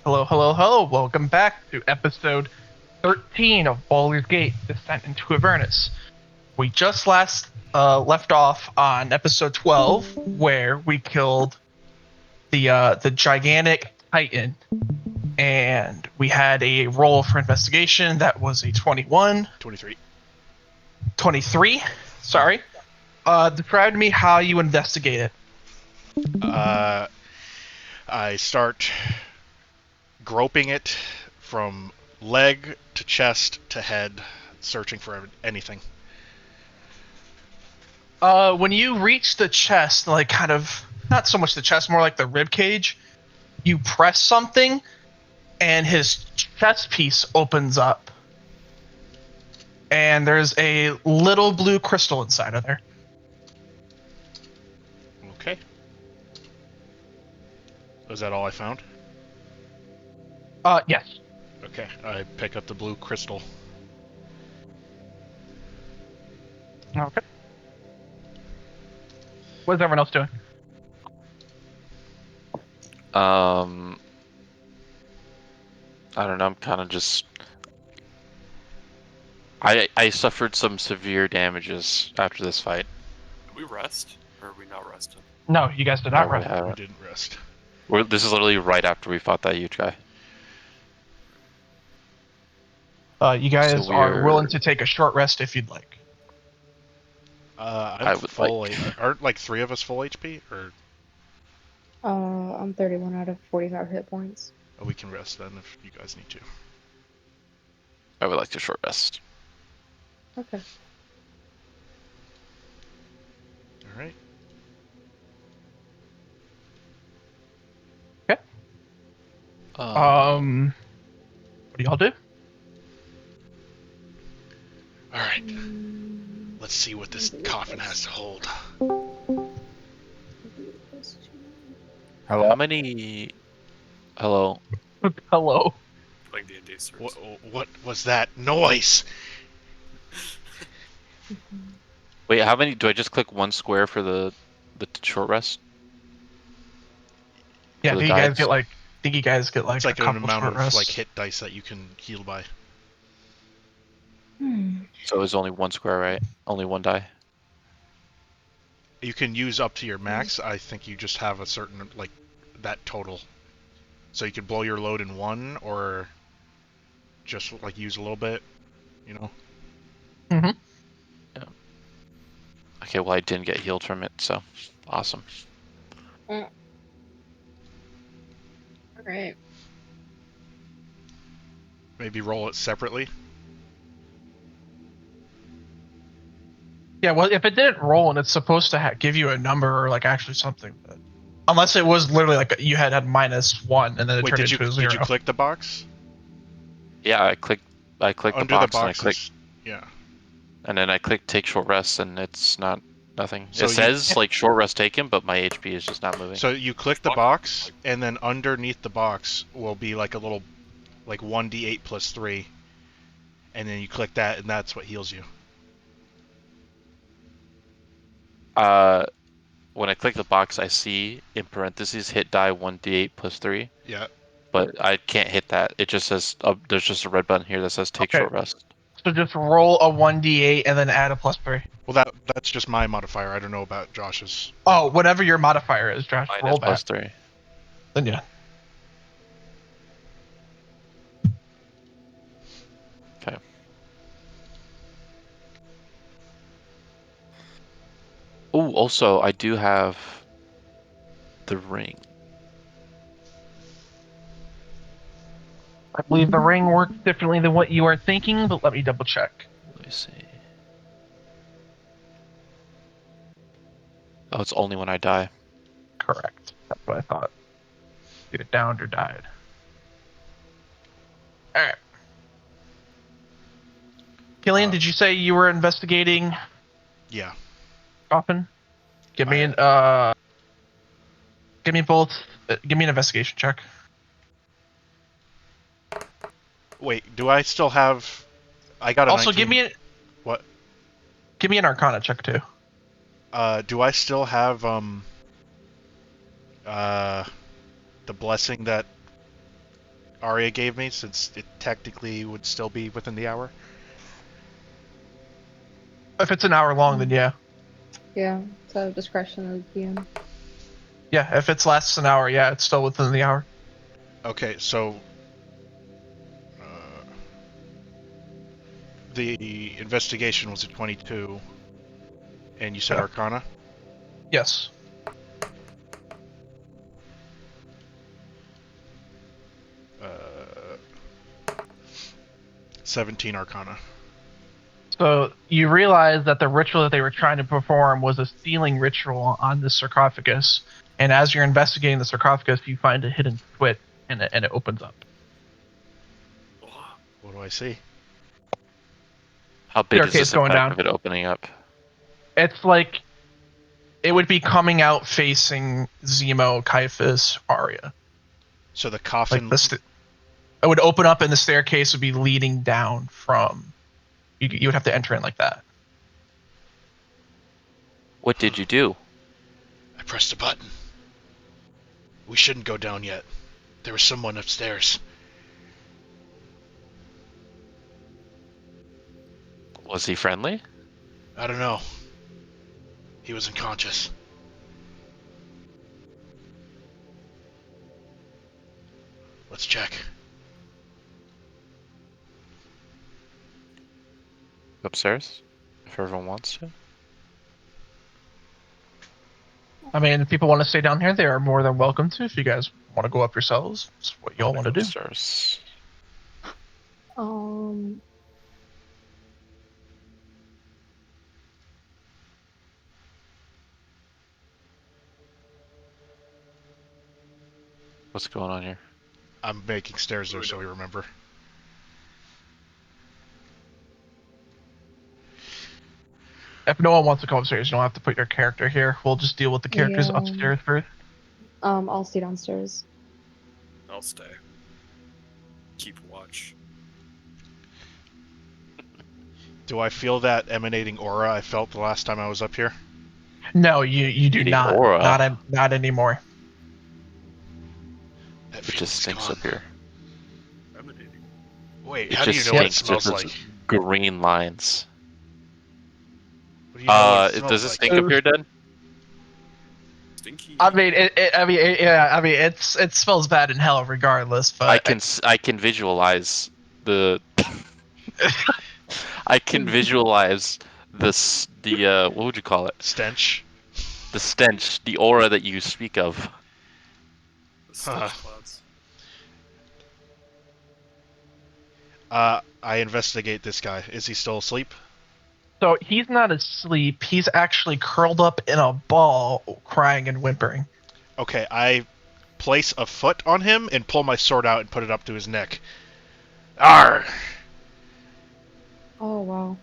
Hello, hello, hello. Welcome back to episode 13 of Baldur's Gate, Descent into Avernus. We just left off on episode 12, where we killed the gigantic Titan, and we had a roll for investigation that was a 21. 23? Sorry. Describe to me how you investigated. I start groping it from leg to chest to head, searching for anything. When you reach the chest, like kind of not so much the chest, more like the rib cage, you press something, and his chest piece opens up, and there's a little blue crystal inside of there. Okay. Was that all I found? Yes. Okay, I pick up the blue crystal. Okay. What's everyone else doing? I don't know, I'm kind of just... I suffered some severe damages after this fight. Did we rest? Or are we not resting? No, you guys did not No, we rest. haven't. We didn't rest. This is literally right after we fought that huge guy. You guys So are willing to take a short rest if you'd like. I'm full. Aren't like 3 of us full HP? Or I'm 31 out of 45 hit points. we can rest then if you guys need to. I would like to short rest. Okay. All right. Okay. What do y'all do? All right. Let's see what this coffin has to hold. How many... Hello? Hello. Like D&D search. What was that noise? Wait, how many... Do I just click one square for the short rest? Yeah, For I the think you guys dice? get like. It's like a an couple amount short of rests. like hit dice that you can heal by. So it's only one square, right? Only one die? You can use up to your max. I think you just have a certain like that total. So you can blow your load in one, or just like use a little bit, you know. Mm-hmm. Yeah. Okay, well I didn't get healed from it, so awesome. Alright. Maybe roll it separately. Yeah, well, if it didn't roll and it's supposed to give you a number or like actually something, but unless it was literally like you had -1 and then it Wait, turned did you into a 0. did you click the box? Yeah, I clicked Under the box and I boxes, clicked, yeah. and then I clicked take short rest and it's nothing. So it says like short rest taken, but my HP is just not moving. So you click the box, and then underneath the box will be like a little, like 1d8 plus 3, and then you click that, and that's what heals you. When I click the box, I see in parentheses hit die 1d8 plus 3. Yeah. But I can't hit that. It just says there's just a red button here that says take short rest. So just roll a 1d8 and then add a +3. Well, that's just my modifier. I don't know about Josh's. Oh, whatever your modifier is, Josh. Mine roll is back. +3. Then yeah. Okay. Oh, also I do have the ring. I believe the ring works differently than what you are thinking, but let me double check. Let me see. Oh, it's only when I die. Correct. That's what I thought. Either downed or died. Alright. Killian, did you say you were investigating Yeah. coffin? Give me an give me an investigation check. Wait, do I still have? I got a. Also, 19... give me What? Give me an Arcana check too. Do I still have the blessing that Arya gave me, since it technically would still be within the hour? If it's an hour long, then yeah. Yeah, so discretion of the PM. Yeah, if it's lasts an hour, yeah, it's still within the hour. Okay, so the investigation was a 22, and you said Yeah. Arcana? Yes. 17 Arcana. So you realize that the ritual that they were trying to perform was a stealing ritual on the sarcophagus, and as you're investigating the sarcophagus, you find a hidden switch, and it opens up. What do I see? How big is Staircase this going effect down. of it opening up? It's like it would be coming out facing Zemo, Caiaphas, Arya. So the Like coffin... it would open up, and the staircase would be leading down from. You would have to enter in like that. What did you do? I pressed a button. We shouldn't go down yet. There was someone upstairs. Was he friendly? I don't know. He was unconscious. Let's check. Upstairs? If everyone wants to. I mean, if people want to stay down here, they are more than welcome to. If you guys want to go up yourselves, it's what y'all want to do. Upstairs. What's going on here? I'm making stairs there so we remember. If no one wants to go upstairs, you don't have to put your character here. We'll just deal with the characters upstairs first. I'll stay downstairs. I'll stay. Keep watch. Do I feel that emanating aura I felt the last time I was up here? No, you do Eating not. aura. Not anymore. That It feeling's just stinks gone. up here. Emanating. Wait, It how do you just know what it stinks. smells Just like? green lines. What do you know what it smells Does it like? stink up here, Dad? Stinky. I mean, it smells bad in hell regardless. But I can visualize the. I can visualize the what would you call it? Stench? The stench, the aura that you speak of. The stench clouds. I investigate this guy. Is he still asleep? So he's not asleep. He's actually curled up in a ball, crying and whimpering. Okay, I place a foot on him and pull my sword out and put it up to his neck. Arr! Oh wow.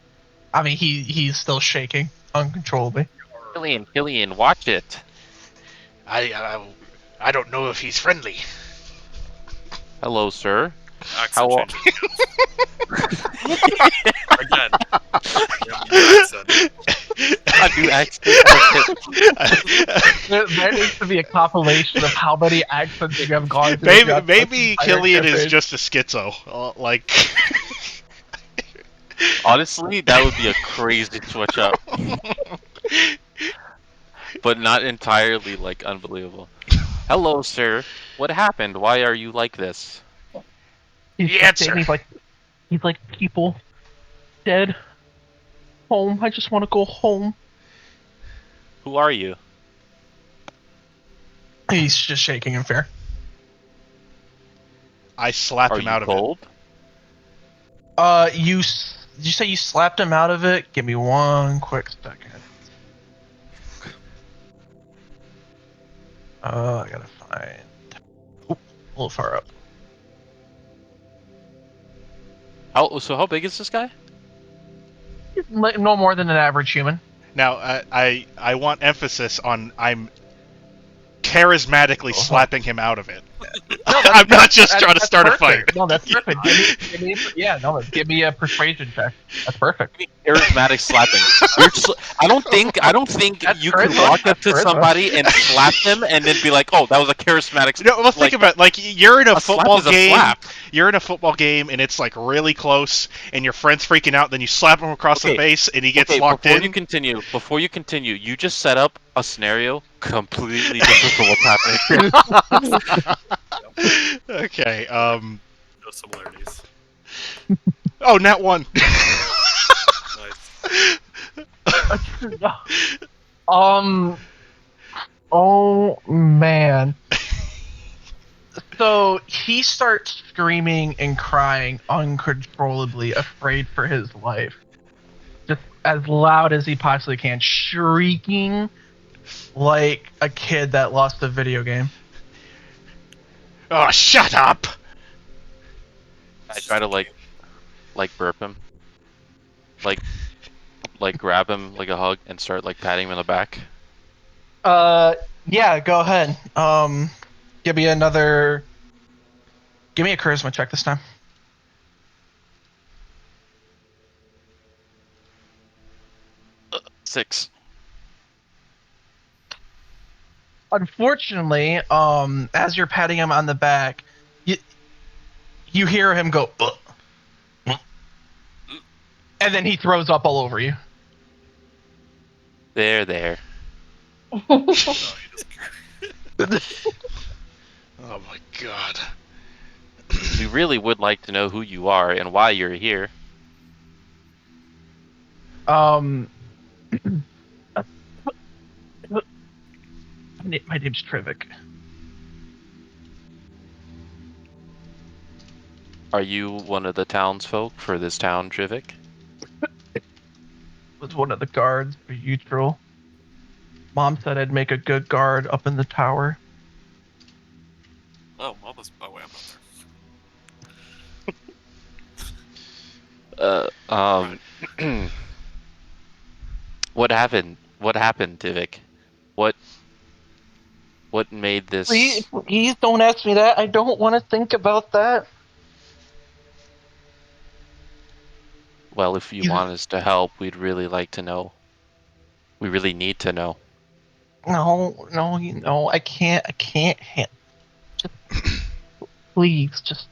I mean, he's still shaking uncontrollably. Killian, watch it. I don't know if he's friendly. Hello, sir. Accent How- changes. Again. Yep, new accent. A new accent. There needs to be a compilation of how many accents you have gone through. Maybe Killian is just a schizo. Like. Honestly, that would be a crazy switch up. But not entirely, like, unbelievable. Hello, sir. What happened? Why are you like this? He's answer. He's like people dead. Home. I just want to go home. Who are you? He's just shaking in fear. I slap Are him you out of cold? Did you say you slapped him out of it? Give me one quick second. I gotta find. Oop, a little far up. How big is this guy? He's no more than an average human. Now, I want emphasis on I'm charismatically slapping him out of it. No, I'm not just trying to that's start a perfect. fight. No, that's perfect. Give me a persuasion check. That's perfect. Charismatic slapping. You're just, I don't think That's you could charisma. walk up That's to charisma. somebody and slap them and then be like, "Oh, that was a charismatic." No, well, think about it. Like you're in a slap football is a game. slap. You're in a football game, and it's like really close, and your friend's freaking out. Then you slap him across the Okay. face, and he gets Okay, locked before in. you continue, you just set up a scenario completely different from what's happening here. Okay. No similarities. Oh, nat 1. Nice. Oh man. So he starts screaming and crying uncontrollably, afraid for his life. Just as loud as he possibly can, shrieking like a kid that lost a video game. Oh, shut up! I try to like burp him, like grab him like a hug and start like patting him in the back. Yeah, go ahead. Give me another. Give me a charisma check this time. Six. Unfortunately, as you're patting him on the back, you hear him go, "Ugh." And then he throws up all over you. There. No, he just Oh my god. We really would like to know who you are and why you're here. My name's Trivik. Are you one of the townsfolk for this town, Trivik? Was one of the guards for Utril. Mom said I'd make a good guard up in the tower. Oh, well, that's by the way I'm not What happened? What happened, Tivik? What made this? Please don't ask me that. I don't want to think about that. Well, if you want us to help, we'd really like to know. We really need to know. No, I can't. Just, please, just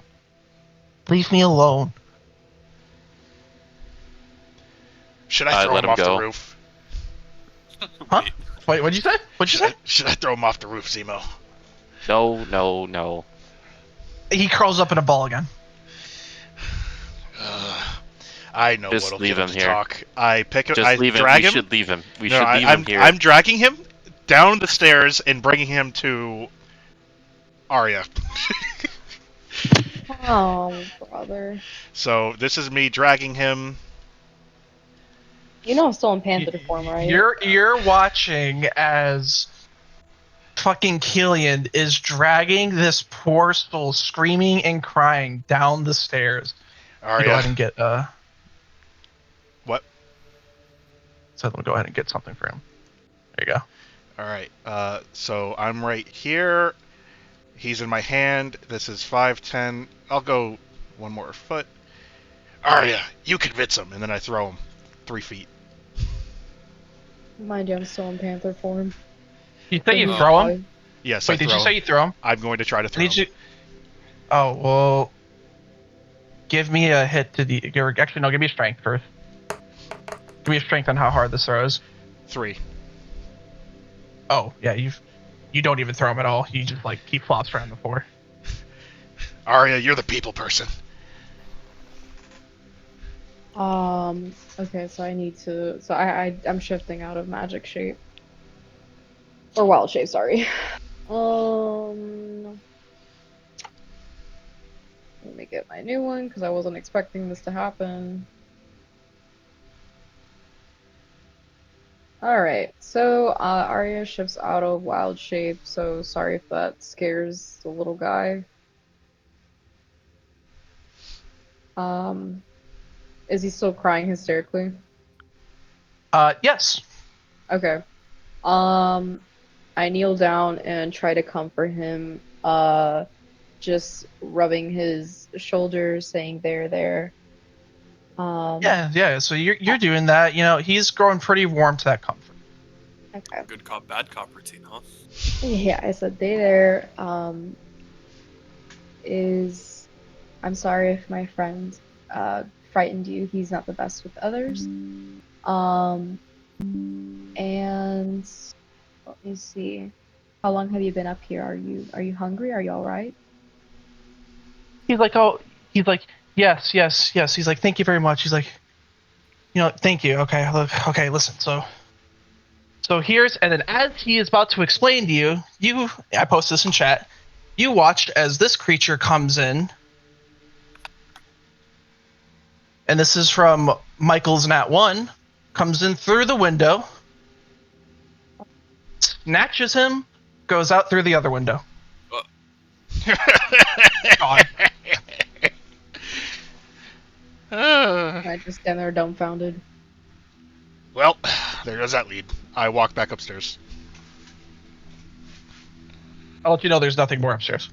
leave me alone. Should I throw let him him off go. the roof? Huh? Wait, what'd you say? Should I throw him off the roof, Zemo? No. He curls up in a ball again. I know Just what'll leave get him him to here. talk. I pick him. Just I leave him. drag We him. should leave him. We No, should leave I'm him here. I'm dragging him down the stairs and bringing him to Arya. Oh, brother. So this is me dragging him. You know I'm still in Panther form, right? You're watching as fucking Killian is dragging this poor soul, screaming and crying down the stairs. Arya. Go ahead and get What? So let me go ahead and get something for him. There you go. All right. So I'm right here. He's in my hand. This is 5'10". I'll go one more foot. Arya, you convince him, and then I throw him 3 feet. Mind you, I'm still in Panther form. You say you Oh. throw him? Yes, Wait, I did throw you say him. you throw him? I'm going to try to I throw need him. you. Oh well. Give me a hit to the. Actually, no. Give me a strength first. Give me a strength on how hard this throw is. 3. Oh yeah, you don't even throw him at all. You just like he flops around the floor. Arya, you're the people person. Okay, so I need to. So I'm shifting out of magic shape. Or wild shape, sorry. Let me get my new one because I wasn't expecting this to happen. Alright, so Arya shifts out of wild shape, so sorry if that scares the little guy. Is he still crying hysterically? Yes. Okay. I kneel down and try to comfort him. just rubbing his shoulders, saying there. Yeah. So you're doing that. You know, he's growing pretty warm to that comfort. Okay. Good cop, bad cop routine, huh? Yeah, I said there. Is I'm sorry if my friend frightened you. He's not the best with others. Um, and let me see. How long have you been up here? Are you hungry? Are you all right? He's like, oh, he's like, yes. He's like, thank you very much. He's like, you know, thank you. Okay, look, okay, listen. So here's, and then as he is about to explain to you, I post this in chat. You watched as this creature comes in, and this is from Michael's Nat 1, comes in through the window, snatches him, goes out through the other window. Gone. I just stand there dumbfounded. Well, there goes that lead. I walk back upstairs. I'll let you know there's nothing more upstairs.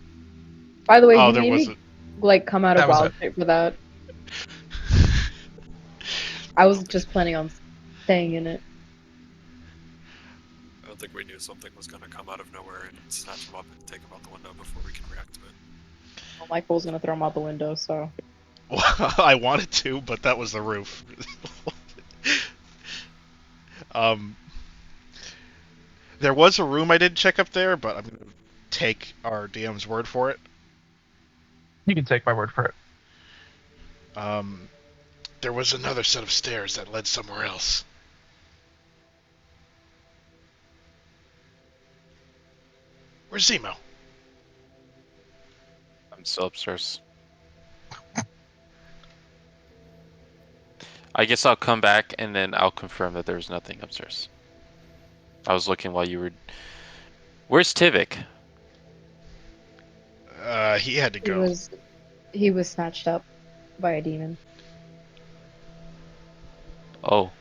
By the way, Oh, you there made was me like come out of That was wild it. shape for that. I was just planning on staying in it. I don't think we knew something was gonna come out of nowhere and snatch him up and take him out the window before we can react to it. Well, Michael was gonna throw him out the window, so I wanted to, but that was the roof. There was a room I did check up there, but I'm gonna take our DM's word for it. You can take my word for it. There was another set of stairs that led somewhere else. Where's Zemo? I'm still upstairs. I guess I'll come back and then I'll confirm that there's nothing upstairs. I was looking while you were. Where's Tivik? He had to he go. was snatched up by a demon. Oh.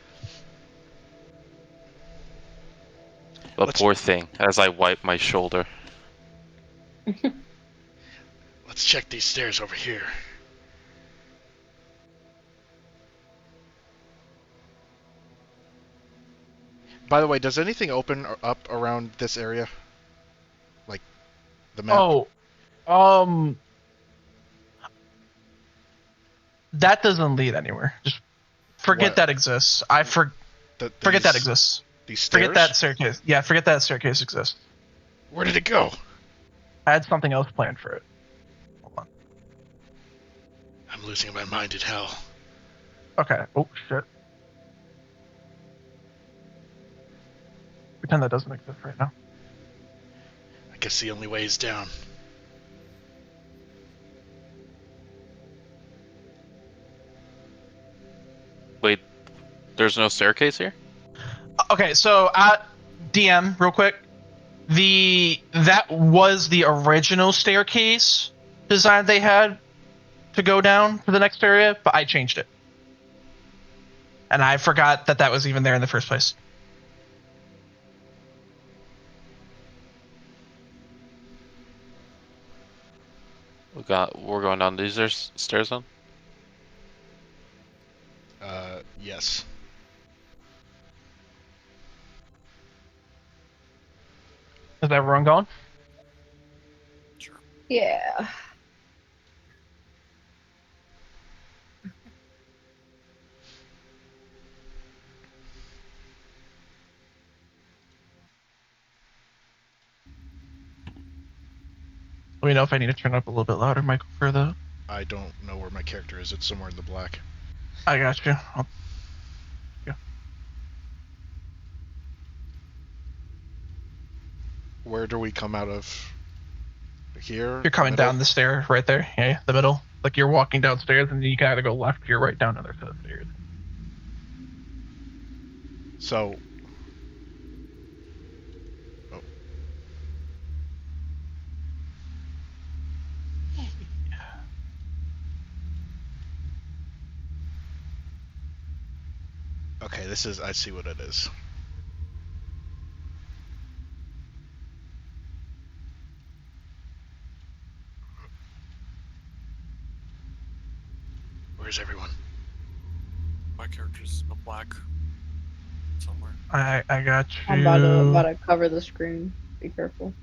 The Let's- poor thing, as I wipe my shoulder. Let's check these stairs over here. By the way, does anything open up around this area? Like the map? Oh, that doesn't lead anywhere. Just forget What? that exists. Forget that exists. These stairs? Forget that staircase. Yeah, forget that staircase exists. Where did it go? I had something else planned for it. Hold on. I'm losing my mind in hell. Okay. Oh shit. Pretend that doesn't exist right now. I guess the only way is down. Wait, there's no staircase here? Okay, so DM real quick. That was the original staircase design they had to go down to the next area, but I changed it. And I forgot that was even there in the first place. We're going down these stairs then? Yes. Is everyone going? Sure. Yeah. Let me know if I need to turn up a little bit louder, Michael, for the... I don't know where my character is. It's somewhere in the black. I got you. Where do we come out of? Here? You're coming Middle? down the stair right there. Yeah, the middle. Like you're walking downstairs and you can either go left or right down another set of stairs. So... Oh. Okay, this is... I see what it is. Where's everyone? My character's a black somewhere. I got you. I'm about to cover the screen. Be careful.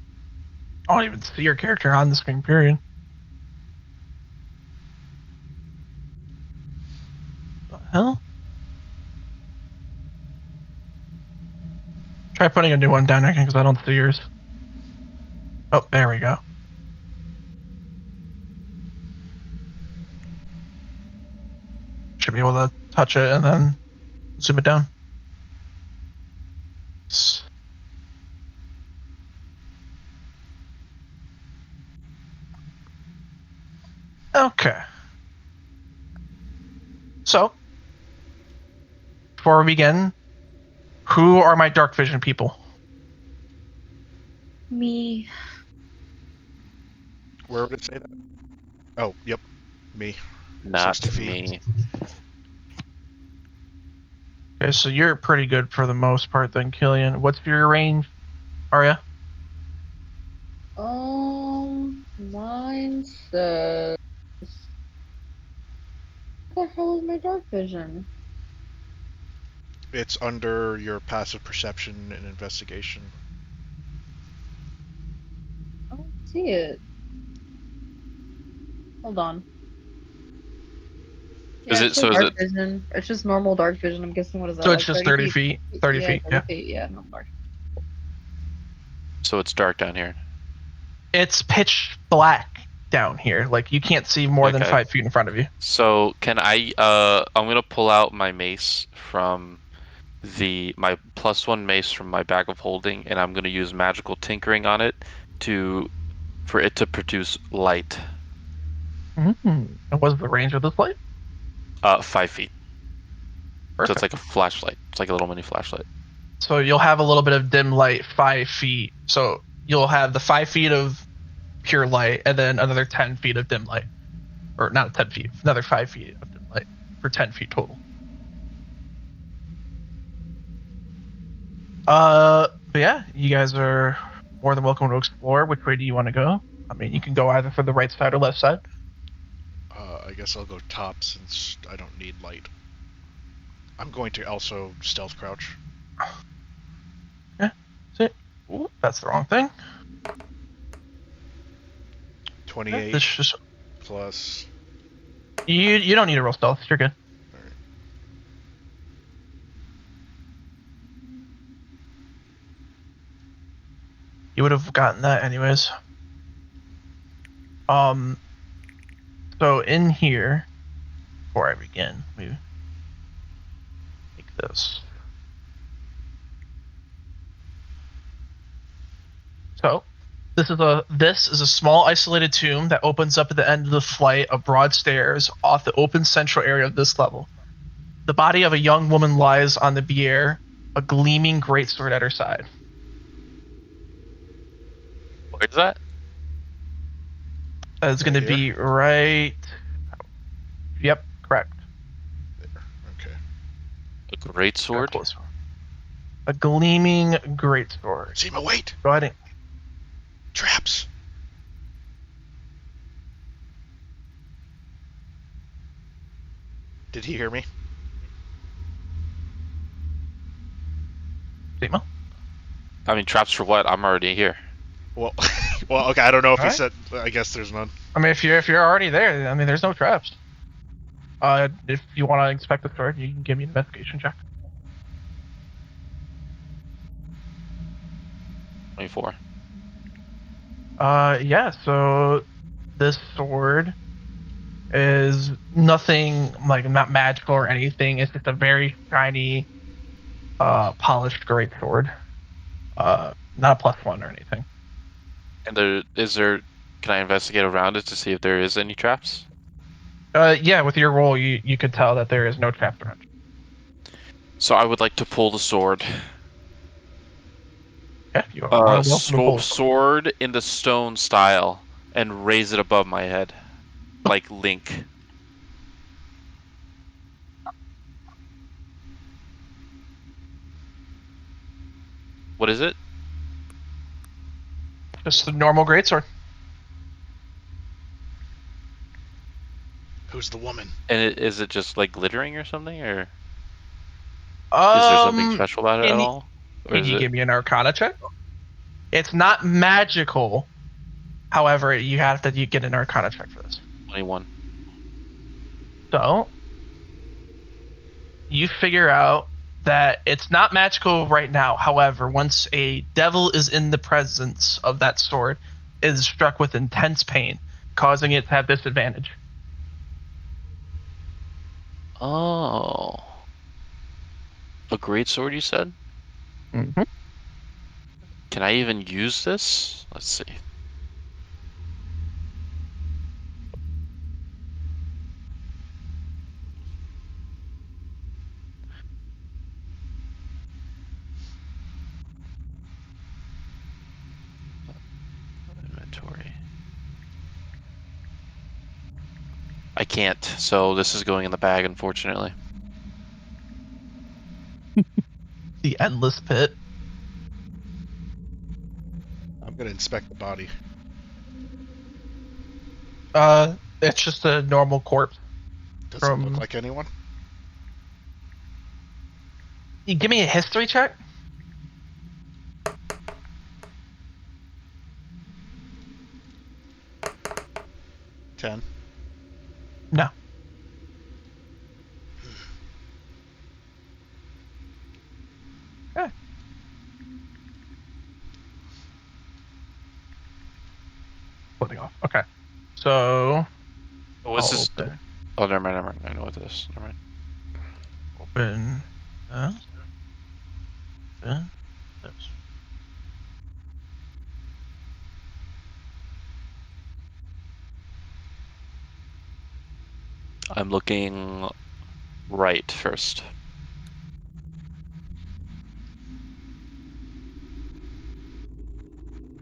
I don't even see your character on the screen, period. What the hell? Try putting a new one down again because I don't see yours. Oh, there we go. Should be able to touch it and then zoom it down. Okay. So, before we begin, who are my dark vision people? Me. Where would it say that? Oh, yep. Me. Not 60 feet. me. Okay, so you're pretty good for the most part then, Killian. What's your range, Arya? Mine says. What the hell is my dark vision? It's under your passive perception and investigation. I don't see it. Hold on. Is Yeah, it- it says so is dark it- vision. It's just normal dark vision. I'm guessing what is that? So like it's just 30 feet. 30 Yeah, feet, 30 yeah. feet. Yeah, normal dark. So it's dark down here. It's pitch black down here. Like, you can't see more than Okay. 5 feet in front of you. So can I? I'm gonna pull out my mace from my +1 mace from my bag of holding, and I'm gonna use magical tinkering on it for it to produce light. And what's the range of this light? 5 feet. So Perfect. it's like a flashlight. It's like a little mini flashlight. So you'll have a little bit of dim light, 5 feet. So you'll have the 5 feet of pure light, and then another 10 feet of dim light, or not 10 feet, another 5 feet of dim light for 10 feet total. But yeah, you guys are more than welcome to explore. Which way do you want to go? I mean, you can go either for the right side or left side. I guess I'll go top since I don't need light. I'm going to also stealth crouch. Ooh, that's the wrong thing. 28 This just plus. you don't need a roll stealth. You're good. Alright. You would have gotten that anyways. So in here, before I begin, we take this. So this is a small isolated tomb that opens up at the end of the flight of broad stairs off the open central area of this level. The body of a young woman lies on the bier, a gleaming greatsword at her side. Where's that? It's going Right to be right. Yep, correct. There. Okay. A great Got sword. close. A gleaming greatsword. Seema, wait! Go ahead and Traps! Did he hear me? Seema. I mean, traps for what? I'm already here. Well, well, okay. I don't know if he Alright. said. I guess there's none. I mean, if you're already there, I mean, there's no traps. If you want to inspect the sword, you can give me an investigation check. 24. Yeah. So this sword is nothing like not magical or anything. It's just a very shiny, polished great sword. Not a +1 or anything. And can I investigate around it to see if there is any traps? Yeah. With your roll, you could tell that there is no traps around. So I would like to pull the sword. Yeah, you are welcome to pull. Sword in the stone style and raise it above my head. Like Link. What is it? Just the normal greatsword. Who's the woman? And is it just like glittering or something, or is there something special about it at all? Or Can is you it give me an Arcana check? It's not magical. However, you get an Arcana check for this. 21? So you figure out that it's not magical right now. However, once a devil is in the presence of that sword, it is struck with intense pain, causing it to have disadvantage. Oh, a great sword, you said? Mm-hmm. Can I even use this? Let's see. Inventory. I can't, so this is going in the bag, unfortunately. The endless pit. I'm gonna inspect the body. It's just a normal corpse. Does it look From like anyone? you give me a history check. 10. No. Okay. Putting off. Okay. So What's this? open. Oh, never mind, never mind. I know what this is. Never mind. Open. Open this. I'm looking right first.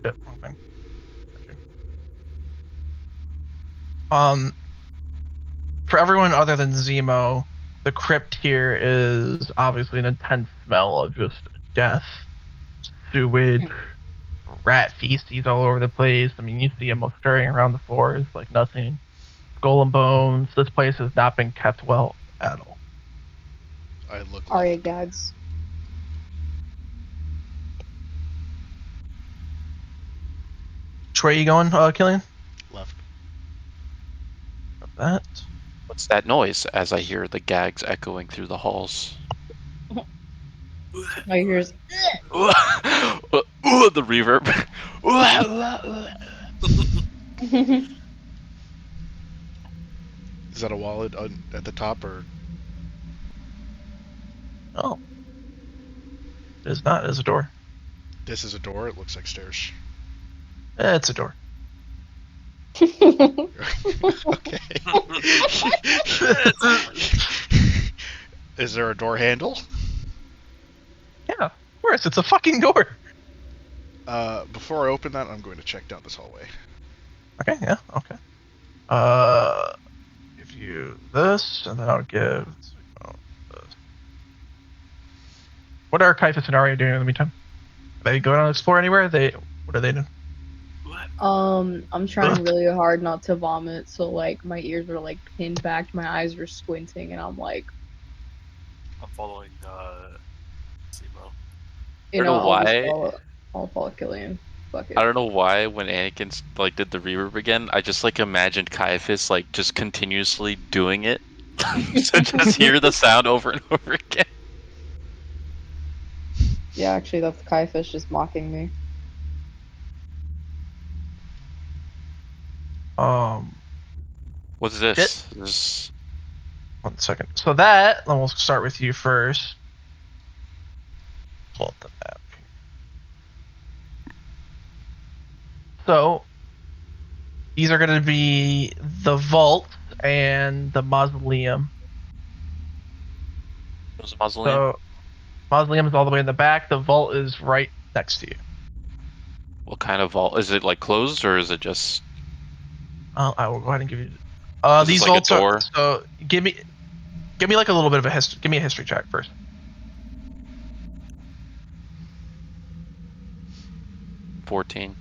Yep, wrong thing. Um, for everyone other than Zemo, the crypt here is obviously an intense smell of just death, sewage, rat feces all over the place. I mean, you see them scurrying around the floors like nothing. Skull and bones. This place has not been kept well at all. I look Arya left. gags. Which way are you going, Killian? Left. That. What's that noise? As I hear the gags echoing through the halls. My ears. The reverb. Is that a wallet at the top, or Oh. It is not. It is a door. this is a door? It looks like stairs. It's a door. Okay. Is there a door handle? Yeah, of course. It's a fucking door. Before I open that, I'm going to check down this hallway. Okay, yeah, okay. Give you this, and then I'll give this. What are Caiaphas and Arya doing in the meantime? Are they going to explore anywhere? What are they doing? I'm trying really hard not to vomit, so like my ears are like pinned back, my eyes are squinting, and I'm like, I'm following Zemo. you I don't know, know why. I'll follow Killian. Fuck it. I don't know why when Anakin like did the reverb again, I just like imagined Caiaphas like just continuously doing it. So just hear the sound over and over again. Yeah, actually, that's Caiaphas just mocking me. What's this? This 1 second. So then we'll start with you first. Pull up the map. So these are going to be the vault and the mausoleum. was a mausoleum. So mausoleum is all the way in the back. The vault is right next to you. What kind of vault? Is it like closed or is it just? I will go ahead and give you. Is These this like a vaults are. door? So give me like a little bit of a history. Give me a history check first. 14.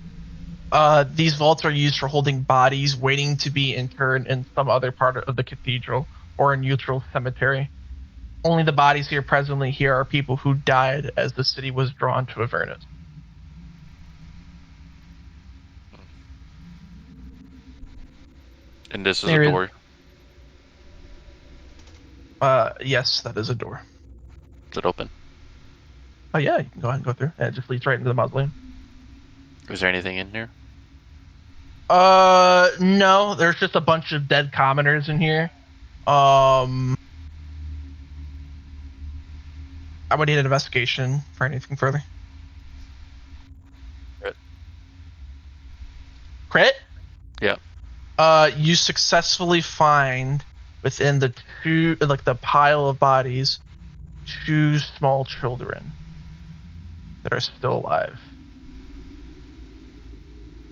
These vaults are used for holding bodies waiting to be interred in some other part of the cathedral or a neutral cemetery. Only the bodies here presently here are people who died as the city was drawn to Avernus. And this is There a is- door. Yes, that is a door. Is it open? Oh yeah, you can go ahead and go through. And it just leads right into the mausoleum. Is there anything in here? No, there's just a bunch of dead commoners in here. I would need an investigation for anything further. Crit. Crit? Yep. You successfully find within the the pile of bodies, 2 small children that are still alive.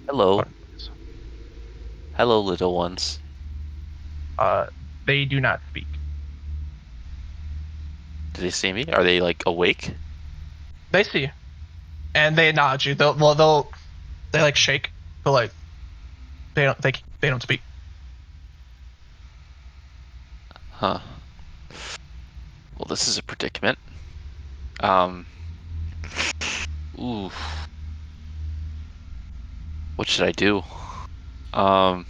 Hello. Hello, little ones. They do not speak. Do they see me? Are they like awake? They see you, and they acknowledge you. They like shake, but like they don't speak. Huh. Well, this is a predicament. Ooh. What should I do? Are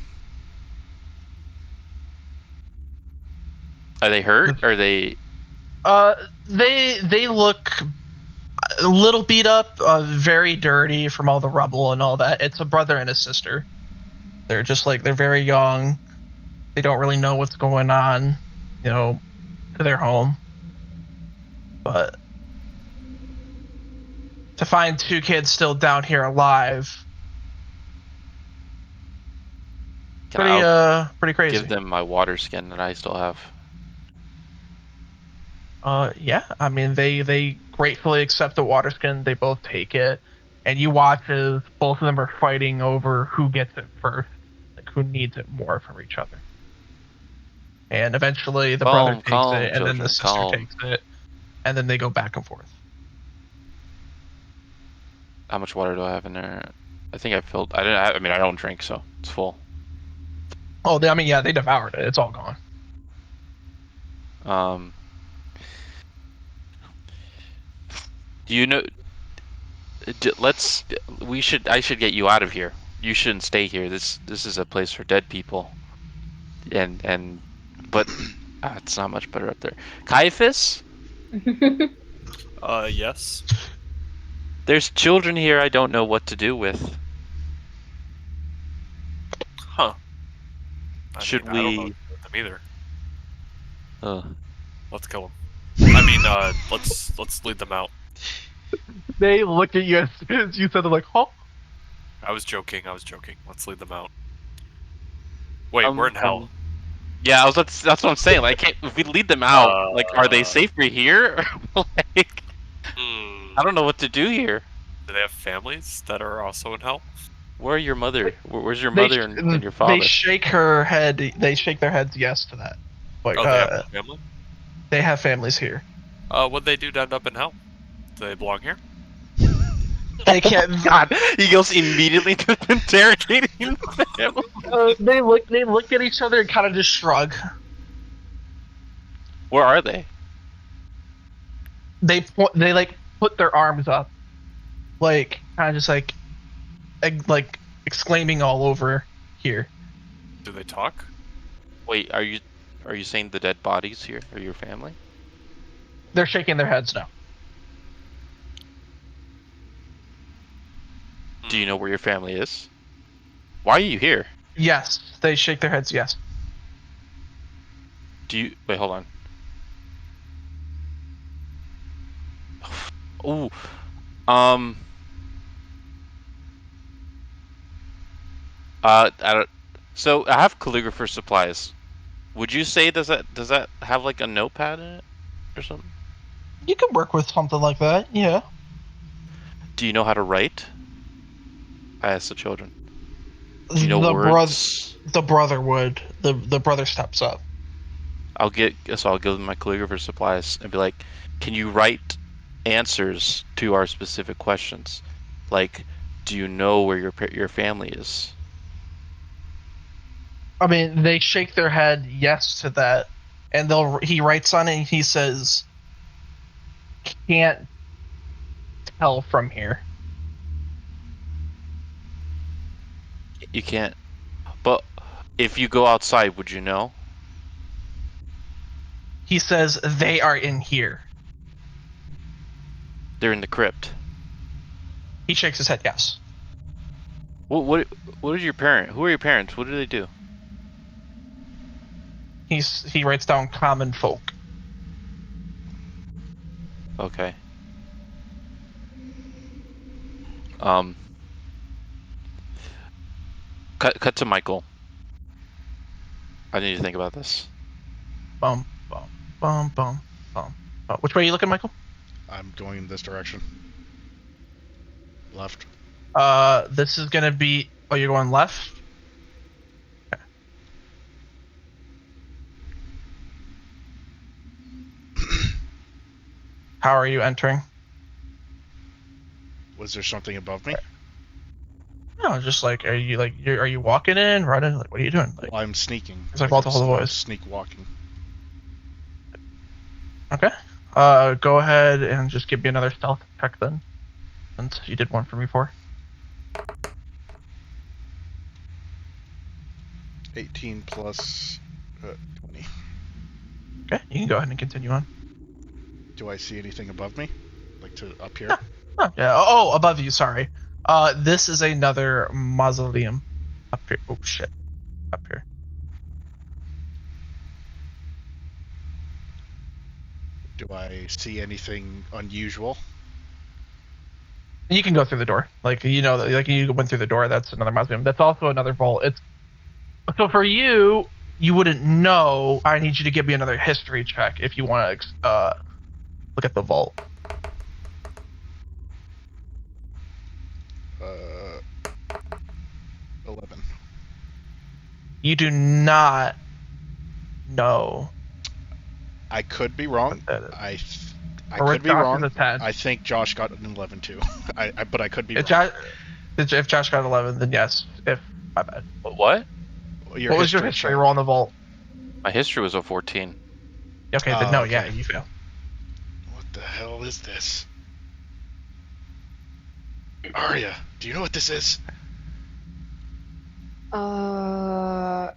they hurt? Are they? They look a little beat up, very dirty from all the rubble and all that. It's a brother and a sister. They're just like they're very young. They don't really know what's going on, to their home. But to find 2 kids still down here alive, pretty crazy. Give them my water skin that I still have. Yeah. I mean, they gratefully accept the water skin. They both take it, and you watch as both of them are fighting over who gets it first, like who needs it more from each other. And eventually, the brother takes it, and then the sister takes it, and then they go back and forth. How much water do I have in there? I think I filled. I don't drink, so it's full. Oh, they devoured it. It's all gone. Do you know? I should get you out of here. You shouldn't stay here. This is a place for dead people. But it's not much better up there. Caiaphas? Yes. There's children here I don't know what to do with. Huh. I Should don't know we? what to do with them either. Let's kill them. I mean, let's lead them out. They look at you as soon as you said, they're like, "Oh." I was joking. Let's lead them out. Wait, we're in hell. Yeah, that's what I'm saying. Like, if we lead them out, like, are they safer here? Like, I don't know what to do here. Do they have families that are also in hell? Where are your mother? Where's your mother and your father? They shake her head. They shake their heads yes to that. Like, Oh, they have a family? They have families here. What'd they do to end up in hell? Do they belong here? They can't. God, he goes immediately to interrogating them. They look at each other and kind of just shrug. Where are they? They like put their arms up, like kind of just like exclaiming all over here. Do they talk? Wait, are you saying the dead bodies here are your family? They're shaking their heads now. Do you know where your family is? Why are you here? Yes, they shake their heads yes. Wait, hold on. Ooh. I don't. So I have calligrapher supplies. Would you say does that have like a notepad in it or something? You can work with something like that, yeah. Do you know how to write? I asked the children. Do you know words? The brother would. The brother steps up. I'll give them my calligrapher supplies and be like, can you write answers to our specific questions? Like, Do you know where your family is? I mean, they shake their head yes to that, and he writes on it. And he says, "Can't tell from here." You can't. But if you go outside, would you know? He says they are in here. They're in the crypt. He shakes his head yes. What is your parent? Who are your parents? What do they do? He writes down common folk. Okay. Um. Cut to Michael. I need to think about this. Bum bum bum bum bum. Which way are you looking, Michael? I'm going in this direction. Left. This is gonna be. Oh, you're going left. Okay. How are you entering? Was there something above me? No, just like are you walking in, running? Like, what are you doing? Like, Well, I'm sneaking. it's like multiple I'm voice. sneak walking. Okay. Go ahead and just give me another stealth check then, since you did one for me before. 18 plus 20. Okay, you can go ahead and continue on. Do I see anything above me? Like to up here? Yeah. Oh, yeah. Oh, above you. Sorry. This is another mausoleum up here. Oh shit, up here. Do I see anything unusual? You can go through the door. Like like you went through the door. That's another mausoleum. That's also another vault. It's so for you. You wouldn't know. I need you to give me another history check if you want to look at the vault. 11. You do not know I could be wrong. what that is. I Or could be Josh wrong. is a 10. I think Josh got an 11 too. But I could be If wrong. Josh got 11, then yes. If my bad. What? What was your history check. roll on the vault? My history was a 14. Okay, then no, okay. yeah, you fail. What the hell is this? Arya, do you know what this is?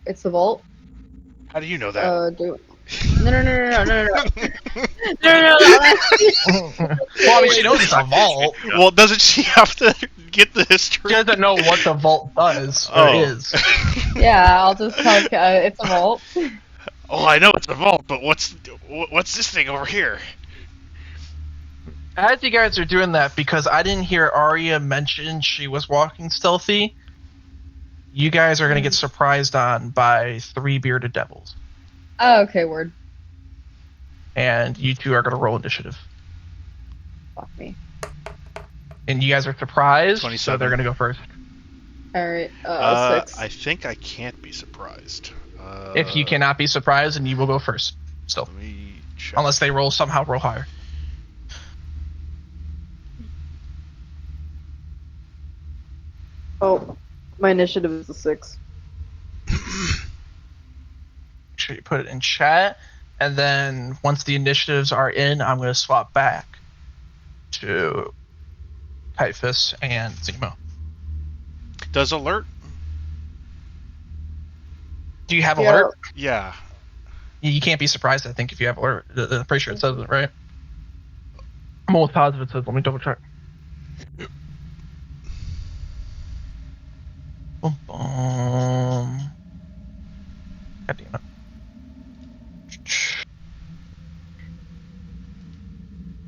It's the vault. How do you know that? No. Well, I mean, she knows it's a vault. Well, doesn't she have to get the history? She doesn't know what the vault does or is. Yeah, I'll just tell you, it's a vault. Oh, I know it's a vault, but what's this thing over here? As you guys are doing that, because I didn't hear Arya mention she was walking stealthy, you guys are going to get surprised on by 3 bearded devils. Oh, okay, word. And you two are going to roll initiative. Fuck me. And you guys are surprised, 27. so they're going to go first. Alright, 6. I think I can't be surprised. If you cannot be surprised, then you will go first. Still. Let me check. Unless they somehow roll higher. Oh, my initiative is a 6. Make sure you put it in chat. And then once the initiatives are in, I'm going to swap back to Typhus and Zemo. Does alert? Do you have alert? Yeah. You can't be surprised, I think, if you have alert. I'm pretty sure it says it, right? I'm almost positive it says. Let me double check. Boom, boom. God damn it.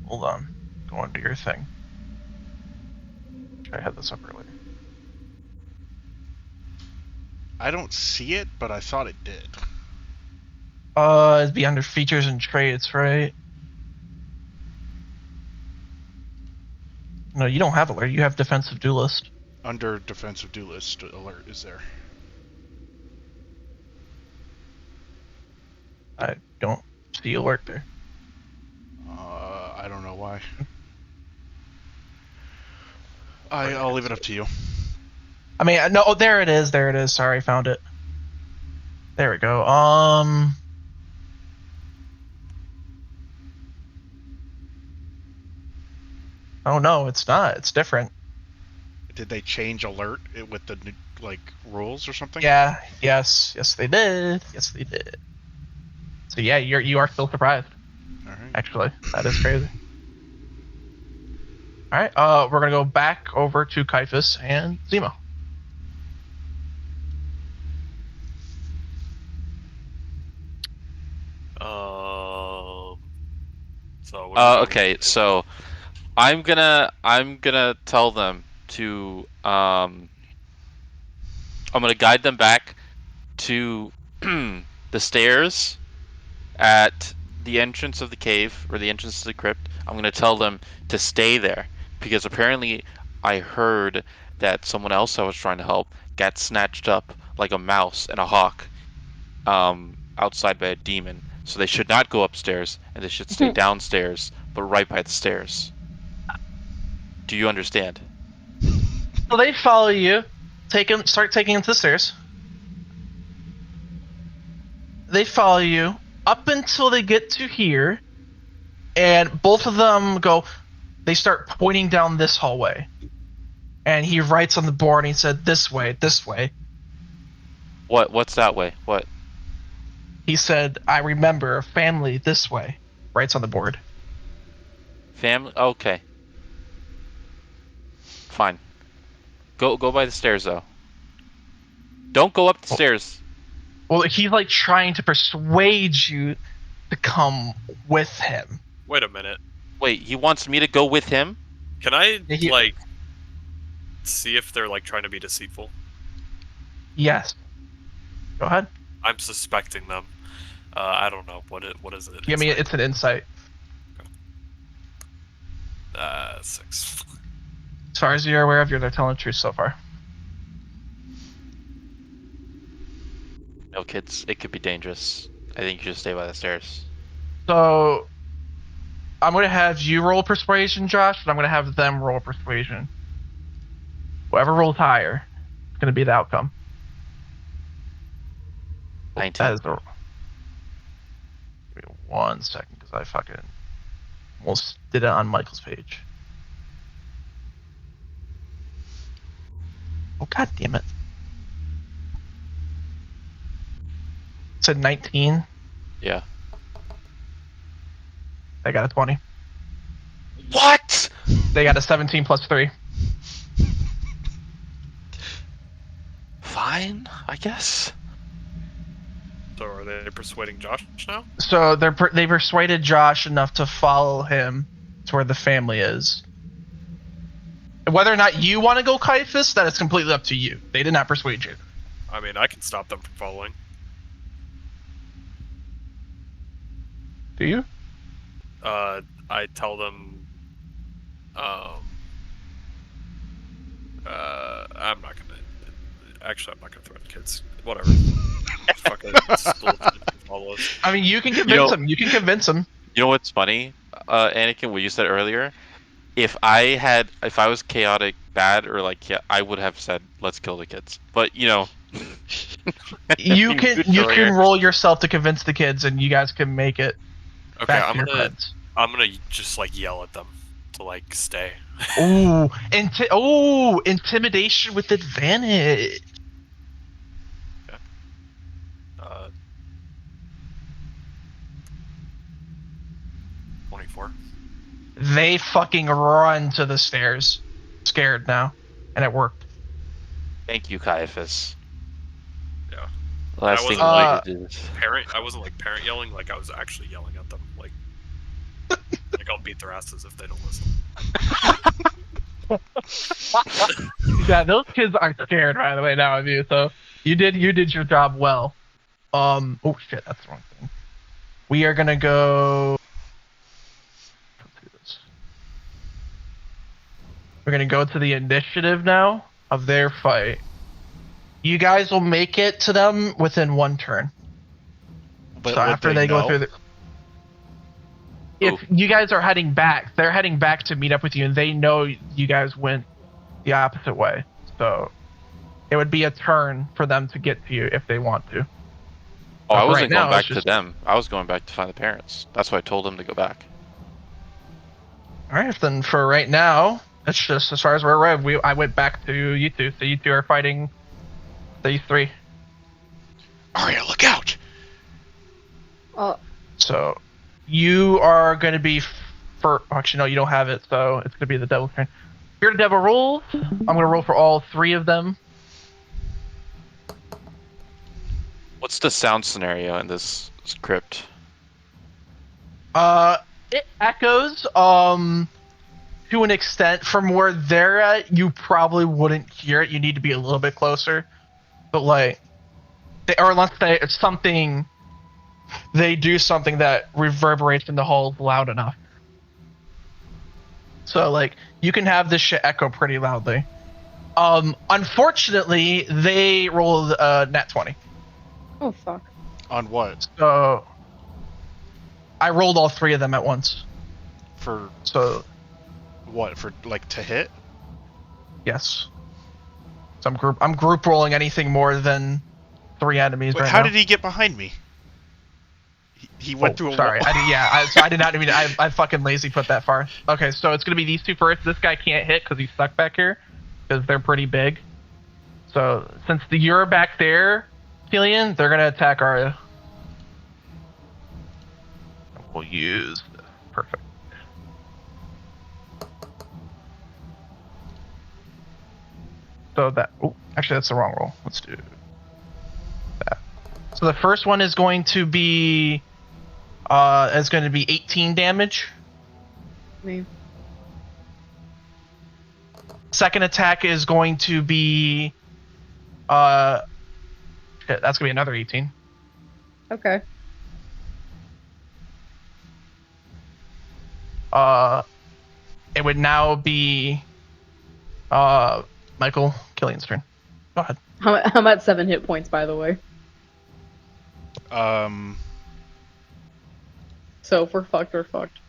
Hold on. Go into your thing. I had this up earlier. I don't see it, but I thought it did. It'd be under features and traits, right? No, you don't have alert. You have defensive duelist. Under defensive duelist, alert is there. I don't see alert there. I don't know why. I'll leave it up to you. I mean, no. Oh, there it is. There it is. Sorry, found it. There we go. Oh no, it's not. It's different. Did they change alert with the new, like rules or something? Yeah. Yes. Yes, they did. Yes, they did. So yeah, you are still surprised. All right. Actually, that is crazy. All right. We're gonna go back over to Caiaphas and Zemo. So what are we doing? Okay, so I'm gonna tell them to I'm gonna guide them back to the stairs at the entrance of the cave or the entrance to the crypt. I'm gonna tell them to stay there because apparently I heard that someone else I was trying to help got snatched up like a mouse and a hawk outside by a demon. So they should not go upstairs and they should stay downstairs, but right by the stairs. Do you understand? So they follow you. Start taking them to the stairs. They follow you up until they get to here, and both of them go. They start pointing down this hallway, and he writes on the board. And he said, "This way, this way." What's that way? What? He said, "I remember a family this way." Writes on the board. Family? Okay. Fine. Go by the stairs though. Don't go up the stairs. Well, he's like trying to persuade you to come with him. Wait a minute. Wait, he wants me to go with him? Can I Yeah, like see if they're like trying to be deceitful? Yes. Go ahead. I'm suspecting them. I don't know what is it. Give me it's an insight. 6. As far as you're aware of, they're telling the truth so far. No, kids, it could be dangerous. I think you should stay by the stairs. So I'm gonna have you roll persuasion, Josh, and I'm gonna have them roll persuasion. Whoever rolls higher is gonna be the outcome. 19. That is the. Give me 1 second, because I fucking almost did it on Michael's page. Oh god damn it! It said 19. Yeah. They got a 20. What? They got a 17 plus 3. Fine, I guess. So are they persuading Josh now? So they persuaded Josh enough to follow him to where the family is. Whether or not you want to go Caiaphas, that is completely up to you. They did not persuade you. I mean, I can stop them from following. Do you? I tell them. I'm not gonna. Actually, I'm not gonna threaten kids. Whatever. Fucking follow us. I mean, you can convince him. You can convince him. You know what's funny, Anakin? What you said earlier. If I was chaotic bad or like yeah, I would have said let's kill the kids. But you know, You can roll yourself to convince the kids, and you guys can make it. Okay, Back to your friends. I'm gonna just like yell at them to like stay. Ooh, intimidation with advantage. 24. They fucking run to the stairs, scared now, and it worked. Thank you, Caiaphas. Yeah. Last thing wasn't, we need to do is I wasn't like parent yelling, like I was actually yelling at them, like I'll beat their asses if they don't listen. Yeah, those kids are scared by the way now of you. So you did your job well. Oh shit, that's the wrong thing. We are gonna go. Let's do this. We're gonna go to the initiative now of their fight. You guys will make it to them within 1 turn. But So after they go through the. If you guys are heading back, they're heading back to meet up with you, and they know you guys went the opposite way. So it would be a turn for them to get to you if they want to. Oh, So I for wasn't right going now, back it's to just them. I was going back to find the parents. That's why I told them to go back. all right. Then for right now, it's just as far as we're aware. I went back to you two, so you two are fighting these three. Arya, look out! Oh, So you are going to be actually no, you don't have it, so it's going to be the devil's turn. Here the devil rolls. I'm going to roll for all three of them. What's the sound scenario in this crypt? It echoes to an extent. From where they're at, you probably wouldn't hear it. You need to be a little bit closer. But like or unless it's something they do something that reverberates in the halls loud enough. So like you can have this shit echo pretty loudly. Unfortunately, they rolled nat 20. oh fuck. On what? So I rolled all three of them at once. For So what? For like to hit? yes. So I'm group rolling anything more than 3 enemies Wait, right how now. did he get behind me? He went through a sorry. wall. I did not mean I fucking lazy put that far. Okay, so it's gonna be these two first. This guy can't hit because he's stuck back here because they're pretty big. So since you're back there, Killian, they're gonna attack Arya. We'll use perfect. So that actually that's the wrong roll. Let's do that. So the first one is going to be 18 damage. Me. Second attack is going to be that's gonna be another 18. Okay. It would now be Michael Killian's turn. Go ahead. I'm at 7 hit points, by the way. So if we're fucked, we're fucked.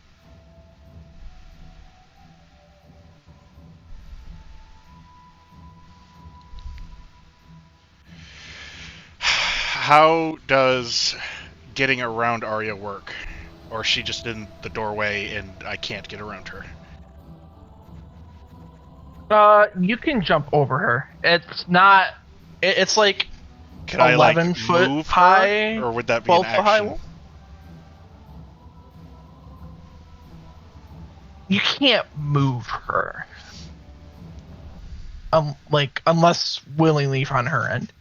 How does getting around Arya work? Or is she just in the doorway and I can't get around her? You can jump over her. It's not. It's like Can I like 11 foot move high, her, or would that be an 12 foot high. action? You can't move her. Unless willingly on her end.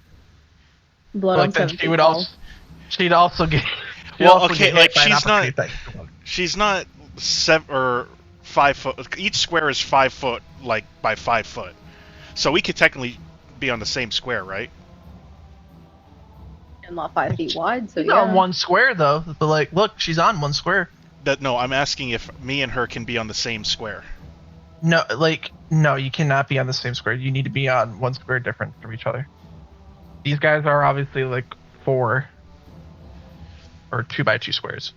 Blood on Like then 7 she would feet also. She'd also get. Well, also okay, get like hit by an she's not. opportunity attack. She's not 5 foot. Each square is 5 foot, like by 5 foot. So we could technically be on the same square, right? and not 5 feet wide, so She's yeah. on one square though. But like, look, she's on one square. No, I'm asking if me and her can be on the same square. No, you cannot be on the same square. You need to be on one square different from each other. These guys are obviously like 4 or 2 by 2 squares.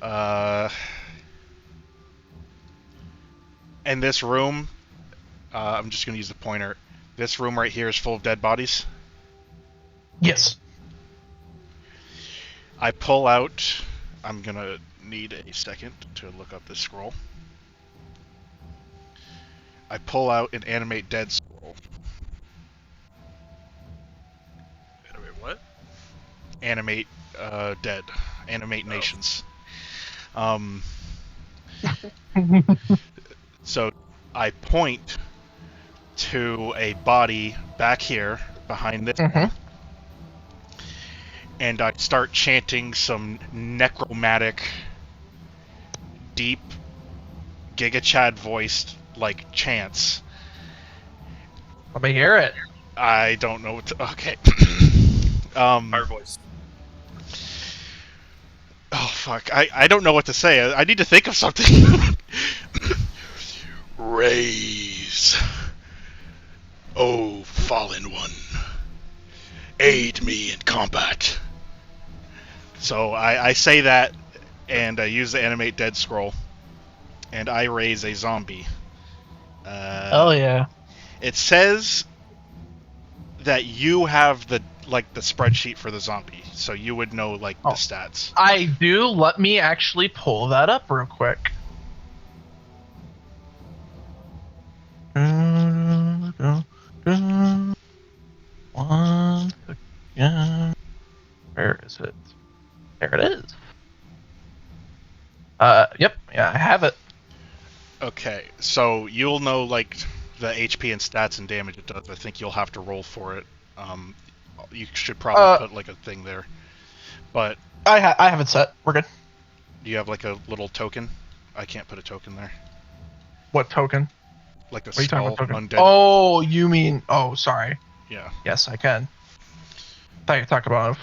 And this room, I'm just gonna use the pointer. This room right here is full of dead bodies. Yes. I pull out. I'm gonna need a second to look up this scroll. I pull out an animate dead scroll. Wait, what? Animate dead. Animate nations. So I point to a body back here behind this wall, and I start chanting some necromantic, deep, Giga Chad voiced like chants. Let me hear it. I don't know what to. Okay. Fire voice. Oh fuck! I don't know what to say. I need to think of something. Raise, oh fallen one, aid me in combat. So I say that, and I use the animate dead scroll, and I raise a zombie. Oh yeah. It says that you have the spreadsheet for the zombie, so you would know the Oh. stats. I do. Let me actually pull that up real quick. One second. Where is it? There it is. Yep. Yeah, I have it. Okay, so you'll know the HP and stats and damage it does. I think you'll have to roll for it. You should probably put a thing there. But I have it set. We're good. do you have a little token? I can't put a token there. What token? Like the What are you talking skull about token? undead. Oh, you mean? Oh, sorry. Yeah. Yes, I can. Thought you were talking about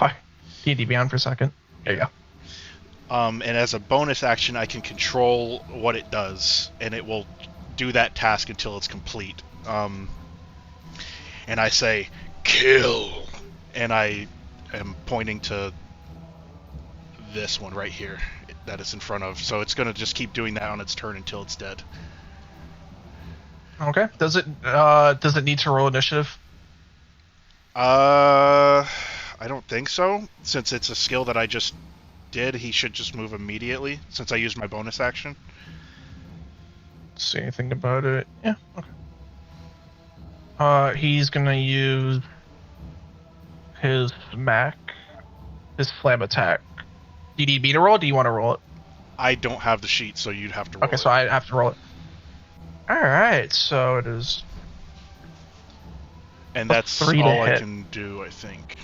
D&D Beyond for a second. There you go. And as a bonus action, I can control what it does, and it will do that task until it's complete. And I say, kill! And I am pointing to this one right here that it's in front of. So it's going to just keep doing that on its turn until it's dead. Okay. Does it need to roll initiative? I don't think so. Since it's a skill that I just did, he should just move immediately, since I used my bonus action. See anything about it? Yeah. Okay. He's gonna use his his slam attack. Do you need me to roll? Or do you want to roll it? I don't have the sheet, so you'd have to roll Okay, it. so I have to roll it. All right, so it is. And that's all I can do, I think.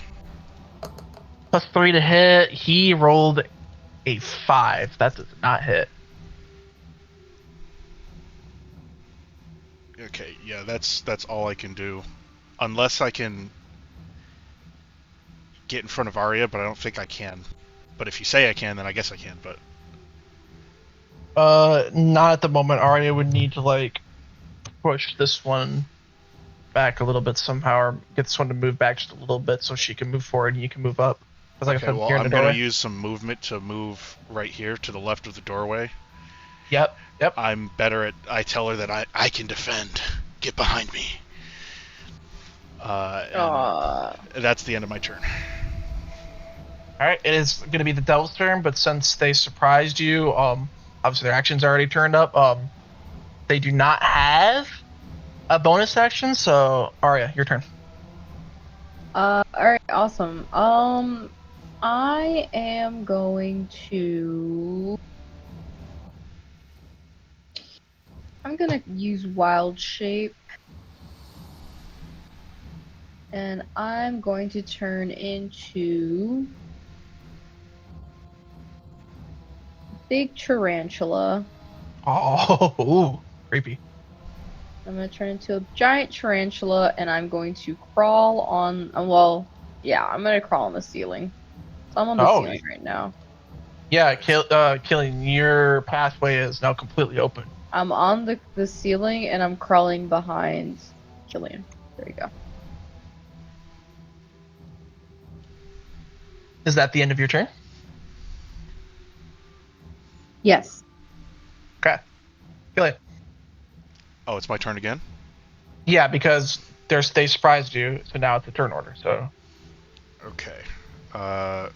+3 to hit. He rolled a 5. That does not hit. Okay, yeah, that's all I can do. Unless I can get in front of Arya, but I don't think I can. But if you say I can, then I guess I can, but... Not at the moment. Arya would need to, push this one back a little bit somehow, or get this one to move back just a little bit so she can move forward and you can move up. Okay, well, I'm going to use some movement to move right here to the left of the doorway. Yep. I'm better at... I tell her that I can defend. Get behind me. That's the end of my turn. Alright, it is going to be the Devil's turn, but since they surprised you, obviously their action's already turned up. They do not have a bonus action, so Arya, your turn. Alright, awesome. I am going to... I'm gonna use Wild Shape. And I'm going to turn into... Big Tarantula. Oh, ooh, creepy. I'm going to turn into a giant tarantula, and I'm going to crawl on... well, yeah, I'm going to crawl on the ceiling. So I'm on the ceiling right now. Yeah, Killian, your pathway is now completely open. I'm on the ceiling, and I'm crawling behind Killian. There you go. Is that the end of your turn? Yes. Okay. Killian. Oh, it's my turn again? Yeah, because they surprised you, so now it's a turn order, so... Okay. Let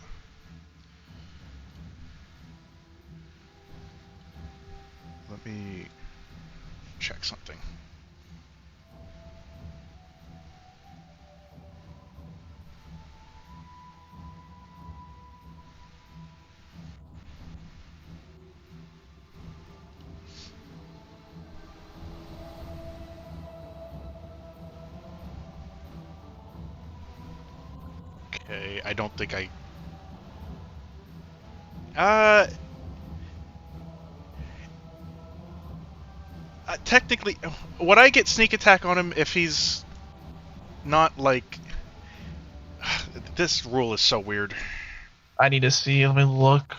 me check something. Okay, I don't think I... technically, would I get sneak attack on him if he's not this rule is so weird. I need to see, let me look.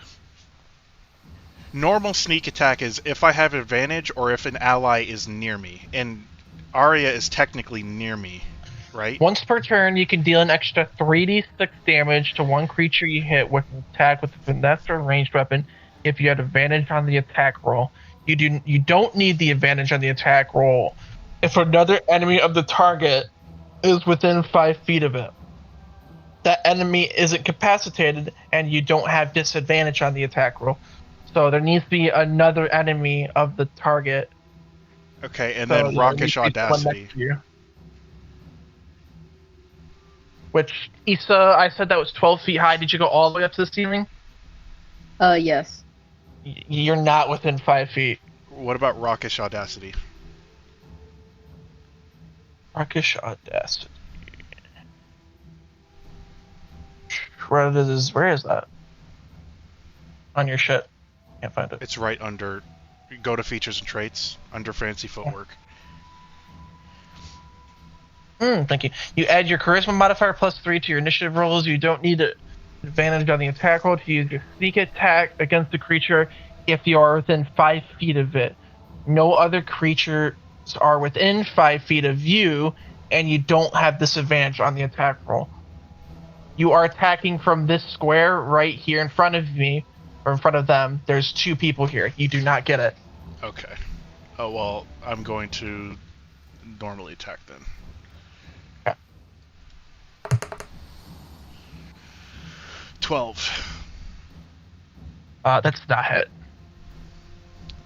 Normal sneak attack is if I have advantage or if an ally is near me, and Arya is technically near me, right? Once per turn, you can deal an extra 3d6 damage to one creature you hit with an attack with a finesse or ranged weapon if you had advantage on the attack roll. You don't need the advantage on the attack roll if another enemy of the target is within 5 feet of it. That enemy isn't incapacitated, and you don't have disadvantage on the attack roll. So there needs to be another enemy of the target. Okay, and So then there needs Rockish to be someone Audacity. next to you. Which, Issa, I said that was 12 feet high. Did you go all the way up to the ceiling? Yes. You're not within 5 feet. What about Rockish Audacity? Rockish Audacity. Where is that? On your shit. Can't find it. It's right under. Go to features and traits under fancy footwork. Thank you. You add your charisma modifier +3 to your initiative rolls. You don't need an advantage on the attack roll to use your sneak attack against the creature if you are within 5 feet of it. No other creatures are within 5 feet of you, and you don't have disadvantage on the attack roll. You are attacking from this square right here in front of me, or in front of them. There's 2 people here. You do not get it. Okay. Oh well, I'm going to normally attack then. Okay. 12. That's not hit.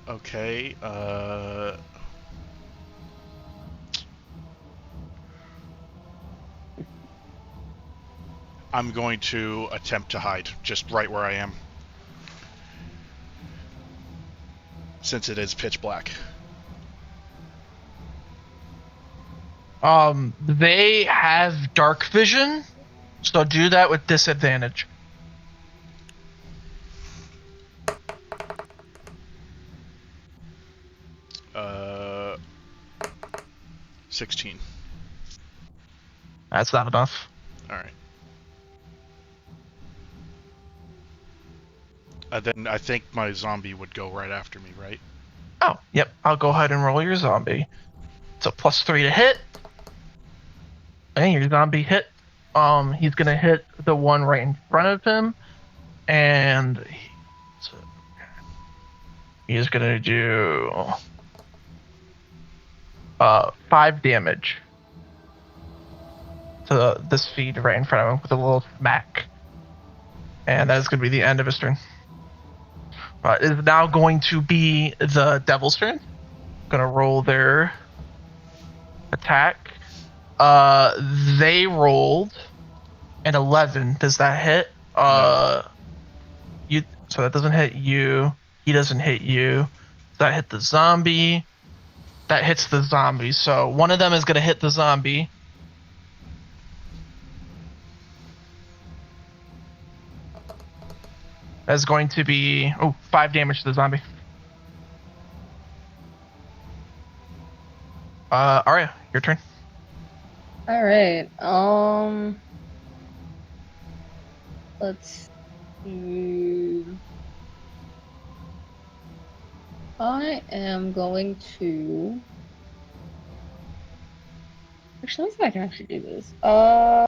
Okay. I'm going to attempt to hide just right where I am, since it is pitch black. They have dark vision, so do that with disadvantage. 16. That's not enough. All right. Then I think my zombie would go right after me, right? Oh, yep. I'll go ahead and roll your zombie. It's a +3 to hit. And your zombie hit. He's gonna hit the one right in front of him, and he's gonna do 5 damage to this feed right in front of him with a little smack. And that is gonna be the end of his turn. It is now going to be the Devil's turn. Gonna roll their attack. They rolled an 11. Does that hit? No. So that doesn't hit you. He doesn't hit you. Does that hit the zombie? That hits the zombie. So one of them is gonna hit the zombie. That's going to be 5 damage to the zombie. Arya, your turn. All right. Let's see. I am going to. Actually, let's see if I can actually do this. I'm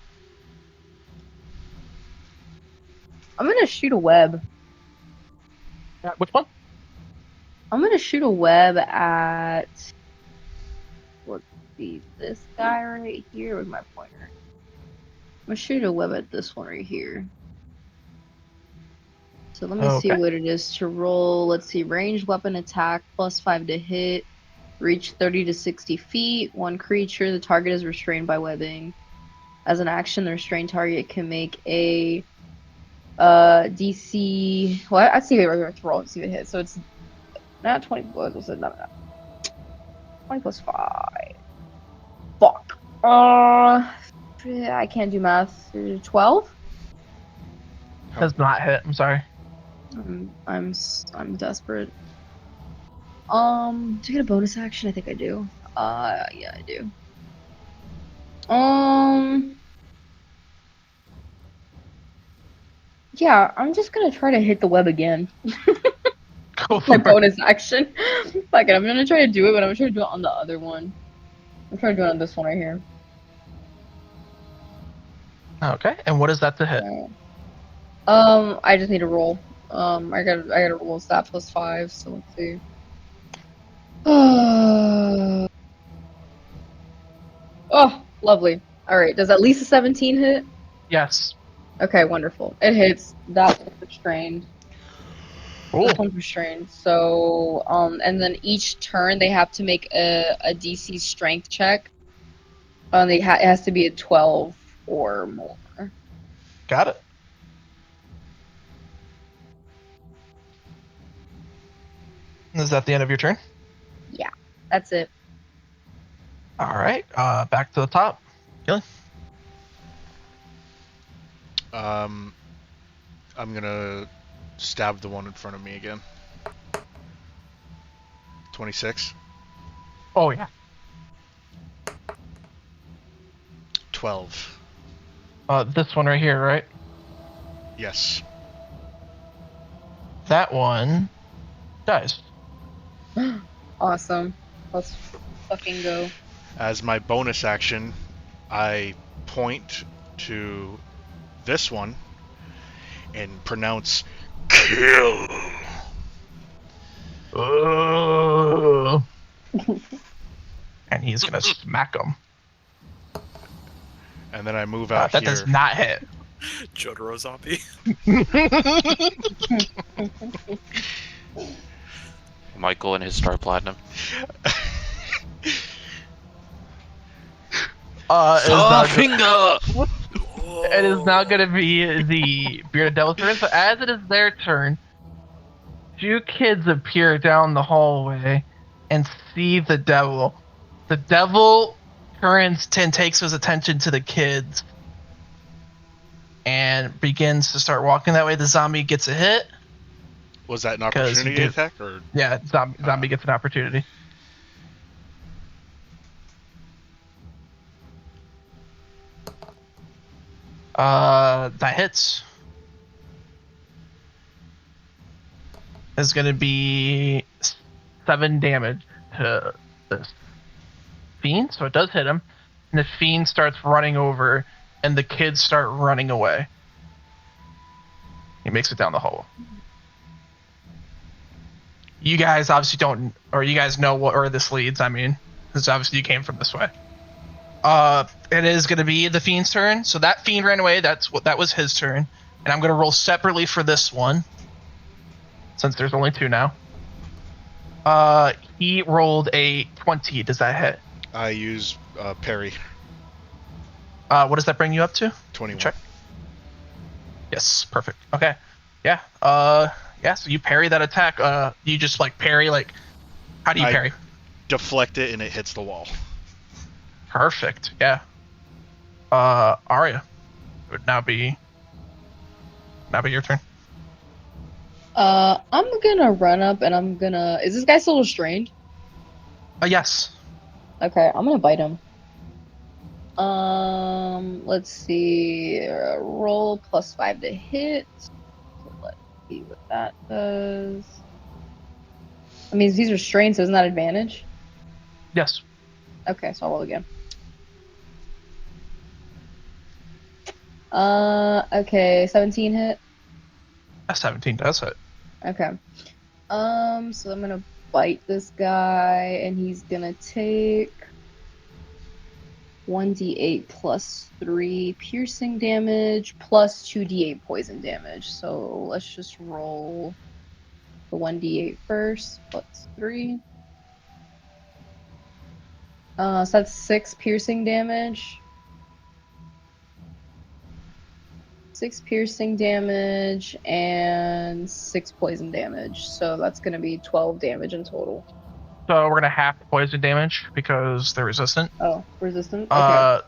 gonna shoot a web. Which one? I'm gonna shoot a web at. Let's see, this guy right here with my pointer. I'm gonna shoot a web at this one right here. So let me see what it is to roll. Let's see, ranged weapon attack +5 to hit, reach 30 to 60 feet. One creature, the target is restrained by webbing. As an action, the restrained target can make a DC. Well, I see it roll and see if it hits. So it's not 20. What was it? No. 20 plus 5. Fuck. I can't do math. 12. Does not hit. I'm sorry. I'm desperate. Do I get a bonus action? I think I do. Yeah, I do. Yeah, I'm just gonna try to hit the web again. My bonus action. Fuck it, I'm gonna try to do it, but I'm gonna try to do it on the other one. I'm trying to do it on this one right here. Okay, and what is that to hit? I just need to roll. I gotta roll a stat +5, so let's see. Oh, lovely. All right. Does at least a 17 hit? Yes. Okay, wonderful. It hits. That one's restrained. This Cool. one's restrained. So, and then each turn they have to make a DC strength check. It has to be a 12 or more. Got it. Is that the end of your turn? Yeah, that's it. All right. Back to the top. I'm gonna stab the one in front of me again. 26. Oh yeah. 12. This one right here, right? Yes. That one dies. Awesome. Let's fucking go. As my bonus action, I point to this one and pronounce kill. Oh. And he's gonna smack him. And then I move out That here. does not hit. Jotaro zombie. Michael and his Star Platinum. It Finger! is now going to be the Bearded Devil's turn. So as it is their turn, two kids appear down the hallway and see the devil. The devil turns and takes his attention to the kids and begins to start walking that way. The zombie gets a hit. Was that an 'Cause he opportunity did- attack or? Yeah, zombie gets an opportunity. That hits. Is going to be 7 damage to this fiend, so it does hit him. And the fiend starts running over, and the kids start running away. He makes it down the hole. You guys obviously don't, or you guys know where this leads. I mean, because obviously you came from this way. It is going to be the fiend's turn. So that fiend ran away. That was his turn, and I'm going to roll separately for this one, since there's only 2 now. He rolled a 20. Does that hit? I use parry. What does that bring you up to? 21. Check. Yes, perfect. Okay. Yeah. Yeah, so you parry that attack. You just like parry, like, how do you parry? Deflect it and it hits the wall. Perfect. Yeah. Arya, it would now be your turn. I'm gonna run up and I'm gonna. Is this guy still restrained? Yes. Okay, I'm gonna bite him. Let's see. Roll +5 to hit. So let's see what that does. I mean, he's restrained, so isn't that advantage? Yes. Okay, so I'll roll again. Okay, 17 hit. A 17 does hit. Okay. So I'm gonna bite this guy, and he's gonna take 1d8 plus 3 piercing damage plus 2d8 poison damage. So let's just roll the 1d8 first, plus 3. So that's 6 piercing damage. 6 piercing damage and 6 poison damage. So that's going to be 12 damage in total. So we're gonna half the poison damage because they're resistant. Oh, resistant? Okay.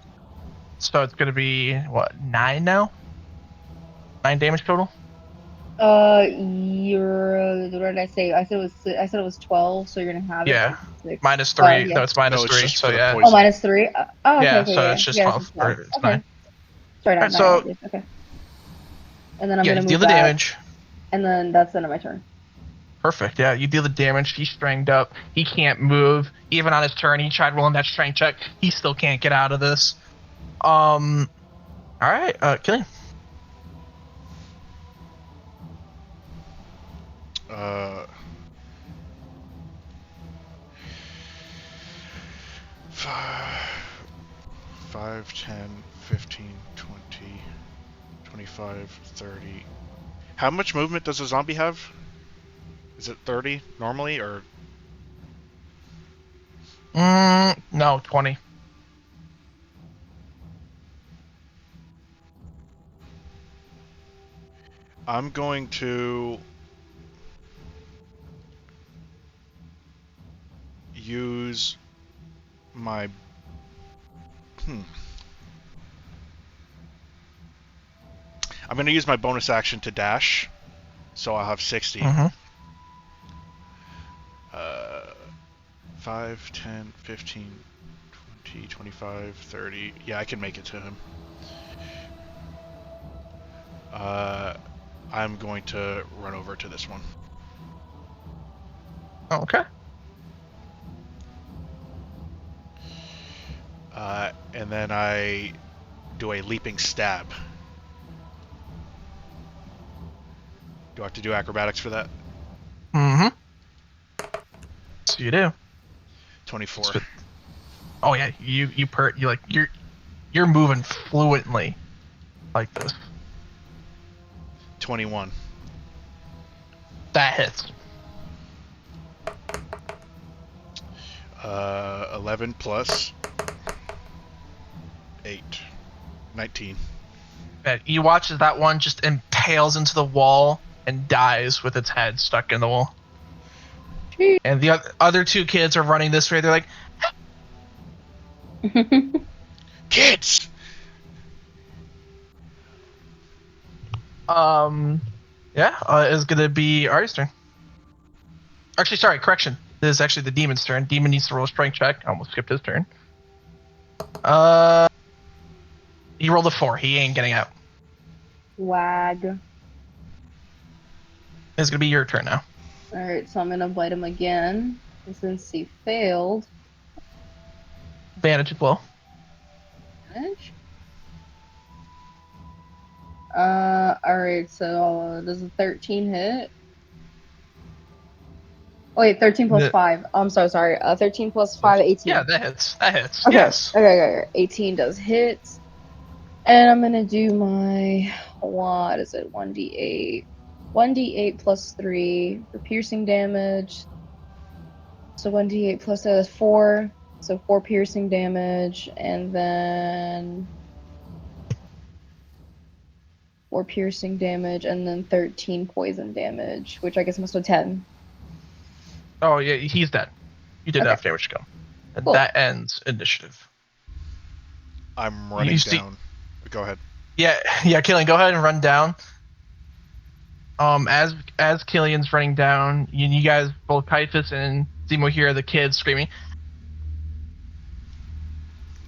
So it's gonna be what, 9 now? 9 damage total. What did I say? I said it was 12, so you're gonna have Yeah. it. -3. Yeah. No, it's -3. it's just So for the yeah. poison. Oh, -3. Oh, okay. Yeah, Okay, so yeah. it's just Yeah, 12. Or it's okay. 9. Sorry, Alright, not so- 9. Okay. And then I'm Yeah, gonna you move deal the back, damage. and then that's the end of my turn. Perfect. Yeah, you deal the damage. He's stranged up. He can't move. Even on his turn, he tried rolling that strength check. He still can't get out of this. All right. Killing. 5, 10, 15, 20, 25, 30. How much movement does a zombie have? Is it 30 normally, or? No, 20. I'm going to use my... I'm going to use my bonus action to dash, so I'll have 60. Mm-hmm. 5, 10, 15, 20, 25, 30. Yeah, I can make it to him. I'm going to run over to this one. Okay. And then I do a leaping stab. Do I have to do acrobatics for that? Mm-hmm. So you do. 24. Oh yeah, you're moving fluently like this. 21. That hits. 11 plus 8. 19. You watch as that one just impales into the wall and dies with its head stuck in the wall. And the other two kids are running this way. They're like, Kids! It's gonna be Artie's turn. Actually, sorry, correction. This is actually the demon's turn. Demon needs to roll a strength check. I almost skipped his turn. He rolled a 4. He ain't getting out. Wag. It's gonna be your turn now. Alright, so I'm gonna bite him again. And since he failed. Advantage as well. Advantage? Alright, so does a 13 hit? Oh, wait, 13 plus 5. I'm so sorry. 13 plus 5, 18. Yeah, that hits. That hits. Okay. Yes. Okay. 18 does hit. And I'm gonna do my, what is it, 1d8. 1d8 plus 3 for piercing damage. So 1d8 plus 4. So 4 piercing damage. And then 4 piercing damage. And then 13 poison damage, which I guess must have 10. Oh yeah, he's dead. You did Okay. enough damage to go. And Cool. that ends initiative. I'm running down. Go ahead. Yeah, Killian, go ahead and run down. As Killian's running down, you guys, both Caiaphas and Zemo, hear the kids screaming.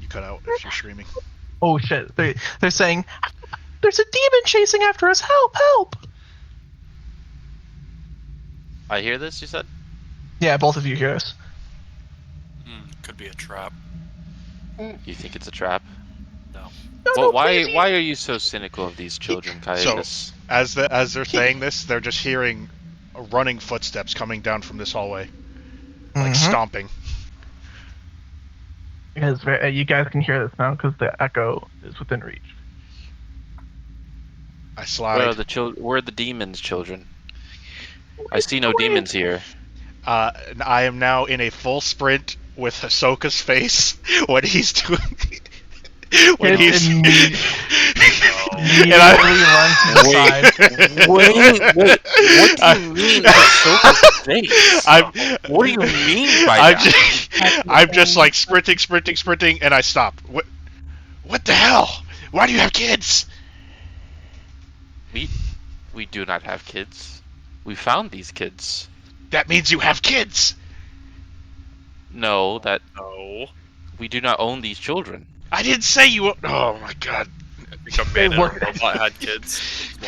You cut out if you're screaming. Oh shit! They're saying, "There's a demon chasing after us! Help! Help!" I hear this, you said? Yeah, both of you hear us. Could be a trap. You think it's a trap? No. Well, why are you so cynical of these children, Caiaphas? So, as they're saying this, they're just hearing running footsteps coming down from this hallway. Like stomping. Because you guys can hear this now because the echo is within reach. I slide. Where are the demons, children? I see no demons here. I am now in a full sprint with Hisoka's face when he's doing. When he's. Immediately Wait, what do you mean Hisoka's face? What do you mean by that? I'm just like sprinting, and I stop. What the hell? Why do you have kids? We do not have kids. We found these kids. That means you have kids. No. We do not own these children. I didn't say you. Oh my god. I think a man and a robot had kids.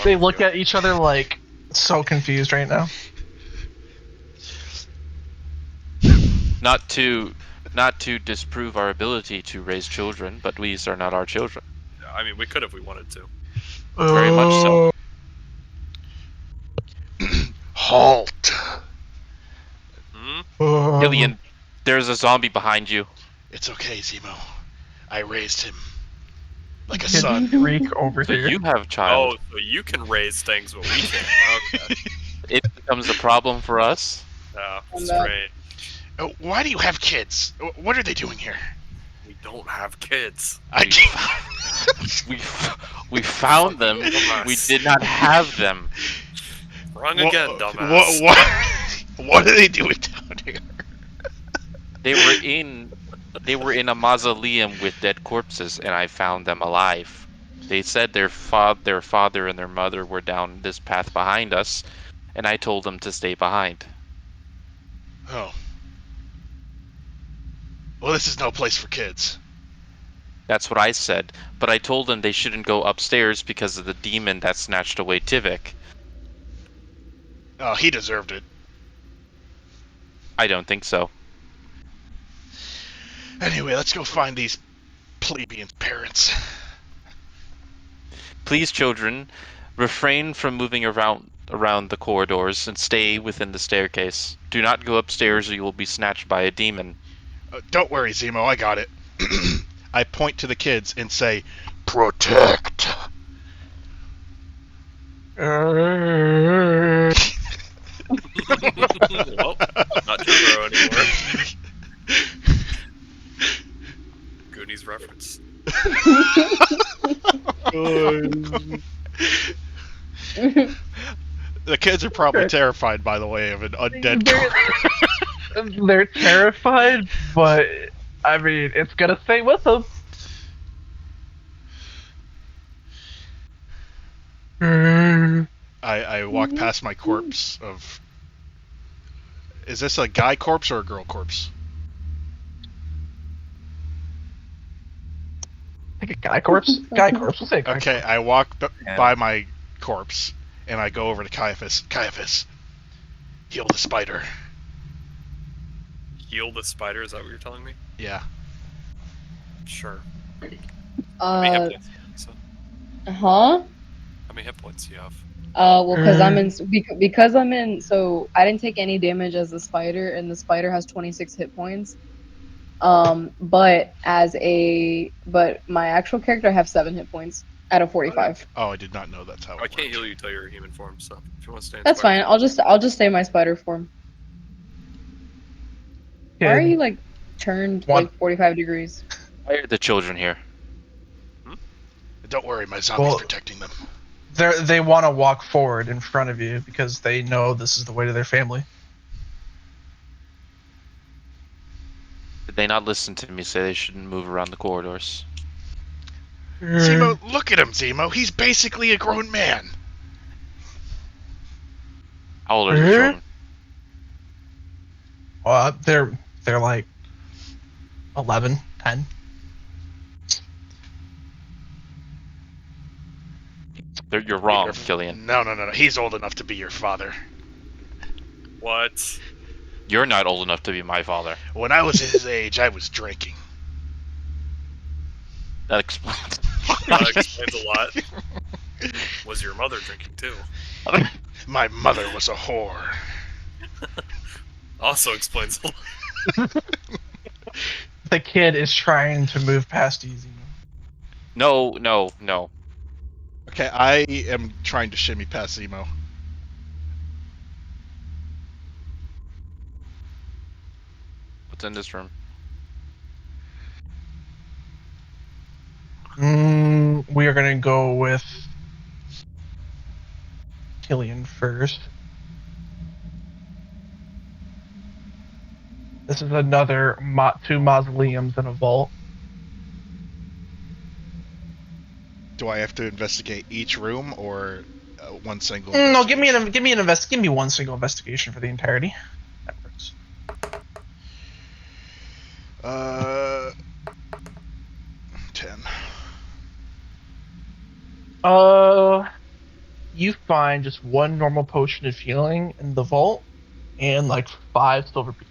They look at each other like so confused right now. Not to disprove our ability to raise children, but these are not our children. I mean, we could if we wanted to. Very much so. Halt. Killian, there's a zombie behind you. It's okay, Zemo. I raised him like a Kids son. shriek over So here. you have a child. Oh, so you can raise things, but we can't. Okay. It becomes a problem for us. Strange. Oh, why do you have kids? What are they doing here? We don't have kids. I We we found them. We did not have them. Wrong again, dumbass. What are they doing down here? They were in a mausoleum with dead corpses, and I found them alive. They said their father and their mother were down this path behind us, and I told them to stay behind. Oh. Well, this is no place for kids. That's what I said, but I told them they shouldn't go upstairs because of the demon that snatched away Tivik. Oh, he deserved it. I don't think so. Anyway, let's go find these plebeian parents. Please, children, refrain from moving around the corridors and stay within the staircase. Do not go upstairs or you will be snatched by a demon. Don't worry, Zemo, I got it. I point to the kids and say, "Protect." Well, not Jotaro anymore. Goonies reference. The kids are probably terrified, by the way, of an undead car. They're terrified, but I mean, it's gonna stay with them. I walk past my corpse of... Is this a guy corpse or a girl corpse? Like a guy corpse? Guy corpse. We'll say guy Okay, corpse. I walk by my corpse, and I go over to Caiaphas. Caiaphas, heal the spider. Heal the spider, is that what you're telling me? Yeah. Sure. How many hit points do you have, Lisa? Huh? How many hit points do you have? Well, because I'm in. So I didn't take any damage as the spider, and the spider has 26 hit points. But my actual character, I have 7 hit points out of 45. Oh, I did not know that's how it I can't worked. heal you till you're a human form, so if you want to stay in That's spider fine. form- I'll just stay in my spider form. Why are you like turned like 45 degrees? Why are the children here? Don't worry, my zombie's Well- protecting them. They want to walk forward in front of you because they know this is the way to their family. Did they not listen to me say they shouldn't move around the corridors? Zemo, look at him, Zemo. He's basically a grown man. How old are the children? They're like 11, 10. You're wrong, Killian. No. He's old enough to be your father. What? You're not old enough to be my father. When I was his age, I was drinking. That explains. That explains a lot. Was your mother drinking too? My mother was a whore. Also explains a lot. The kid is trying to move past easy. No. Okay, I am trying to shimmy past Zemo. What's in this room? We are gonna go with Killian first. This is another 2 mausoleums and a vault. Do I have to investigate each room or one single? No, give me one single investigation for the entirety. That works. 10. You find just 1 normal potion of healing in the vault, and like 5 silver pieces.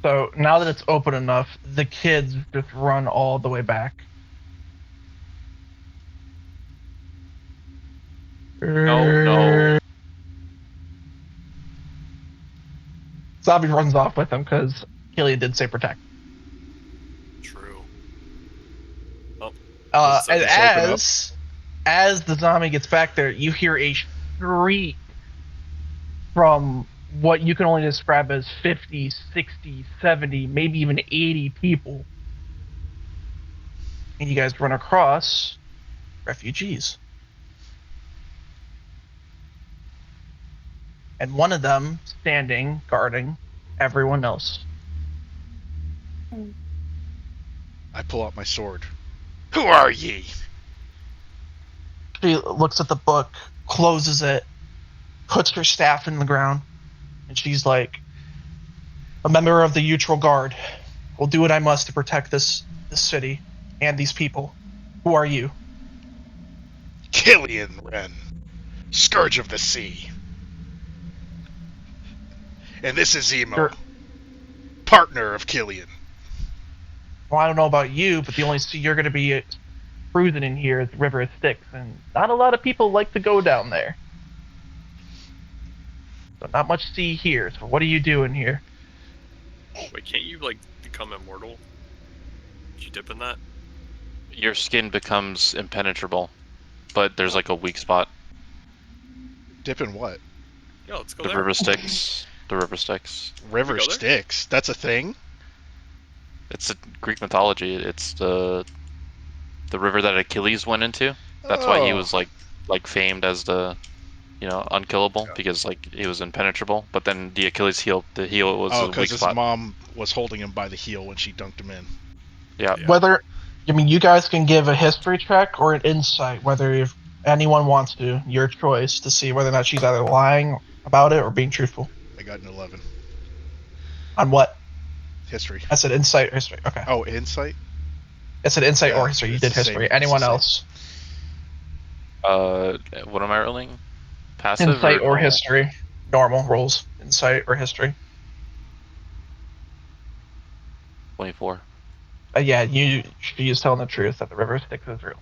So now that it's open enough, the kids just run all the way back. No. Zombie runs off with him because Killian did say protect. True. And Just open up. as the zombie gets back there, you hear a shriek from what you can only describe as 50, 60, 70, maybe even 80 people. And you guys run across refugees. And one of them standing, guarding everyone else. I pull out my sword. Who are ye? She looks at the book, closes it, puts her staff in the ground, and she's like, a member of the Neutral Guard. Will do what I must to protect this city and these people. Who are you? Killian Wren, Scourge of the Sea. And this is Zemo, You're- partner of Killian. Well, I don't know about you, but the only sea you're going to be cruising in here is the River of Styx, and not a lot of people like to go down there. So not much sea here. So what are you doing here? Wait, can't you like become immortal? Did you dip in that? Your skin becomes impenetrable, but there's like a weak spot. Dip in what? Yeah, let's go The there. river Styx. The river Styx. River go there? Styx. That's a thing? It's a Greek mythology. It's the river that Achilles went into. That's why he was like famed as the unkillable, Yeah. because like he was impenetrable. But then the Achilles heel, the heel was Oh, a because weak his spot. mom was holding him by the heel when she dunked him in. Yeah. Yeah. You guys can give a history check or an insight, whether if anyone wants to, your choice, to see whether or not she's either lying about it or being truthful. I got an 11. On what? History. I said insight or history. Okay. Oh, insight? I said insight Yeah, or history. You it's did the same- history. it's the Anyone same. else? What am I rolling? Passive Insight or normal? history. Normal rolls. Insight or history. 24. Yeah, she is telling the truth that the River Styx is real.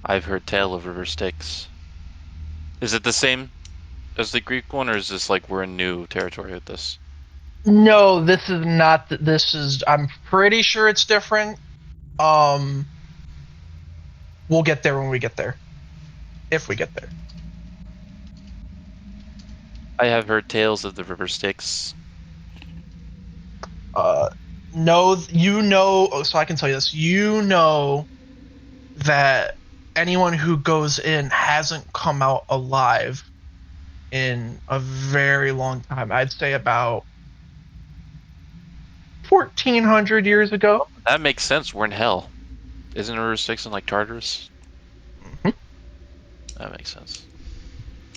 I've heard tale of river Styx. Is it the same as the Greek one, or is this like we're in new territory with this? No, this is not. This is. I'm pretty sure it's different. We'll get there when we get there. If we get there. I have heard tales of the river Styx. No, you know. So I can tell you this. You know that anyone who goes in hasn't come out alive in a very long time. I'd say about 1,400 years ago. That makes sense. We're in hell. Isn't river Styx in like Tartarus? Mhm. That makes sense.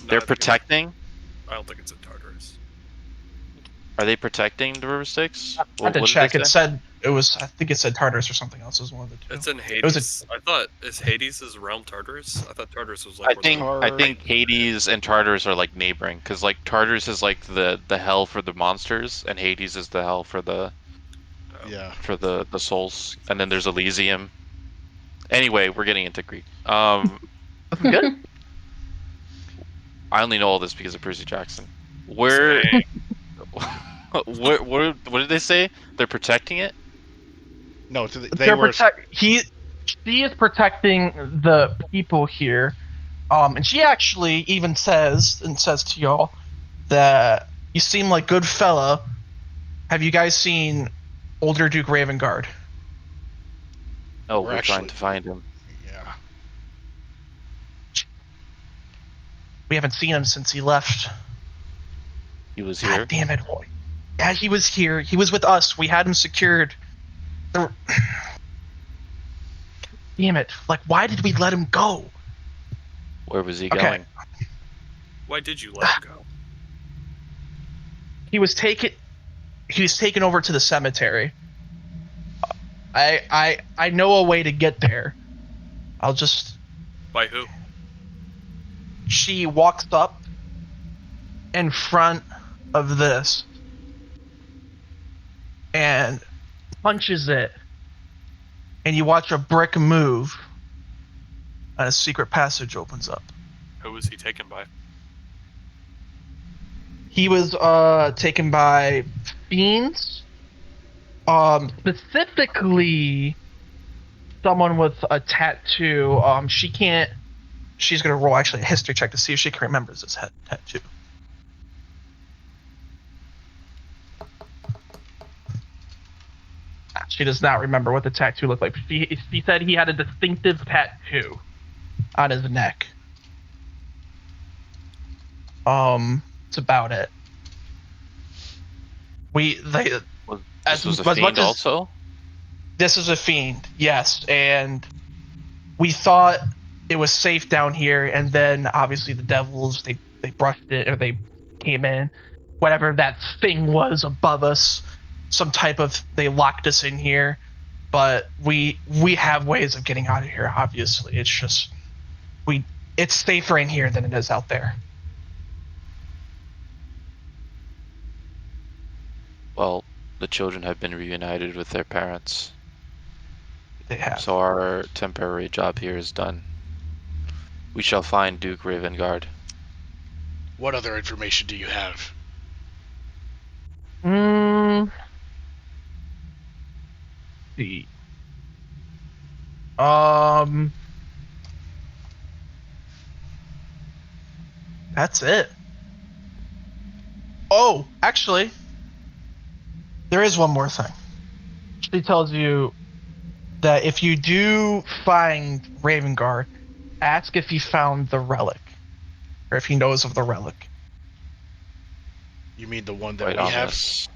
No, They're I think protecting. I don't think it's in Tartarus. Are they protecting the river Styx? I had to What check. did It they say? said it was. I think it said Tartarus or something else. It was one of the two. It's in It was Hades. I thought is Hades' realm Tartarus? I thought Tartarus was like I think Hades and Tartarus are like neighboring, because like Tartarus is like the hell for the monsters, and Hades is the hell for the Yeah. souls, and then there's Elysium. Anyway, we're getting into Greek. That's good. I only know all this because of Percy Jackson. Where, Dang. what did they say? They're protecting it? No, they They're were... She is protecting the people here. And she actually even says to y'all that you seem like good fella. Have you guys seen older Duke Ravengard? No, We're we're trying actually- to find him. Yeah. We haven't seen him since he left. He was here. God damn it, boy. Yeah, he was here. He was with us. We had him secured. Damn it. Like, why did we let him go? Where was he Okay. going? Why did you let him go? He was taken over to the cemetery. I know a way to get there. I'll just... By who? She walks up in front of this and punches it, and you watch a brick move, and a secret passage opens up. Who was he taken by? He was taken by fiends. Specifically someone with a tattoo. She's gonna roll actually a history check to see if she can remember this tattoo. She does not remember what the tattoo looked like. She said he had a distinctive tattoo on his neck. It's about it. This was a as fiend much as also? this is a fiend, yes, and we thought it was safe down here, and then obviously the devils they brushed it, or they came in, whatever that thing was above us, some type of, they locked us in here, but we have ways of getting out of here. Obviously, it's just it's safer in here than it is out there. Well, the children have been reunited with their parents, They have. so our temporary job here is done. We shall find Duke Ravengard. What other information do you have? See. That's it. Oh, actually, there is one more thing. She tells you that if you do find Ravengard, ask if he found the relic, or if he knows of the relic. You mean the one that Quite we have? ominous.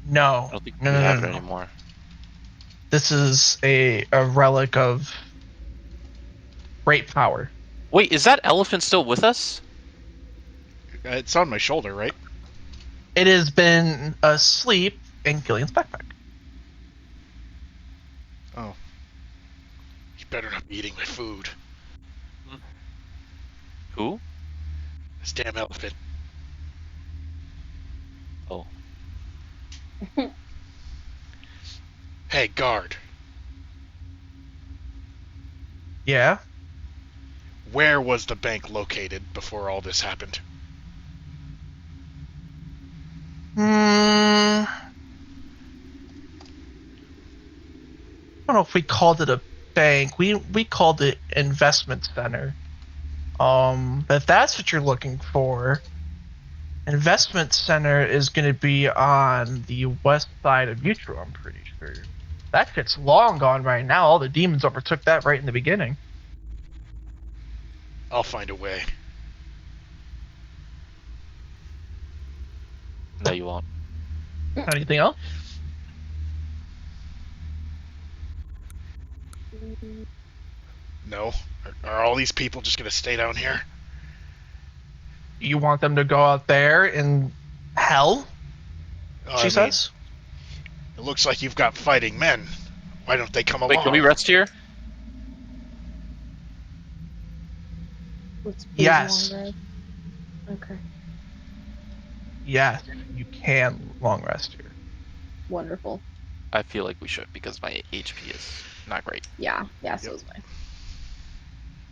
No, I don't think no, we no, have no, it no. anymore. This is a relic of great power. Wait, is that elephant still with us? It's on my shoulder, right? It has been asleep in Gillian's backpack. Oh. You better not be eating my food. Who? This damn elephant. Oh. Hey, guard. Yeah. Where was the bank located before all this happened? I don't know if we called it a bank. We called it investment center. But if that's what you're looking for, investment center is going to be on the west side of Mutual, I'm pretty sure. That shit's long gone right now. All the demons overtook that right in the beginning. I'll find a way. No, you won't. Anything else? No? Are all these people just gonna stay down here? You want them to go out there in hell? Oh, She says. It looks like you've got fighting men. Why don't they come along? Wait, can we rest here? Let's please Yes. long rest. Okay. Yes, you can long rest here. Wonderful. I feel like we should, because my HP is not great. Yeah, so is mine.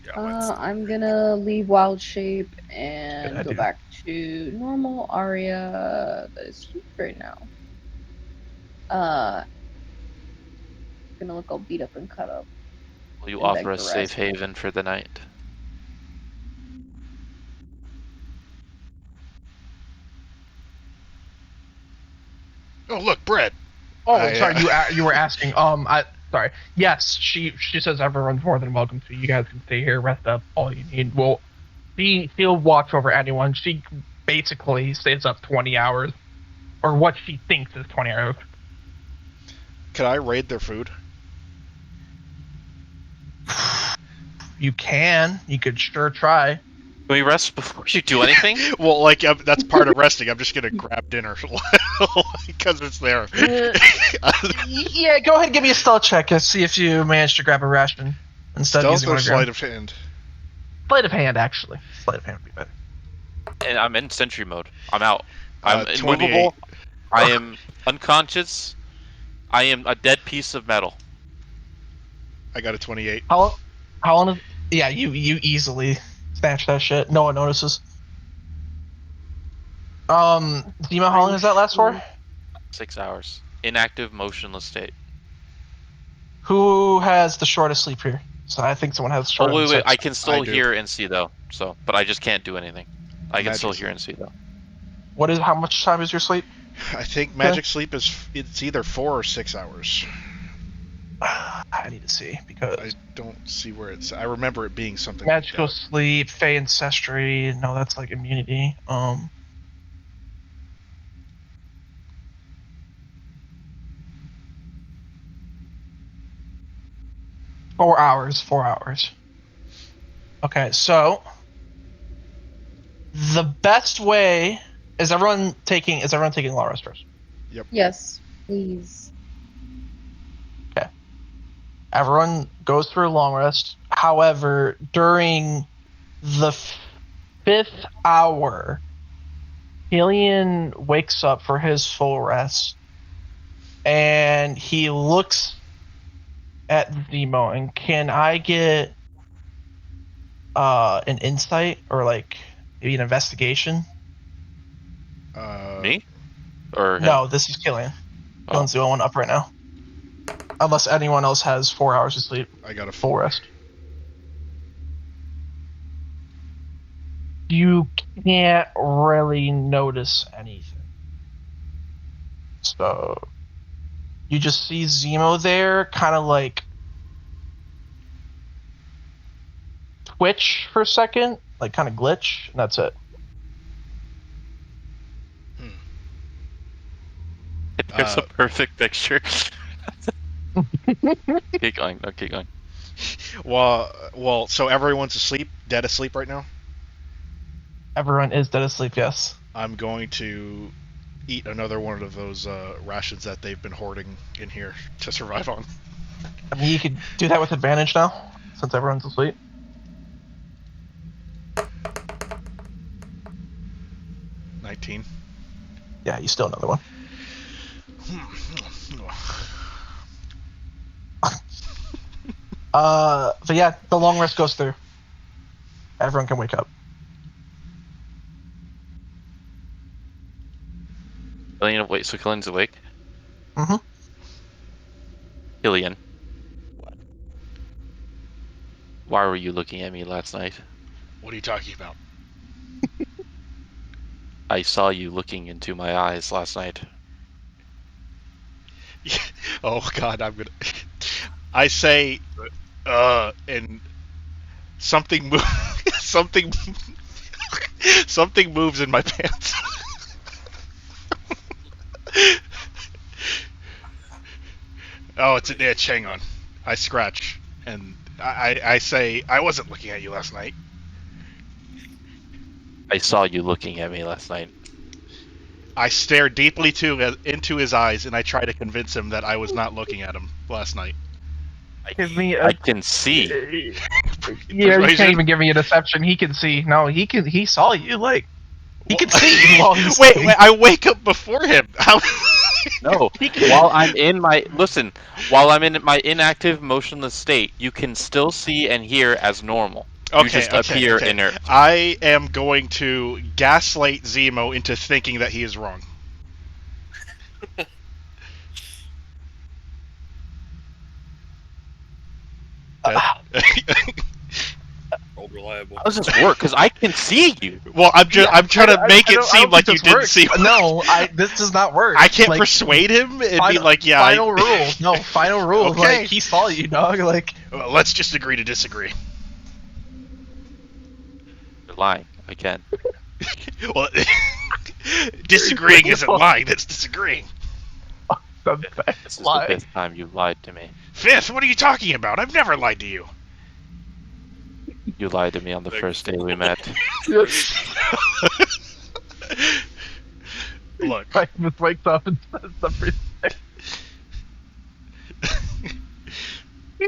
Yeah, let's- I'm gonna leave wild shape and Good go idea. back to normal Aria that is huge right now. Gonna look all beat up and cut up. Will you And beg offer us for safe rest. haven for the night? Oh, look, bread. Oh, I, sorry. You were asking. Sorry. Yes, she says everyone's more than welcome to. You guys can stay here, rest up, all you need. She'll watch over anyone. She basically stays up 20 hours, or what she thinks is 20 hours. Could I raid their food? You can. You could sure try. Can we rest before you do anything? Well, like, that's part of resting. I'm just gonna grab dinner because it's there. Yeah, go ahead and give me a stealth check and see if you manage to grab a ration instead of Stealth using or one of your sleight own. of hand? Sleight of hand, actually. Sleight of hand would be better. And I'm in sentry mode. I'm out. I'm 28. immovable. I am unconscious. I am a dead piece of metal. I got a 28. How long is? Yeah, you easily snatch that shit. No one notices. Zima, how long does that last for? 6 hours. Inactive, motionless state. Who has the shortest sleep here? So I think someone has Oh shorter wait, than wait. 6. I can still I do. hear and see though. So, but I just can't do anything. I can still Magic hear and see though. How much time is your sleep? I think magic sleep it's either 4 or 6 hours. I need to see because I don't see where it's. I remember it being something. magical like sleep, Fey ancestry. No, that's like immunity. 4 hours. 4 hours. Okay, so the best way is everyone taking long rest first. Yes, please. Everyone goes through a long rest. However, during the 5th hour, Killian wakes up for his full rest, and he looks at Zemo. And can I get an insight or like maybe an investigation? Me or him? No, this is Killian. Oh. Killian's the only one up right now. Unless anyone else has 4 hours of sleep. I got a Full 4. rest. You can't really notice anything. So you just see Zemo there kind of like twitch for a second, like kind of glitch, and that's it. There's a perfect picture. Keep going. No, keep going. Well, so everyone's asleep, dead asleep right now. Everyone is dead asleep, yes. I'm going to eat another one of those rations that they've been hoarding in here to survive on. I mean, you could do that with advantage now, since everyone's asleep. 19. Yeah, you still another one. But yeah, the long rest goes through. Everyone can wake up. Killian, wait. So Killian's awake. Mm-hmm. Killian. What? Why were you looking at me last night? What are you talking about? I saw you looking into my eyes last night. Oh God, I'm gonna. I say, and something something, something moves in my pants. Oh, it's an itch. Hang on. I scratch, and I say, I wasn't looking at you last night. I saw you looking at me last night. I stare deeply into his eyes, and I try to convince him that I was not looking at him last night. Give me I can see. Yeah, you Persuasion? can't even give me a deception. He can see. No, he saw you. Like, he can see while he's wait, sleeping. I wake up before him. How? No, while I'm in my inactive, motionless state, you can still see and hear as normal. You just appear inert. I am going to gaslight Zemo into thinking that he is wrong. Old reliable. How does this work? Because I can see you. Well, I'm trying to make it seem like you didn't see. No, this does not work. I can't Like, persuade him and be like, yeah. Final rule. No, final rule. Okay. Like, he saw you, dog. Like, Well, let's just agree to disagree. You're lying again. Well, disagreeing isn't lying. That's disagreeing. This is the fifth time you lied to me. Fifth? What are you talking about? I've never lied to you. You lied to me on the first day we met. Look. I just wakes up and says everything.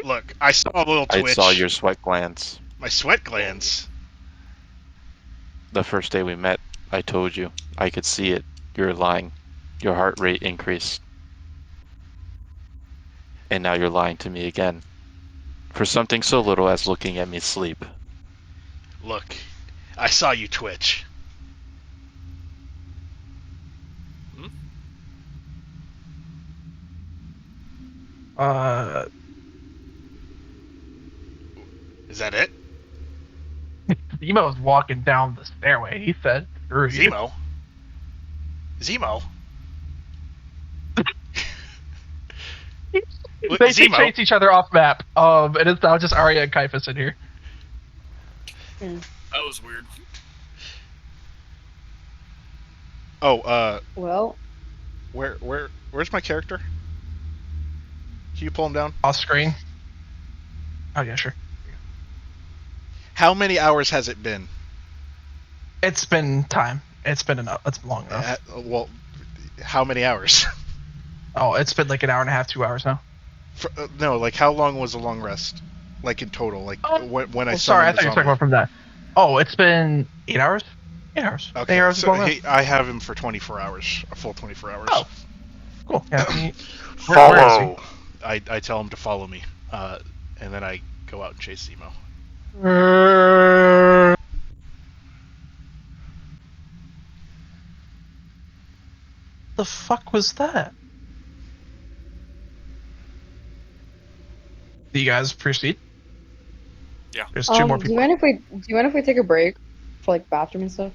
Look, I saw a little twitch. I saw your sweat glands. My sweat glands. the first day we met, I told you. I could see it. You're lying. Your heart rate increased. And now you're lying to me again. For something so little as looking at me sleep. Look, I saw you twitch. Is that it? Zemo's walking down the stairway. He said, "Screw you." Zemo? Zemo? They Zemo? chase each other off map. And it's now just Arya and Kaifus in here. That was weird. Oh, Well, where's my character? Can you pull him down? Off screen. Oh yeah, sure. How many hours has it been? It's been time. It's been enough. It's been long enough. Well, how many hours? Oh, it's been like an hour and a half, 2 hours now. No, like how long was a long rest? Like in total, like when I Oh, sorry, I summoned thought you were talking about from that. Oh, it's been 8 hours. 8 hours. Okay, 8 hours is so long enough. I have him for 24 hours, a full 24 hours. Oh, cool. Yeah. Where is he? I tell him to follow me, and then I go out and chase Zemo. The fuck was that? Do you guys proceed? Yeah. There's two more do you people. mind if we take a break for like bathroom and stuff?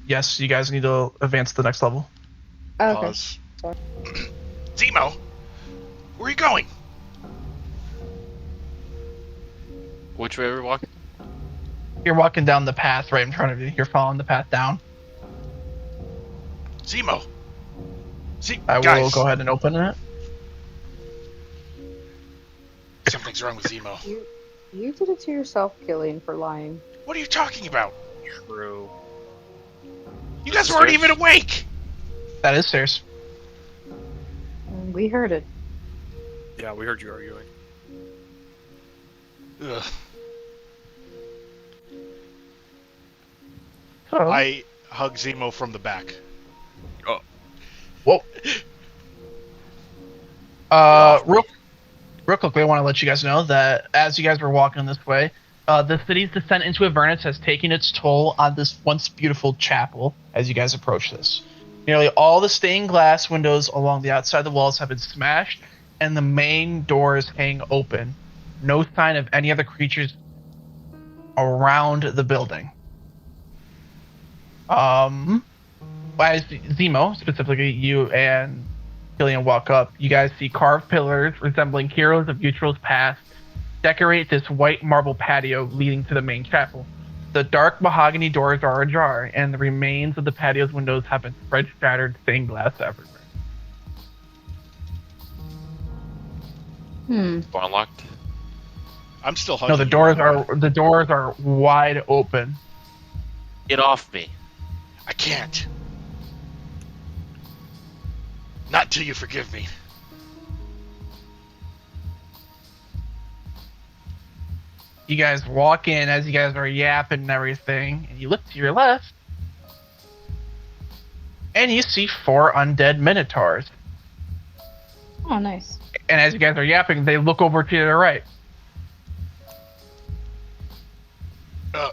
Yes, you guys need to advance to the next level. Oh, okay. Pause. Sorry. Zemo, where are you going? Which way are we walking? You're walking down the path right in front of you. You're following the path down. Zemo. I will Guys, go ahead and open it. something's wrong with Zemo. You did it to yourself, Killian, for lying. What are you talking about? True. You guys weren't Stairs? even awake. That is stairs. We heard it. Yeah, we heard you arguing. Ugh. Oh. I hug Zemo from the back. Whoa. Real quickly, I want to let you guys know that as you guys were walking this way, the city's descent into Avernus has taken its toll on this once beautiful chapel as you guys approach this. Nearly all the stained glass windows along the outside of the walls have been smashed, and the main doors hang open. No sign of any other creatures around the building. As Zemo, specifically you and Killian walk up, you guys see carved pillars resembling heroes of Utro's past decorate this white marble patio leading to the main chapel. The dark mahogany doors are ajar, and the remains of the patio's windows have been spread shattered stained glass everywhere. Door unlocked. I'm still hugging. No, the doors are wide open. Get off me. I can't. Not until you forgive me. You guys walk in as you guys are yapping and everything, and you look to your left, and you see 4 undead minotaurs. Oh, nice. And as you guys are yapping, they look over to your right.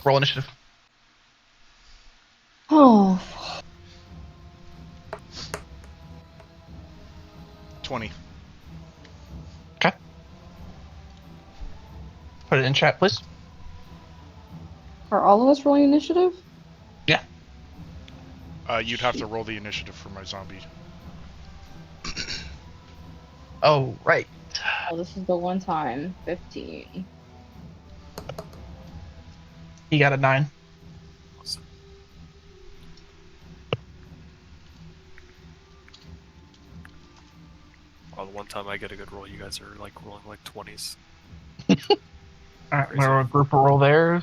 Roll initiative. Oh. 20. Okay. Put it in chat, please. Are all of us rolling initiative? Yeah. You'd have to roll the initiative for my zombie. Oh, right. Oh, this is the one time. 15. He got a 9. Oh, the one time I get a good roll, you guys are like rolling like 20s. Alright, I'm gonna group a roll there.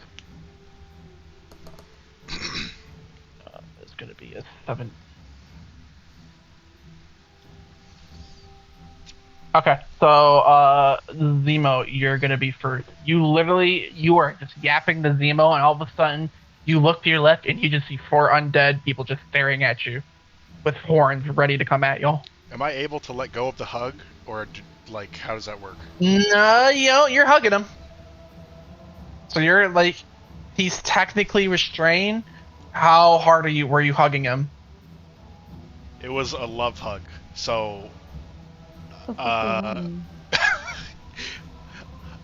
It's gonna be a 7. Okay, so Zemo, you're gonna be first. You are just yapping to Zemo, and all of a sudden You look to your left, and you just see 4 undead people just staring at you with horns ready to come at y'all. Am I able to let go of the hug, or like how does that work? No, you're hugging him. So you're like, he's technically restrained. How hard were you hugging him? It was a love hug, so The fuck does that uh, mean?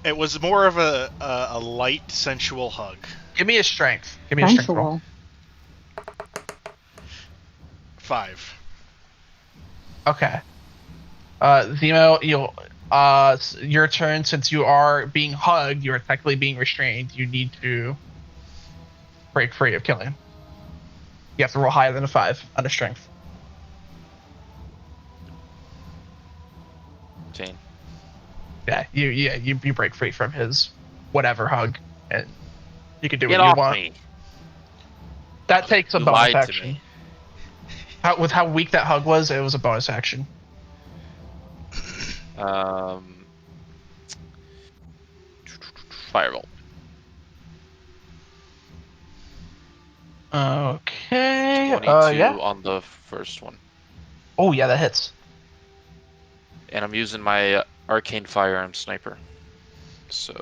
it was more of a light, sensual hug. Give me a strength. Give me a strength roll. Sensual. 5. Okay. Zemo, your turn. Since you are being hugged, you are technically being restrained. You need to break free of killing. You have to roll higher than a 5 on a strength. 15. Yeah, you break free from his whatever hug, and you can do Get what you off want. me! That takes a You bonus lied to action. me. With how weak that hug was, it was a bonus action. Fireball. Okay. 22 Yeah. on the first one. Oh yeah, that hits. And I'm using my arcane firearm sniper. So,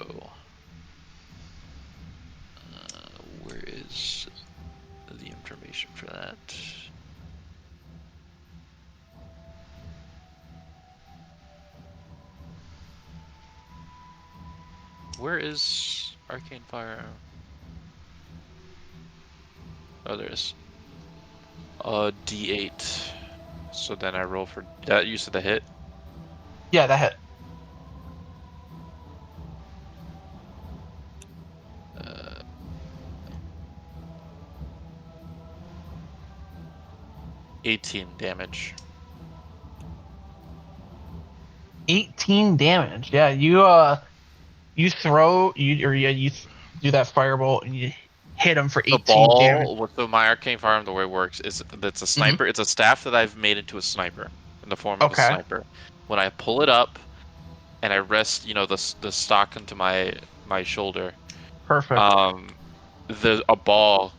where is the information for that? Where is arcane firearm? Oh, there is. D8. So then I roll for that. You said the hit. Yeah, that hit. 18 damage. 18 damage. Yeah, you you do that fireball and you hit him for The 18 damage. ball, so my arcane firearm, the way it works is that's a sniper. It's a staff that I've made into a sniper in the form of a Okay. sniper. When I pull it up and I rest, the stock into my shoulder, Perfect. a ball,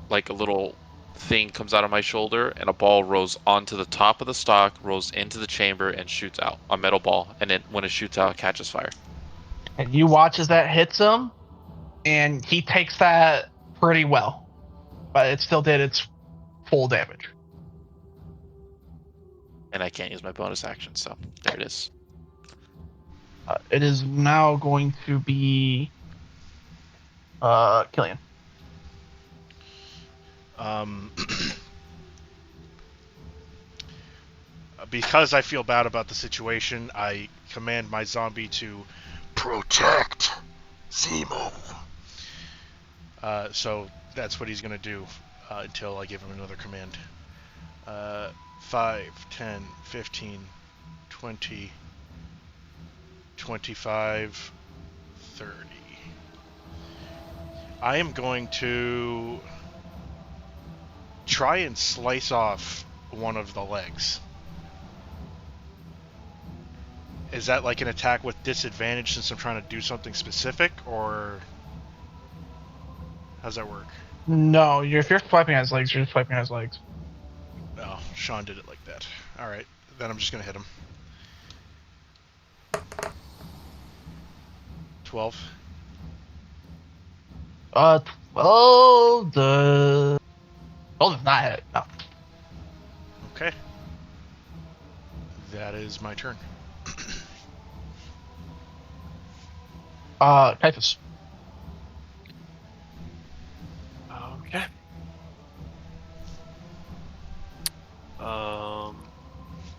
like a little thing, comes out of my shoulder, and a ball rolls onto the top of the stock, rolls into the chamber, and shoots out. A metal ball, and then when it shoots out, it catches fire. And you watch as that hits him, and he takes that pretty well, but it still did its full damage. And I can't use my bonus action, so there it is. It is now going to be Killian. Because I feel bad about the situation, I command my zombie to protect Zemo. So that's what he's going to do until I give him another command. 5, 10, 15, 20, 25, 30. I am going to try and slice off one of the legs. Is that like an attack with disadvantage since I'm trying to do something specific, or how's that work? No, if you're swiping at his legs, you're just swiping at his legs. Oh, Sean did it like that. Alright, then I'm just gonna hit him. 12. 12 does not hit. No. Okay. That is my turn. Typhus. Okay.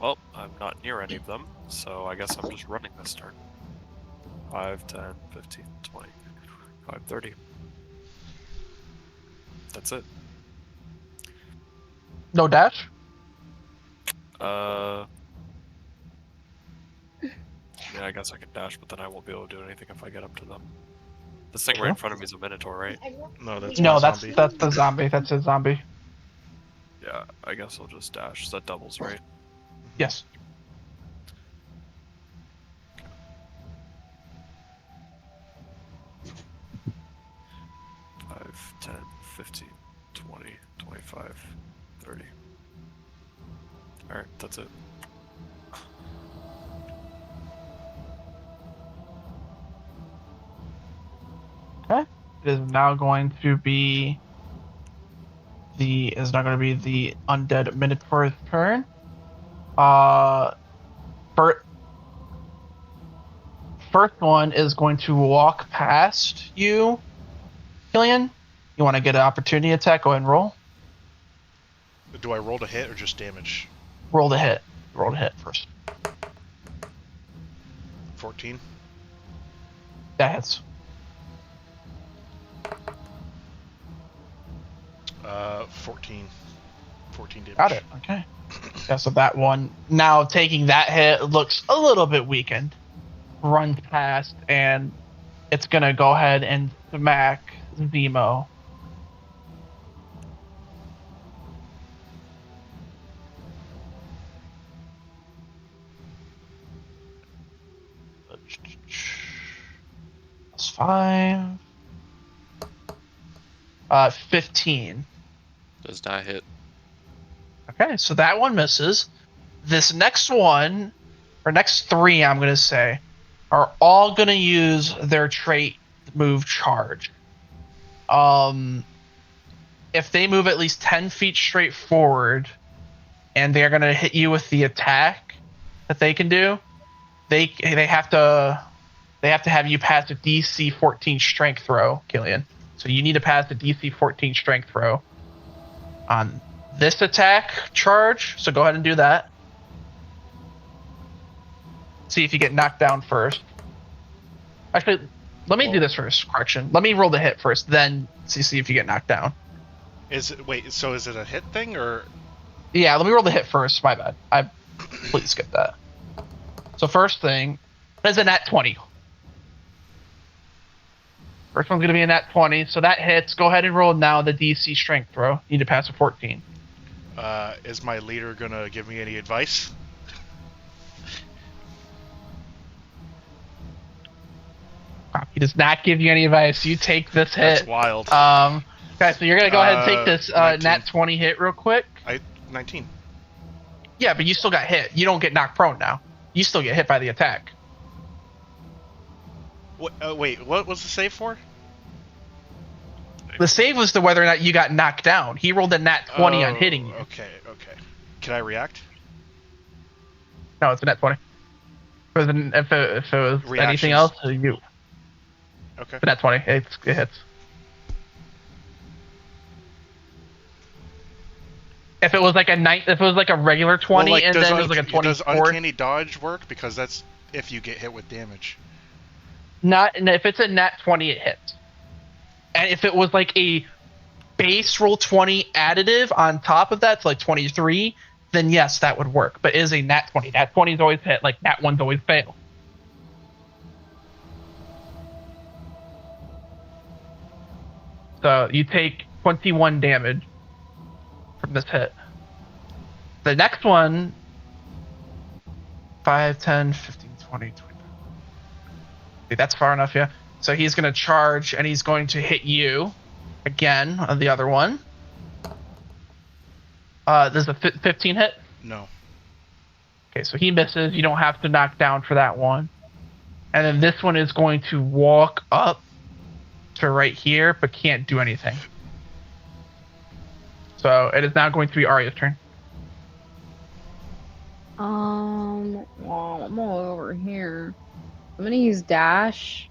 Well, I'm not near any of them, so I guess I'm just running this turn. 5, 10, 15, 20, 25, 30. That's it. No dash? Yeah, I guess I can dash, but then I won't be able to do anything if I get up to them. This thing right in front of me is a Minotaur, right? No, that's No, my that's zombie. that's the zombie. That's a zombie. Yeah, I guess I'll just dash. So that doubles, right? Yes. Five, 10, 15, 20, 25, 30. Alright, that's it. Okay. It is now going to be the undead Minotaur's turn. First one is going to walk past you, Killian. You want to get an opportunity attack? Go ahead and roll. Do I roll to hit or just damage? Roll to hit. Roll to hit first. 14. That hits. 14. 14 damage. Got it. Okay. Yeah, so that one, now taking that hit, looks a little bit weakened. Runs past, and it's going to go ahead and smack Zemo. Plus 5. 15. Does not hit. Okay, so that one misses. This next one, or next three, I'm going to say, are all going to use their trait move charge. If they move at least 10 feet straight forward, and they're going to hit you with the attack that they can do, they have to have you pass a DC 14 strength throw, Killian. So you need to pass a DC 14 strength throw on this attack charge. So go ahead and do that. See if you get knocked down first. Actually, let me do this first. Correction. Let me roll the hit first, then see if you get knocked down. So is it a hit thing or? Yeah, let me roll the hit first. My bad. I please skip that. So first thing is a nat 20. First one's gonna be a nat 20, so that hits. Go ahead and roll now the DC strength throw. You need to pass a 14. Is my leader gonna give me any advice? He does not give you any advice. You take this hit. That's wild. Okay, so you're gonna go ahead and take this 19. nat 20 hit real quick. 19. Yeah, but you still got hit. You don't get knocked prone now. You still get hit by the attack. Wait, what was the save for? The save was to whether or not you got knocked down. He rolled a nat 20 on hitting you. Okay. Can I react? No, it's a nat 20. If it was anything Reactions. else, you. Okay. But nat 20, it hits. If it was like a regular 20, and then it was like a 24. Does uncanny dodge work? Because that's if you get hit with damage. If it's a nat 20, it hits. And if it was like a base roll 20 additive on top of that, so like 23, then yes, that would work. But it is a nat 20. Nat 20s always hit, like nat 1s always fail. So you take 21 damage from this hit. The next one, 5, 10, 15, 20, 25. See, that's far enough, yeah. So he's going to charge, and he's going to hit you again on the other one. There's a 15 hit? No. Okay, so he misses. You don't have to knock down for that one. And then this one is going to walk up to right here, but can't do anything. So it is now going to be Arya's turn. Well, I'm all over here. I'm gonna use dash,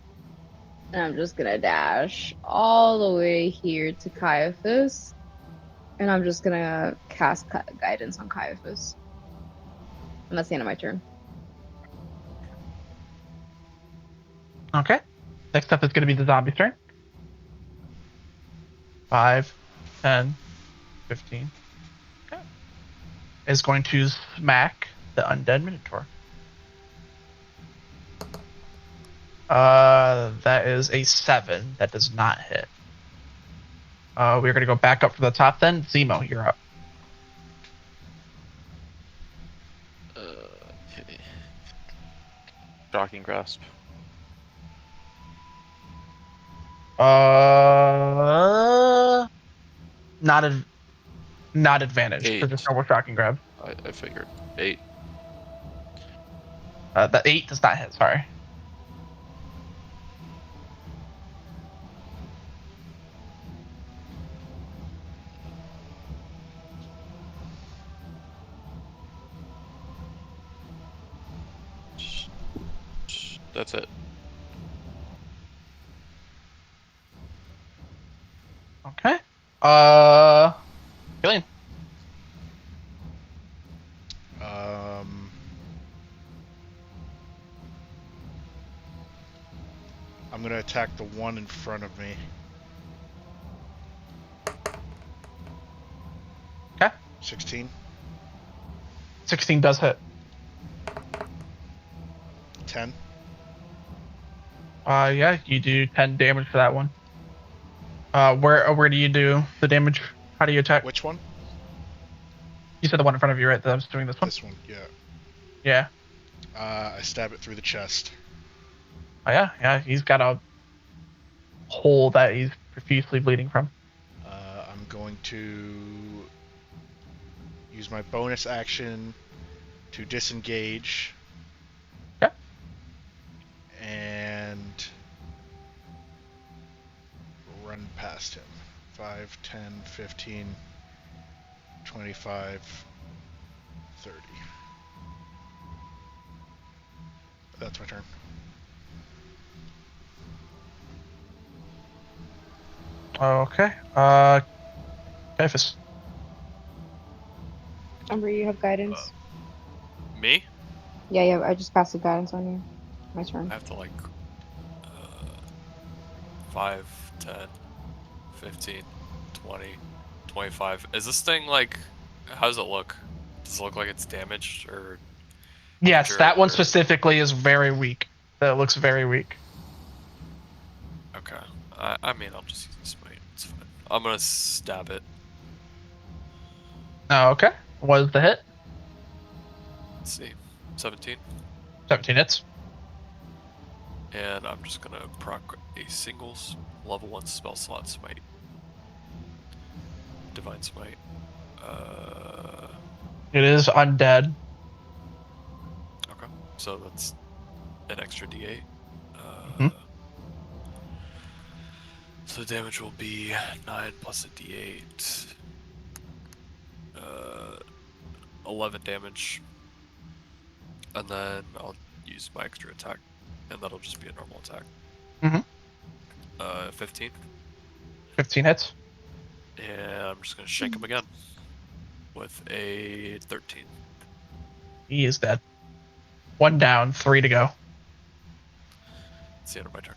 and I'm just gonna dash all the way here to Caiaphas, and I'm just gonna cast guidance on Caiaphas. And that's the end of my turn. Okay. Next up is going to be the zombie's turn. 5, 10, 15. Okay. Is going to smack the undead Minotaur. That is a 7. That does not hit. We're going to go back up from the top then. Zemo, you're up. Okay. Shocking grasp. not advantage because there's 8. no more shocking grab. I figured 8. The 8 does not hit. Sorry. That's it. Okay. Killian. I'm gonna attack the one in front of me. Okay. 16. 16 does hit. 10. Yeah, you do 10 damage for that one. Where do you do the damage? How do you attack? Which one? You said the one in front of you, right? That I was doing this one. This one, yeah. Yeah. I stab it through the chest. Oh yeah. He's got a hole that he's profusely bleeding from. I'm going to use my bonus action to disengage. Okay. And run past him. 5, 10, 15, 25, 30. That's my turn. Okay. Caiaphas. Remember, you have guidance. Me? Yeah, I just passed the guidance on you. My turn. I have to like 5, 10, 15, 20, 25. Is this thing like, how does it look? Does it look like it's damaged or Yes, injured, that one or- specifically is very weak. That looks very weak. Okay. I mean, I'll just use this smite. It's fine. I'm gonna stab it. Oh, okay. What is the hit? Let's see. 17. 17 hits. And I'm just gonna proc a singles level 1 spell slot smite. Divine smite. It is undead. Okay. So that's an extra d8. Mhm. So the damage will be 9 plus a d8. 11 damage. And then I'll use my extra attack. And that'll just be a normal attack. Mhm. 15. 15 hits. And I'm just going to shank him again. With a 13. He is dead. 1 down, 3 to go. It's the end of my turn.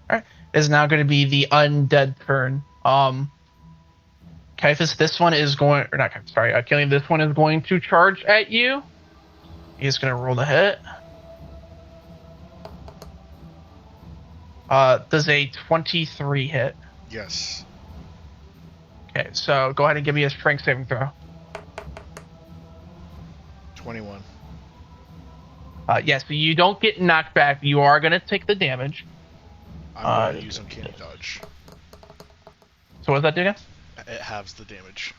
It is now going to be the undead turn. Caiaphas, this one is going, or not, sorry, Killian, this one is going to charge at you. He's going to roll the hit. Does a 23 hit? Yes. Okay, so go ahead and give me a strength saving throw. 21. Yes, so you don't get knocked back. You are going to take the damage. I'm going to use Uncanny Dodge. So what does that do again? It halves the damage.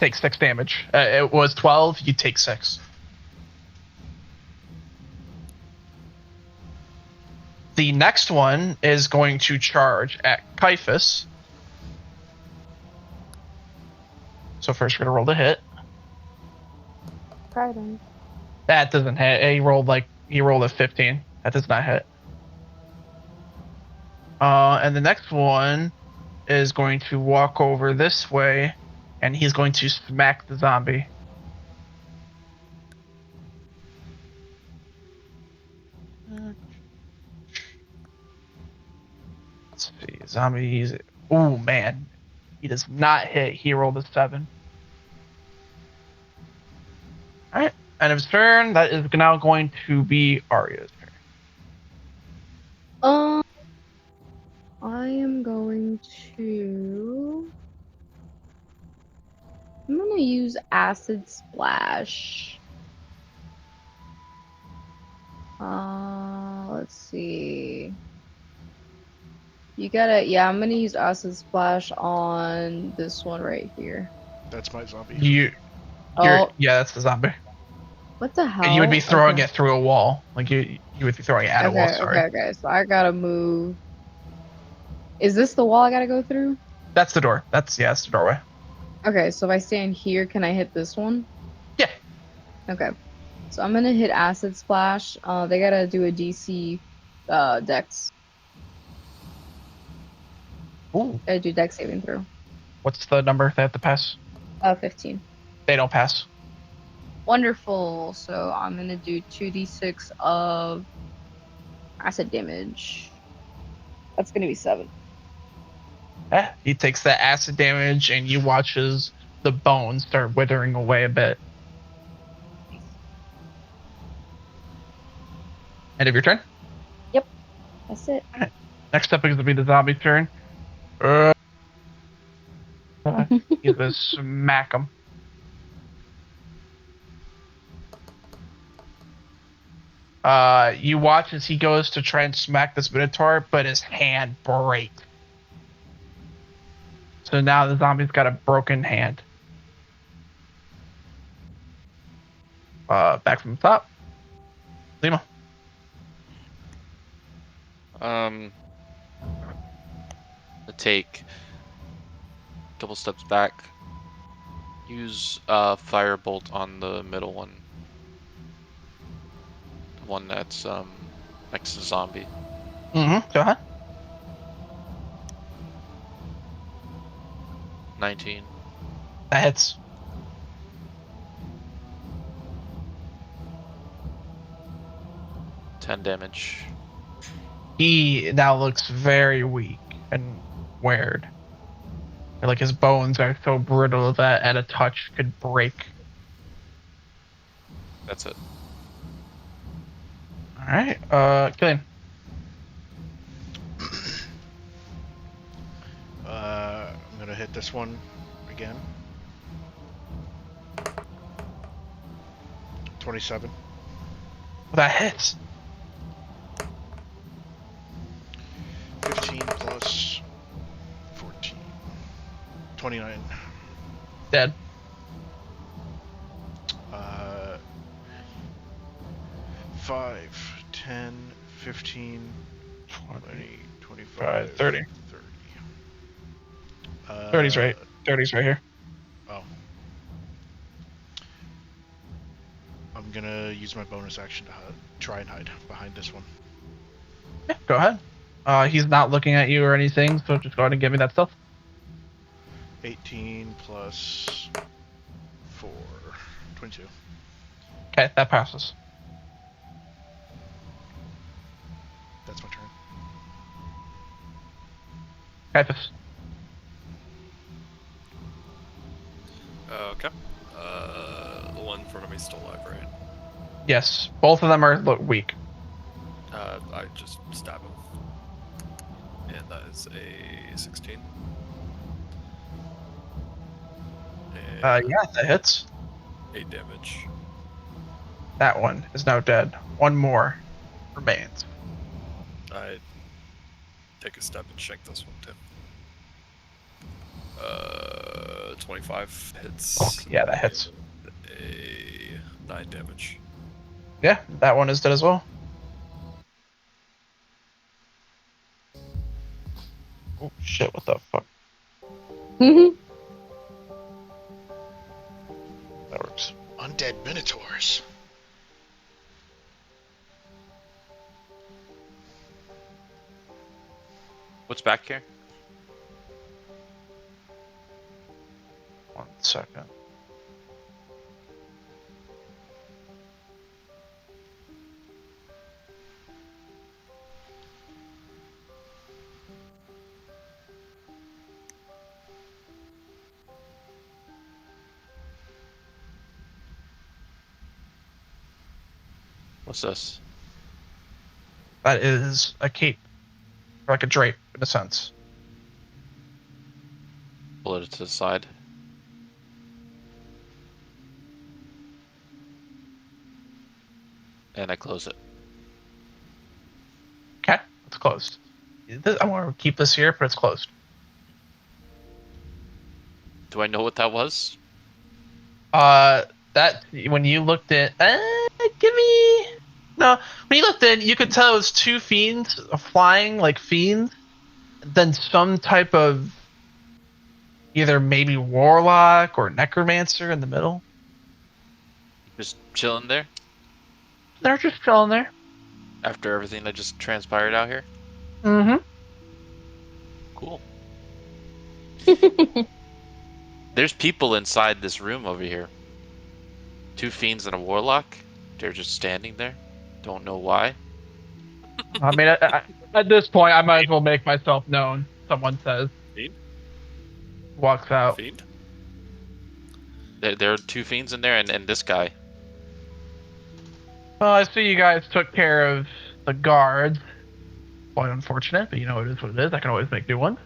Take 6 damage. It was 12, you take 6. The next one is going to charge at Caiaphas. So first we're going to roll the hit. Guidance. That doesn't hit. He rolled a 15. That does not hit. And the next one is going to walk over this way, and he's going to smack the zombie. Let's see. Zombies. Oh, man. He does not hit. He rolled a 7. Alright. End of his turn. That is now going to be Arya's turn. I am going to. I'm gonna use Acid Splash. Let's see. You gotta, yeah, I'm gonna use Acid Splash on this one right here. That's my zombie. You're Oh, yeah, that's the zombie. what the And you would be hell? throwing Okay. it through a wall. Like you would be throwing it at a wall, sorry. Okay. So I gotta move. Is this the wall I gotta go through? That's the door. That's the doorway. Okay, so if I stand here, can I hit this one? Yeah. Okay. So I'm gonna hit Acid Splash. They gotta do a DC Dex. Ooh. Gotta do Dex saving throw. What's the number they have to pass? 15. They don't pass. Wonderful. So I'm gonna do 2d6 of acid damage. That's gonna be 7. Yeah. He takes that acid damage and you watch as the bones start withering away a bit. End of your turn? Yep, that's it. Alright. Next up is gonna be the zombie's turn. He's gonna smack him. You watch as he goes to try and smack this Minotaur, but his hand breaks. So now the zombie's got a broken hand. Back from the top. Lima. Take a couple steps back. Use firebolt on the middle one. The one that's next to the zombie. Mm-hmm. Go ahead. 19. That hits. Damage. He now looks very weak and weird. Like his bones are so brittle that at a touch could break. That's it. Alright, Killian. I'm gonna hit this one again. 27. That hits. 15 plus 14. 29. Dead. 5, 10, 15, 20, 25, 30. 30. 30's right. 30's right here. Oh. I'm gonna use my bonus action to try and hide behind this one. Yeah, go ahead. He's not looking at you or anything, so just go ahead and give me that stuff. 18 plus 4. 22. Okay, that passes. That's my turn. Caiaphas. Okay. The one in front of me is still alive, right? Yes, both of them are weak. I just stab him. And that is a 16. And Yeah, that hits. 8 damage. That one is now dead. One more remains. I take a step and shank this one too. 25 hits. Yeah, that hits. A 9 damage. Yeah, that one is dead as well. Oh shit, what the fuck? That works. Undead Minotaurs. What's back here? 1 second. What's this? That is a cape. Or like a drape, in a sense. Pull it to the side. And I close it. Okay, it's closed. I want to keep this here, but it's closed. Do I know what that was? That when you looked at, give me no. When you looked in, you could tell it was two fiends flying like fiends, then some type of either maybe warlock or necromancer in the middle. Just chilling there They're just chilling there. after everything that just transpired out here. Mm-hmm. Cool. There's people inside this room over here. Two fiends and a warlock. They're just standing there. Don't know why. I mean, at this point, I might as well make myself known. Someone says, Fiend? walks out. Fiend? There are two fiends in there and this guy. Well, I see you guys took care of the guards. Quite unfortunate, but you know it is what it is. I can always make new ones.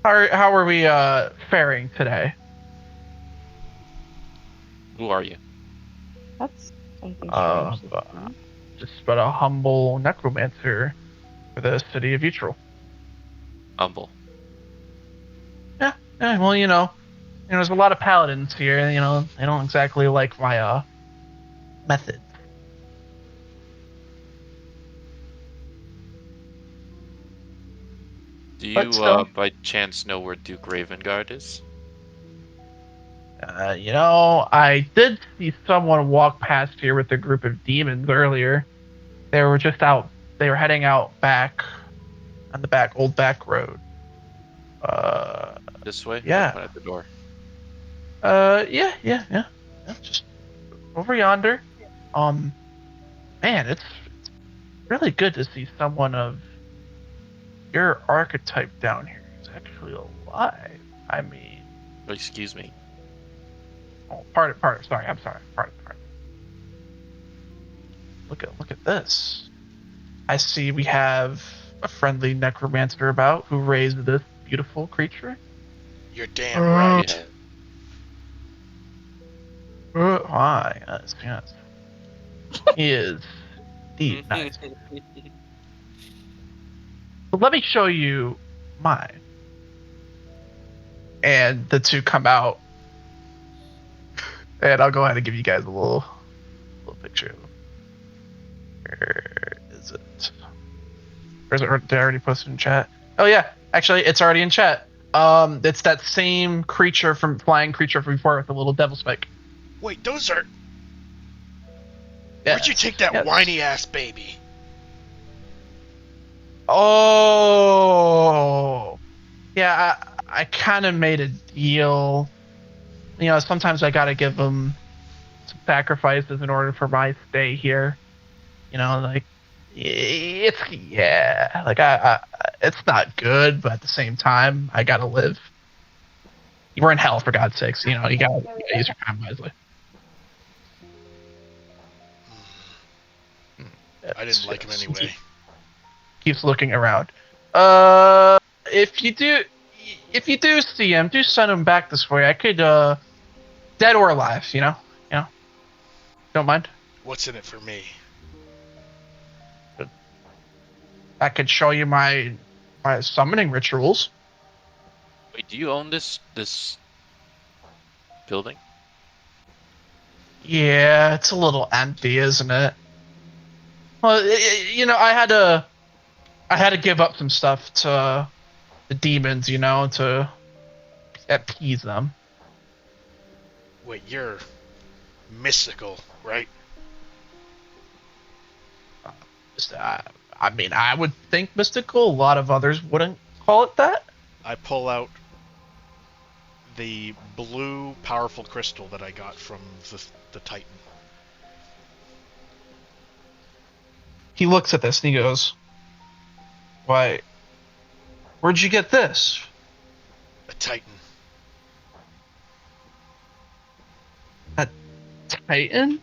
How are we faring today? Who are you? That's something Uh, strange. Just but a humble necromancer for the city of Utril. Humble. Yeah, well, there's a lot of paladins here. They don't exactly like my methods. Do But you still, by chance know where Duke Ravengard is? I did see someone walk past here with a group of demons earlier. They were just out. They were heading out back on the old back road. This way? Yeah. Open at the door. Yeah. Just over yonder. Man, it's really good to see someone of your archetype down here. He's actually alive. I mean, Oh, excuse me. Sorry, I'm sorry. Part. Look at this. I see we have a friendly necromancer about who raised this beautiful creature. You're damn right. Yeah. Why? Yes. He is indeed nice. But let me show you mine. And the two come out. And I'll go ahead and give you guys a little picture. Where is it? Or is it? Did I already post it in chat? Oh yeah, actually, it's already in chat. It's that same flying creature from before with the little devil spike. Wait, those are. Yes, Where'd you take that yes. whiny ass baby? Oh, yeah. I kind of made a deal. Sometimes I gotta give them some sacrifices in order for my stay here. Like it's not good, but at the same time, I gotta live. We're in hell, for God's sakes. You gotta use your time wisely. I didn't like him anyway. Keeps looking around. If you do see him, do send him back this way. I could, dead or alive. Don't mind. What's in it for me? I could show you my summoning rituals. Wait, do you own this building? Yeah, it's a little empty, isn't it? Well, I had to give up some stuff to the demons, to appease them. Wait, you're mystical, right? I mean, I would think mystical. A lot of others wouldn't call it that. I pull out the blue powerful crystal that I got from the Titan. He looks at this and he goes, "Why? Where'd you get this?" A Titan. A Titan?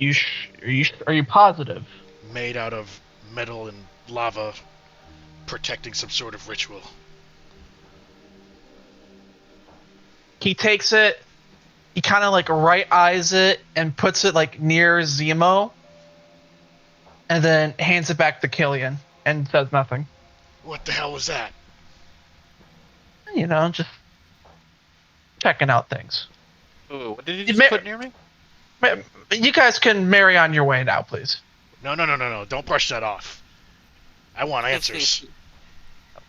Are you positive? Made out of metal and lava, protecting some sort of ritual. He takes it, he kind of like right eyes it and puts it like near Zemo, and then hands it back to Killian. and says nothing. What the hell was that? You know, just checking out things. Ooh, what did he You just put near me? You guys can marry on your way now, please. No. Don't brush that off. I want answers.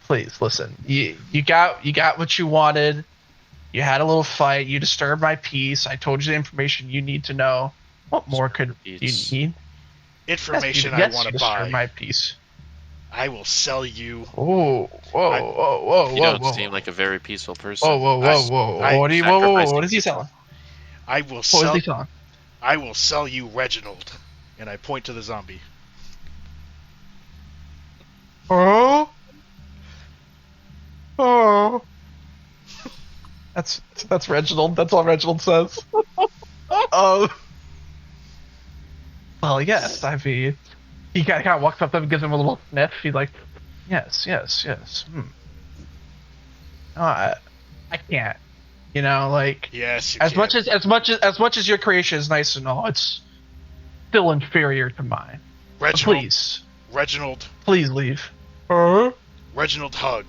Please listen. You got what you wanted. You had a little fight. You disturbed my peace. I told you the information you need to know. What more could you need? Information I Yes, want you to disturbed buy. my peace. I will sell you. Oh, whoa! You don't seem like a very peaceful person. Whoa! I- What do you? Sacrificing What is he people. selling? I will What is sell. he selling? I will sell you Reginald. And I point to the zombie. Oh. That's Reginald. That's all Reginald says. Oh. Well, yes. I mean, he kind of walks up to him and gives him a little sniff. He's like, yes. No, I can't. You know, like Yes, you as can. much as your creation is nice and all, it's still inferior to mine. Reginald. Please leave. Huh? Reginald hug.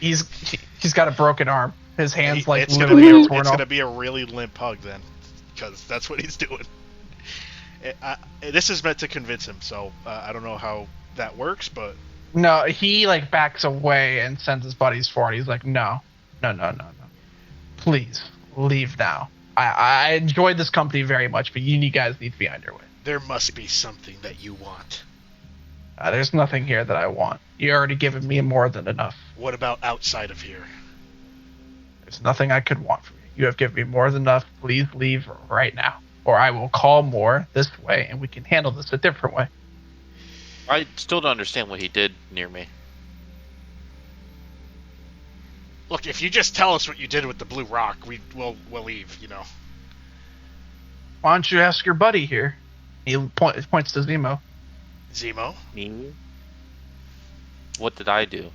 He's got a broken arm. His hands like It's gonna literally be torn it's off. gonna be a really limp hug then, because that's what he's doing. This is meant to convince him, so I don't know how that works, but No, he like backs away and sends his buddies forward. He's like, no. Please leave now. I enjoyed this company very much, but you guys need to be on your way. there must be something that you want. There's nothing here that I want. You already given me more than enough. What about outside of here? There's nothing I could want from you. You have given me more than enough. Please leave right now, or I will call more this way, and we can handle this a different way. I still don't understand what he did near me. Look, if you just tell us what you did with the blue rock, we'll leave. You know. Why don't you ask your buddy here? He points to Zemo. Zemo. Me? What did I do?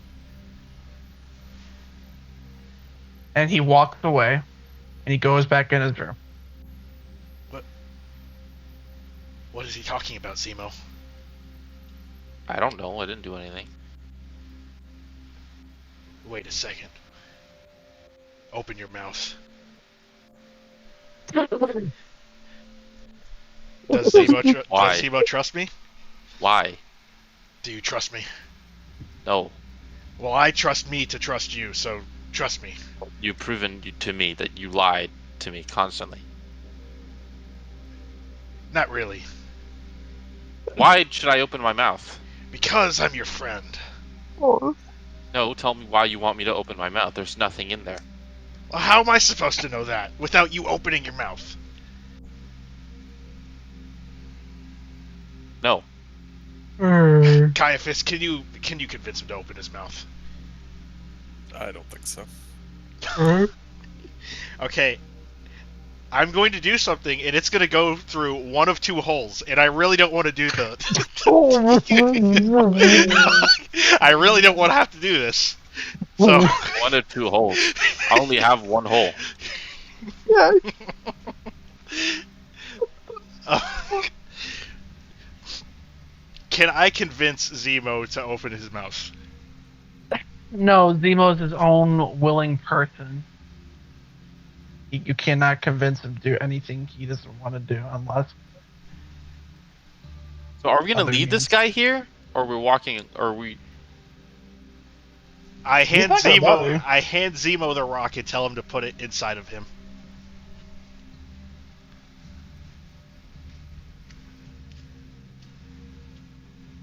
And he walks away, and he goes back in his room. What is he talking about, Zemo? I don't know. I didn't do anything. Wait a second. Open your mouth. Does Zemo trust me? Why? Do you trust me? No. Well, I trust me to trust you, so trust me. You've proven to me that you lied to me constantly. Not really. Why should I open my mouth? Because I'm your friend. No, tell me why you want me to open my mouth. There's nothing in there. Well, how am I supposed to know that without you opening your mouth? No. Caiaphas, can you convince him to open his mouth? I don't think so. Okay. I'm going to do something, and it's going to go through one of two holes, and I really don't want to do the... I really don't want to have to do this. So... One of two holes. I only have one hole. Can I convince Zemo to open his mouth? No, Zemo's his own willing person. You cannot convince him to do anything he doesn't want to do unless... So are we gonna Other leave this means. guy here? Or we're walking, or we... I hand not gonna bother you. Zemo the rock and tell him to put it inside of him.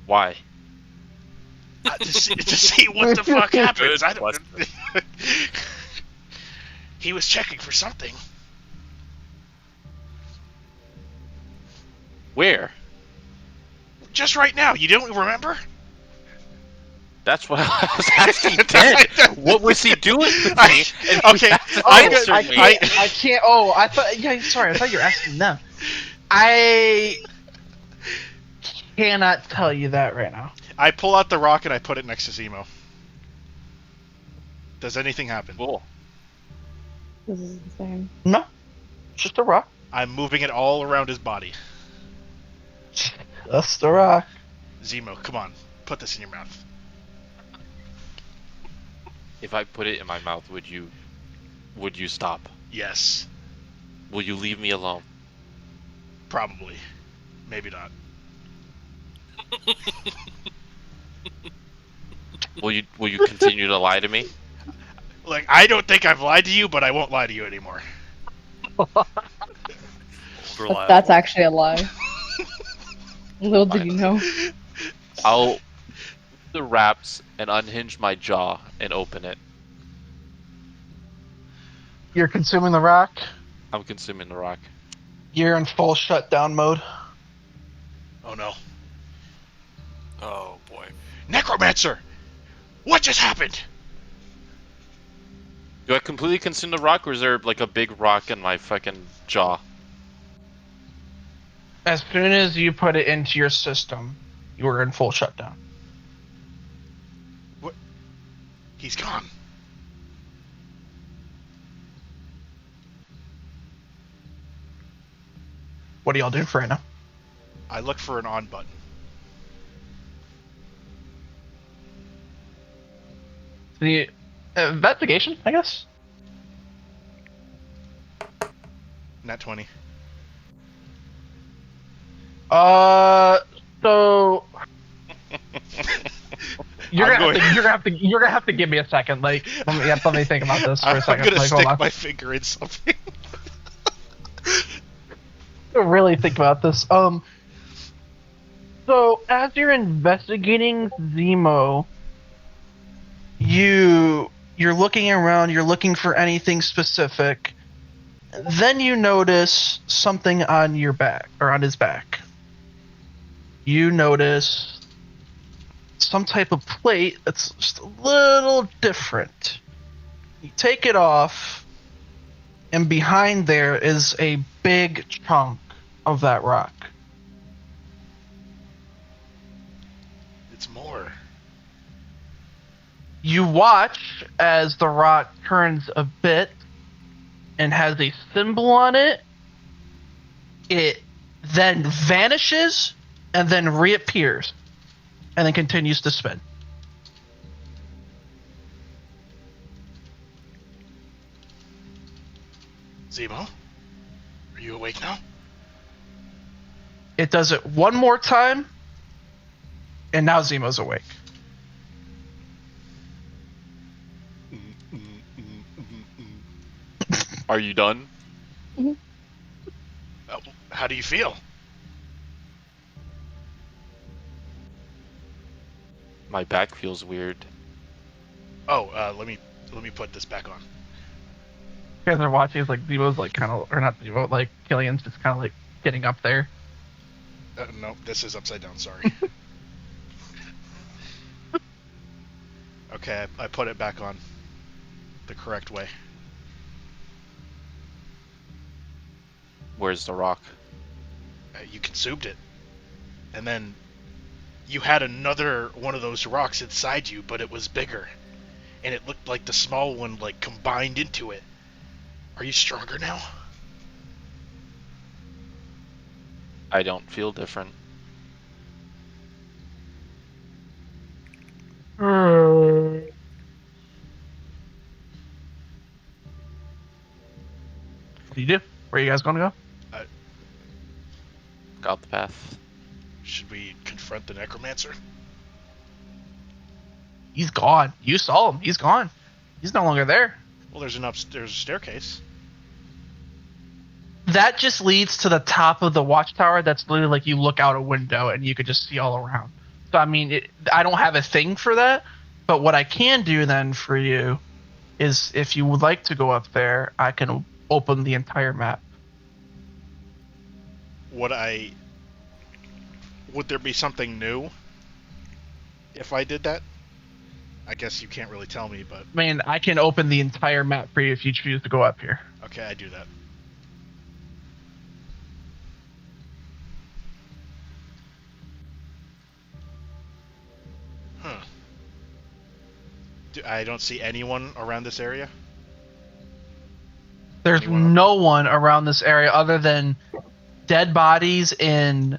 Why? To see what the fuck happens. Good I don't. question. He was checking for something. Where? Just right now. You don't remember? That's what I was asking then. What was he doing with me? And he Okay, hasn't I'm answered good. me. I can't... Oh, I thought... Yeah, sorry, I thought you were asking them. I cannot tell you that right now. I pull out the rock and I put it next to Zemo. Does anything happen? Cool. This is insane. No, just a rock. I'm moving it all around his body. Just a rock. Zemo, come on. Put this in your mouth. If I put it in my mouth, would you stop? Yes. Will you leave me alone? Probably. Maybe not. Will you continue to lie to me? Like, I don't think I've lied to you, but I won't lie to you anymore. Reliable. That's actually a lie. Little did you know. I'll the wraps and unhinge my jaw and open it. You're consuming the rock. I'm consuming the rock. You're in full shutdown mode. Oh no. Oh boy. Necromancer! What just happened? Do I completely consume the rock, or is there like a big rock in my fucking jaw? As soon as you put it into your system, you were in full shutdown. What? He's gone. What do y'all do for right now? I look for an on button. The investigation, I guess. Nat 20. So you're I'm gonna have to give me a second. Like, let me think about this for a second. I'm gonna Like, hold stick on. my finger in something. Really think about this. So as you're investigating Zemo, you're looking around. You're looking for anything specific. Then you notice something on your back, or on his back. You notice some type of plate that's just a little different. You take it off, and behind there is a big chunk of that rock. It's more. You watch as the rock turns a bit and has a symbol on it. It then vanishes and then reappears and then continues to spin. Zemo? Are you awake now? It does it one more time, and now Zemo's awake. Are you done? How do you feel? My back feels weird. Oh, let me put this back on. You guys are watching, it's like Zemo's like kind of, or not Zemo, like Killian's just kind of like getting up there. No, this is upside down, sorry. Okay, I put it back on the correct way. Where's the rock? You consumed it. And then you had another one of those rocks inside you, but it was bigger. And it looked like the small one like combined into it. Are you stronger now? I don't feel different. What do you do? Where are you guys going to go? Got the path. Should we confront the necromancer? He's gone. You saw him. He's gone. He's no longer there. Well, there's a staircase. That just leads to the top of the watchtower. That's literally like you look out a window and you could just see all around. So I mean, I don't have a thing for that. But what I can do then for you is, if you would like to go up there, I can open the entire map. Would there be something new if I did that? I guess you can't really tell me, but I mean, I can open the entire map for you if you choose to go up here. okay, I do that. Huh. I don't see anyone around this area. There's Anyone? no one around this area other than dead bodies in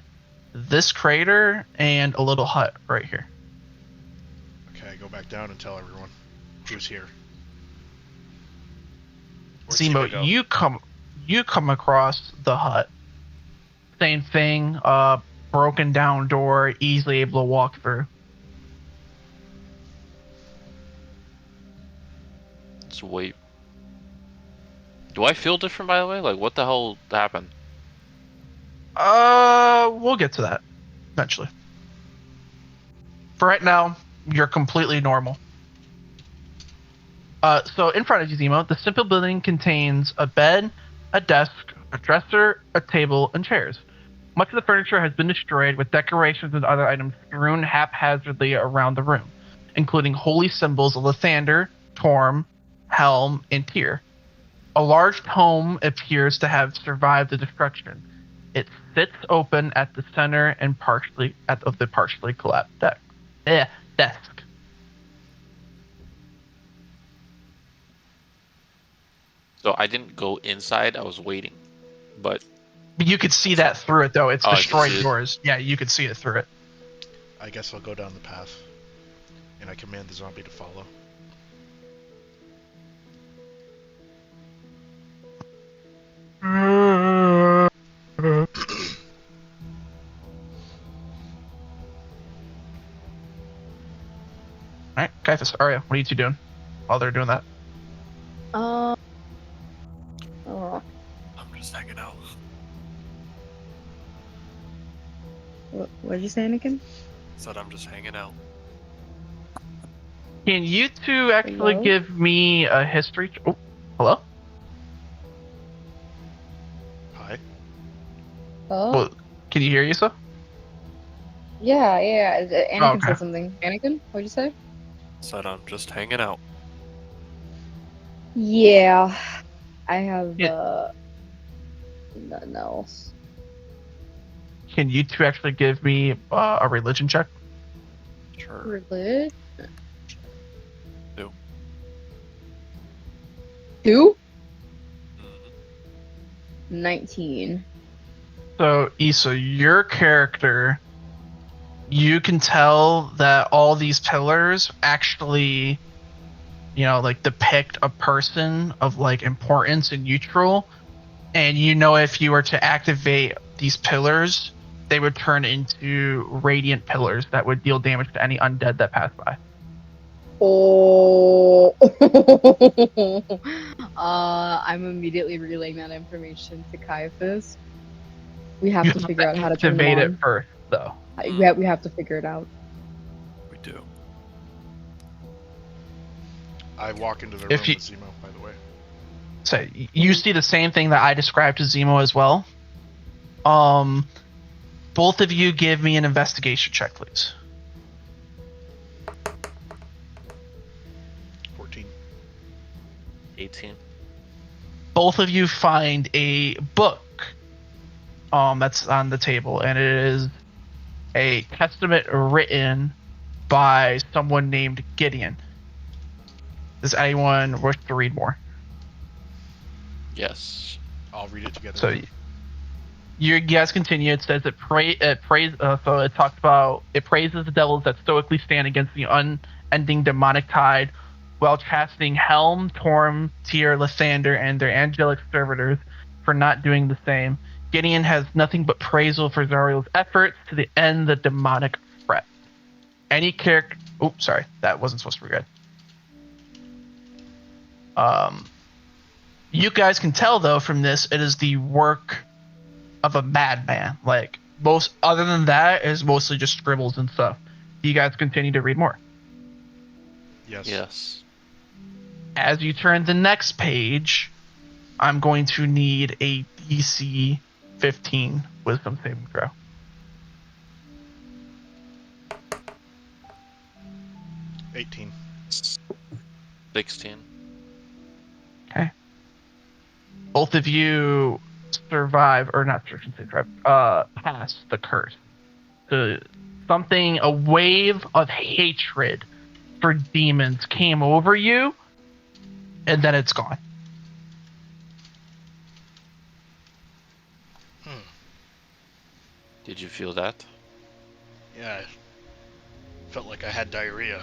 this crater and a little hut right here. Okay, go back down and tell everyone who's here. Where'd Zemo, go? you come across the hut. Same thing, broken down door, easily able to walk through. Let's wait. Do I feel different, by the way? Like, what the hell happened? We'll get to that eventually. For right now, you're completely normal. So in front of you, Zemo, the simple building contains a bed, a desk, a dresser, a table, and chairs. Much of the furniture has been destroyed, with decorations and other items strewn haphazardly around the room, including holy symbols of Lathander, Torm, Helm, and Tyr. A large tome appears to have survived the destruction. It sits open at the center and of the partially collapsed desk. So I didn't go inside. I was waiting, but You could see that through it, though. It's Oh, I can destroyed see it. doors. Yeah, you could see it through it. I guess I'll go down the path, and I command the zombie to follow. Alright, Caiaphas, Arya, what are you two doing while they're doing that? Oh. I'm just hanging out. What'd you say, Anakin? Said I'm just hanging out. Can you two actually Hello? give me a history? Oh, hello? Hi. Oh. Well, can you hear yourself? Yeah. Anakin okay. said something. Anakin, what'd you say? Said I'm just hanging out. Yeah. I have, Yeah. nothing else. Can you two actually give me a religion check? Sure. Religion? Two. 2? Mhm. 19. So, Issa, your character, you can tell that all these pillars actually, like depict a person of like importance and neutral. And if you were to activate these pillars, they would turn into radiant pillars that would deal damage to any undead that pass by. Oh. I'm immediately relaying that information to Caiaphas. We have You to have figure out how to turn them activate it on. first, though. We have to figure it out. We do. I walk into the room If you- with Zemo, by the way. So you see the same thing that I described to Zemo as well. Both of you give me an investigation check, please. 14. 18. Both of you find a book that's on the table, and it is a testament written by someone named Gideon. Does anyone wish to read more? Yes. I'll read it together. So with him. you guys continue. It says it praises the devils that stoically stand against the unending demonic tide, while chastening Helm, Torm, Tyr, Lathander, and their angelic servitors for not doing the same. Gideon has nothing but praisal for Zariel's efforts to the end the demonic threat. Any character. Oops, sorry, that wasn't supposed to be read. You guys can tell though from this, it is the work of a madman. Like most, other than that, is mostly just scribbles and stuff. Do you guys continue to read more? Yes. Yes. As you turn the next page, I'm going to need a DC 15 Wisdom saving throw. 18. 16. Okay. Both of you survive, or not search and save, pass the curse. A wave of hatred for demons came over you, and then it's gone. Did you feel that? Yeah, I felt like I had diarrhea.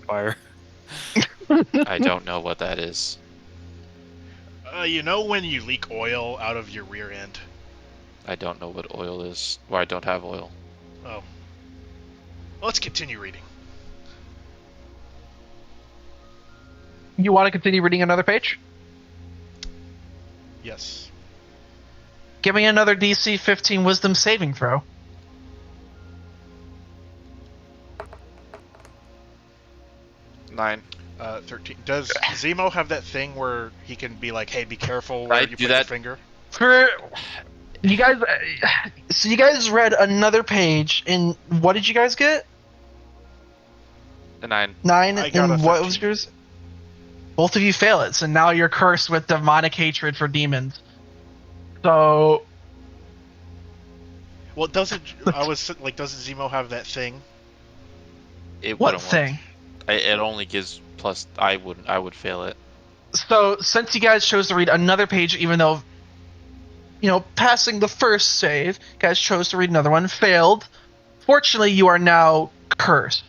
Fire. I don't know what that is. You know when you leak oil out of your rear end? I don't know what oil is. Or I don't have oil. Oh. Let's continue reading. You want to continue reading another page? Yes. Give me another DC 15 Wisdom saving throw. 9. 13. Does Zemo have that thing where he can be like, hey, be careful where I you do put your that- finger? For you guys, so you guys read another page, and what did you guys get? A 9. 9, I got and a what was 13. yours? Both of you fail it, so now you're cursed with demonic hatred for demons. So, Well, doesn't Zemo have that thing? It what wouldn't thing? work. It only gives plus. I would fail it. So, since you guys chose to read another page, even though, passing the first save, you guys chose to read another one, failed. Fortunately, you are now cursed.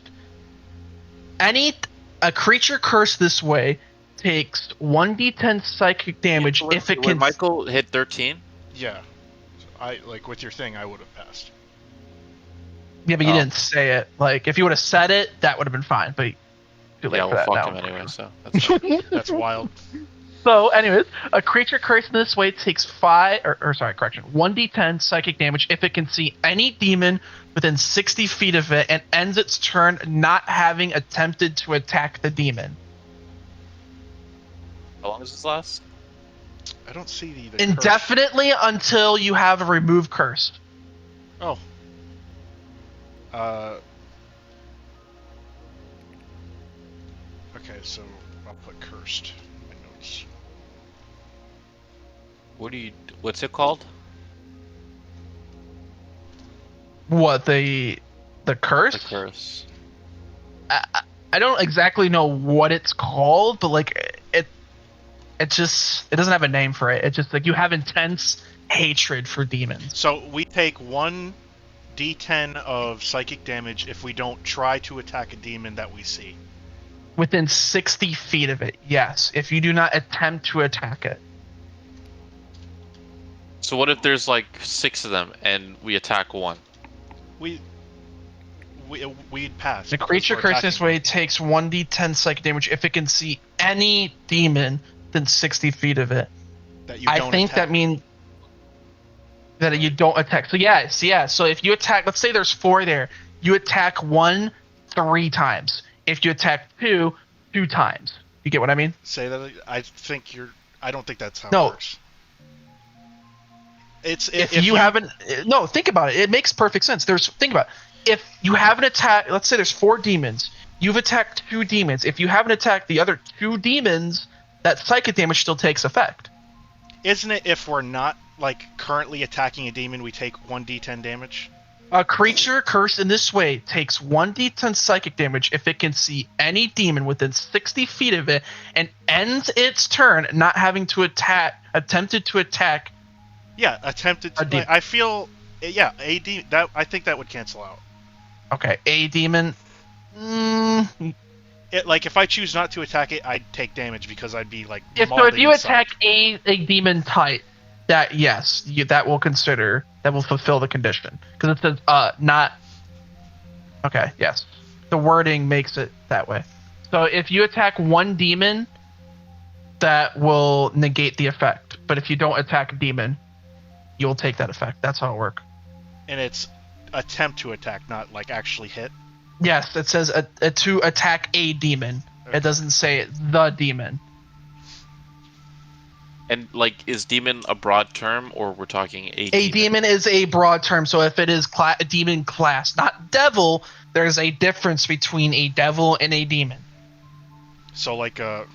A creature cursed this way takes 1d10 psychic damage if it When can. Michael hit 13. Yeah. With your thing, I would have passed. Yeah, but you Oh. didn't say it. Like, if you would have said it, that would have been fine. But too late Yeah, for well, that fuck now. him anyway. So that's fine. That's wild. So, anyways, a creature cursed in this way takes 1d10 psychic damage if it can see any demon within 60 feet of it and ends its turn not having attempted to attack the demon. How long does this last? I don't see the curse. Indefinitely until you have a remove curse. Oh. Okay, so I'll put cursed in my notes. What's it called? What, the curse? The curse. I don't exactly know what it's called, but like it doesn't have a name for it. It's just like you have intense hatred for demons. So we take 1d10 of psychic damage if we don't try to attack a demon that we see. Within 60 feet of it, yes. If you do not attempt to attack it. So what if there's like 6 of them and we attack one? We'd pass. The because creature we're cursed this attacking. way takes 1d10 psychic damage if it can see any demon within 60 feet of it. That you don't I think attack. that means that you don't attack. So yeah. So if you attack, let's say there's 4 there, you attack 1 3 times. If you attack 2 times. You get what I mean? Say that. I don't think that's how No. it works. It's If you haven't, no, think about it. It makes perfect sense. Think about it. If you haven't attacked, let's say there's 4 demons. You've attacked 2 demons. If you haven't attacked the other 2 demons, that psychic damage still takes effect. Isn't it if we're not currently attacking a demon, we take 1d10 damage? A creature cursed in this way takes 1d10 psychic damage if it can see any demon within 60 feet of it and ends its turn not having to attempted to attack. Yeah, attempted A demon. to. I feel. Yeah, a demon. That I think that would cancel out. Okay, a demon. If I choose not to attack it, I'd take damage because I'd be like. If mauled you inside. attack a demon type, that will fulfill the condition because it says not. Okay, yes, the wording makes it that way. So if you attack 1 demon, that will negate the effect. But if you don't attack a demon, you'll take that effect. That's how it works. And it's attempt to attack, not actually hit. Yes, it says to attack a demon. Okay. It doesn't say the demon. And is demon a broad term, or we're talking a demon? A demon is a broad term, so if it is a demon class, not devil, there's a difference between a devil and a demon. So what's a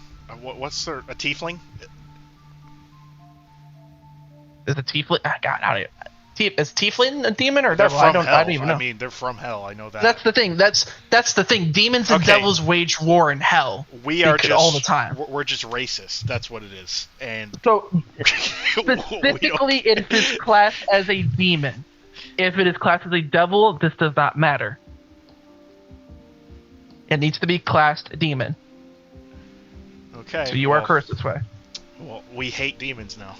tiefling? Is a tiefling? God, is Tiefling a demon or They're devil? from I hell. don't even know. I mean, they're from hell. I know that. That's the thing. That's the thing. Demons and Okay. devils wage war in hell. We are just all the time. We're just racist. That's what it is. And So we don't- specifically, it is classed as a demon. If it is classed as a devil, this does not matter. It needs to be classed a demon. Okay. So you are cursed this way. Well, we hate demons now.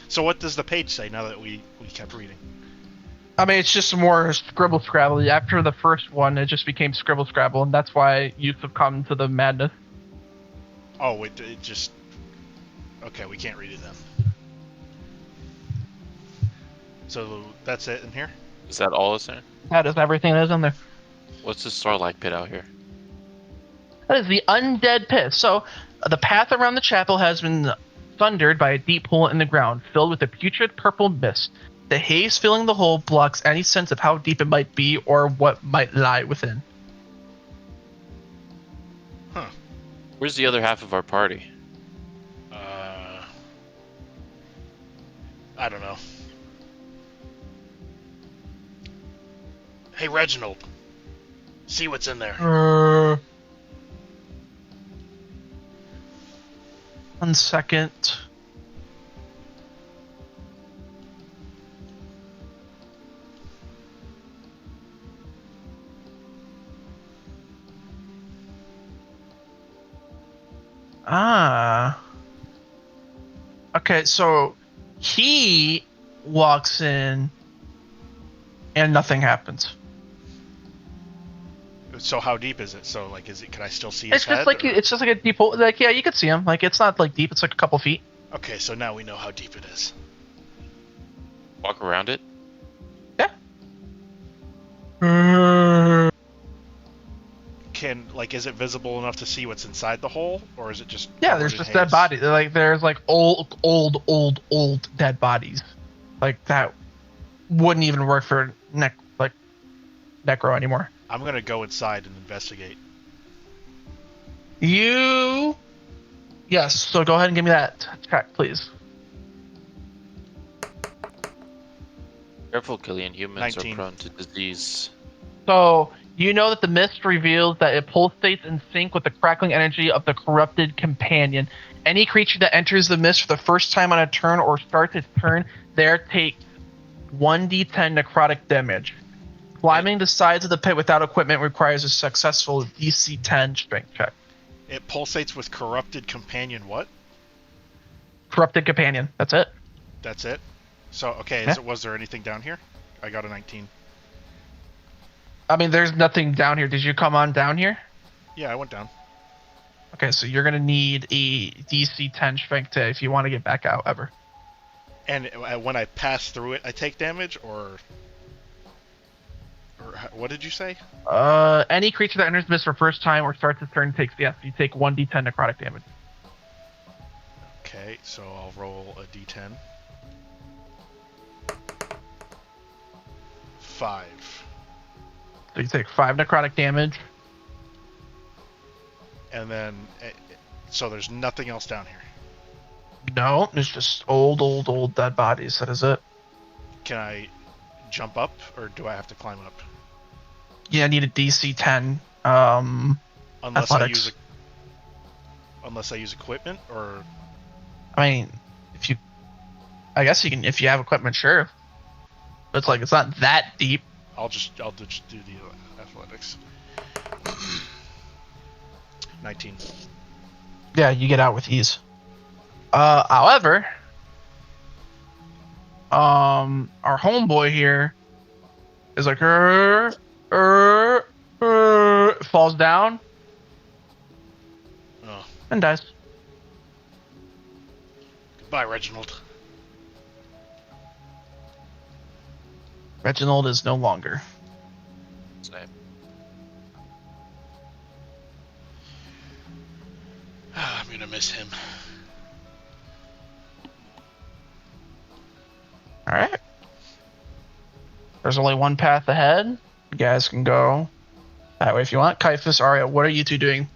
So what does the page say now that we kept reading? I mean, it's just more scribble scrabble. After the first one, it just became scribble scrabble, and that's why youth have come to the madness. Oh, it just... Okay, we can't read it then. So that's it in here? Is that all that's there? That is everything that is in there. What's the Starlight Pit out here? That is the undead pit. So the path around the chapel has been thundered by a deep hole in the ground, filled with a putrid purple mist. The haze filling the hole blocks any sense of how deep it might be or what might lie within. Huh. Where's the other half of our party? I don't know. Hey, Reginald. See what's in there. 1 second. Okay, so he walks in and nothing happens. So how deep is it? So like, can I still see his It's just head? like or- it's just like a deep hole. Like, yeah, you can see him. Like, it's not like deep. It's like a couple feet. Okay, so now we know how deep it is. Walk around it? Is it visible enough to see what's inside the hole, or is it just? Yeah, covered there's in just haze? dead bodies. Like, there's like old dead bodies. Like that wouldn't even work for necro anymore. I'm gonna go inside and investigate. Yes. So go ahead and give me that check, please. Careful, Killian. Humans 19. are prone to disease. So you know that the mist reveals that it pulsates in sync with the crackling energy of the corrupted companion. Any creature that enters the mist for the first time on a turn or starts its turn there takes 1d10 necrotic damage. Climbing the sides of the pit without equipment requires a successful DC 10 strength check. It pulsates with corrupted companion. What? Corrupted companion. That's it. That's it. So okay, Yeah. was there anything down here? I got a 19. I mean, there's nothing down here. Did you come on down here? Yeah, I went down. Okay, so you're gonna need a DC 10 strength to if you want to get back out ever. And when I pass through it, I take damage, or what did you say? Any creature that enters the mist for first time or starts its turn takes you take 1d10 necrotic damage. Okay, so I'll roll a d10. 5. So you take 5 necrotic damage. And then, so there's nothing else down here. No, it's just old dead bodies. That is it. Can I jump up, or do I have to climb up? Yeah, I need a DC 10. Unless Athletics. Unless I use equipment, or I mean, I guess you can if you have equipment, sure. But it's not that deep. I'll just do the athletics. 19. Yeah, you get out with ease. However, our homeboy here is like, falls down Oh, and dies. goodbye, Reginald. Reginald is no longer. Same. I'm gonna miss him. All right. There's only one path ahead. You guys can go that way if you want. Caiaphas, Arya, what are you two doing?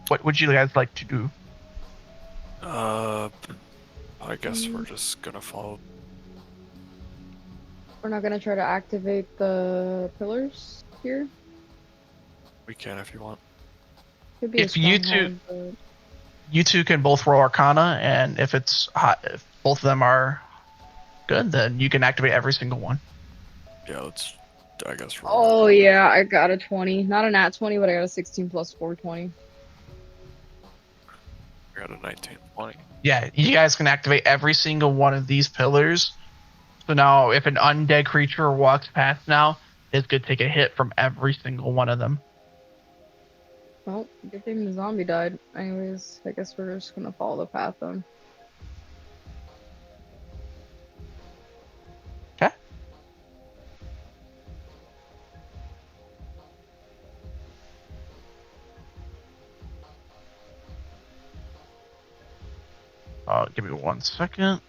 What would you guys like to do? I guess we're just gonna follow. We're not gonna try to activate the pillars here. We can if you want. Could be a If you two stronghold, but you two can both roll Arcana, and if it's hot, if both of them are good, then you can activate every single one. Yeah, let's. I guess roll. oh yeah, I got a 20. Not a nat 20, but I got a 16 plus 4, 20. I got a 19, 20. Yeah, you guys can activate every single one of these pillars. So now, if an undead creature walks past now, it's going to take a hit from every single one of them. Well, good thing the zombie died. Anyways, I guess we're just gonna follow the path then. Okay. Give me 1 second.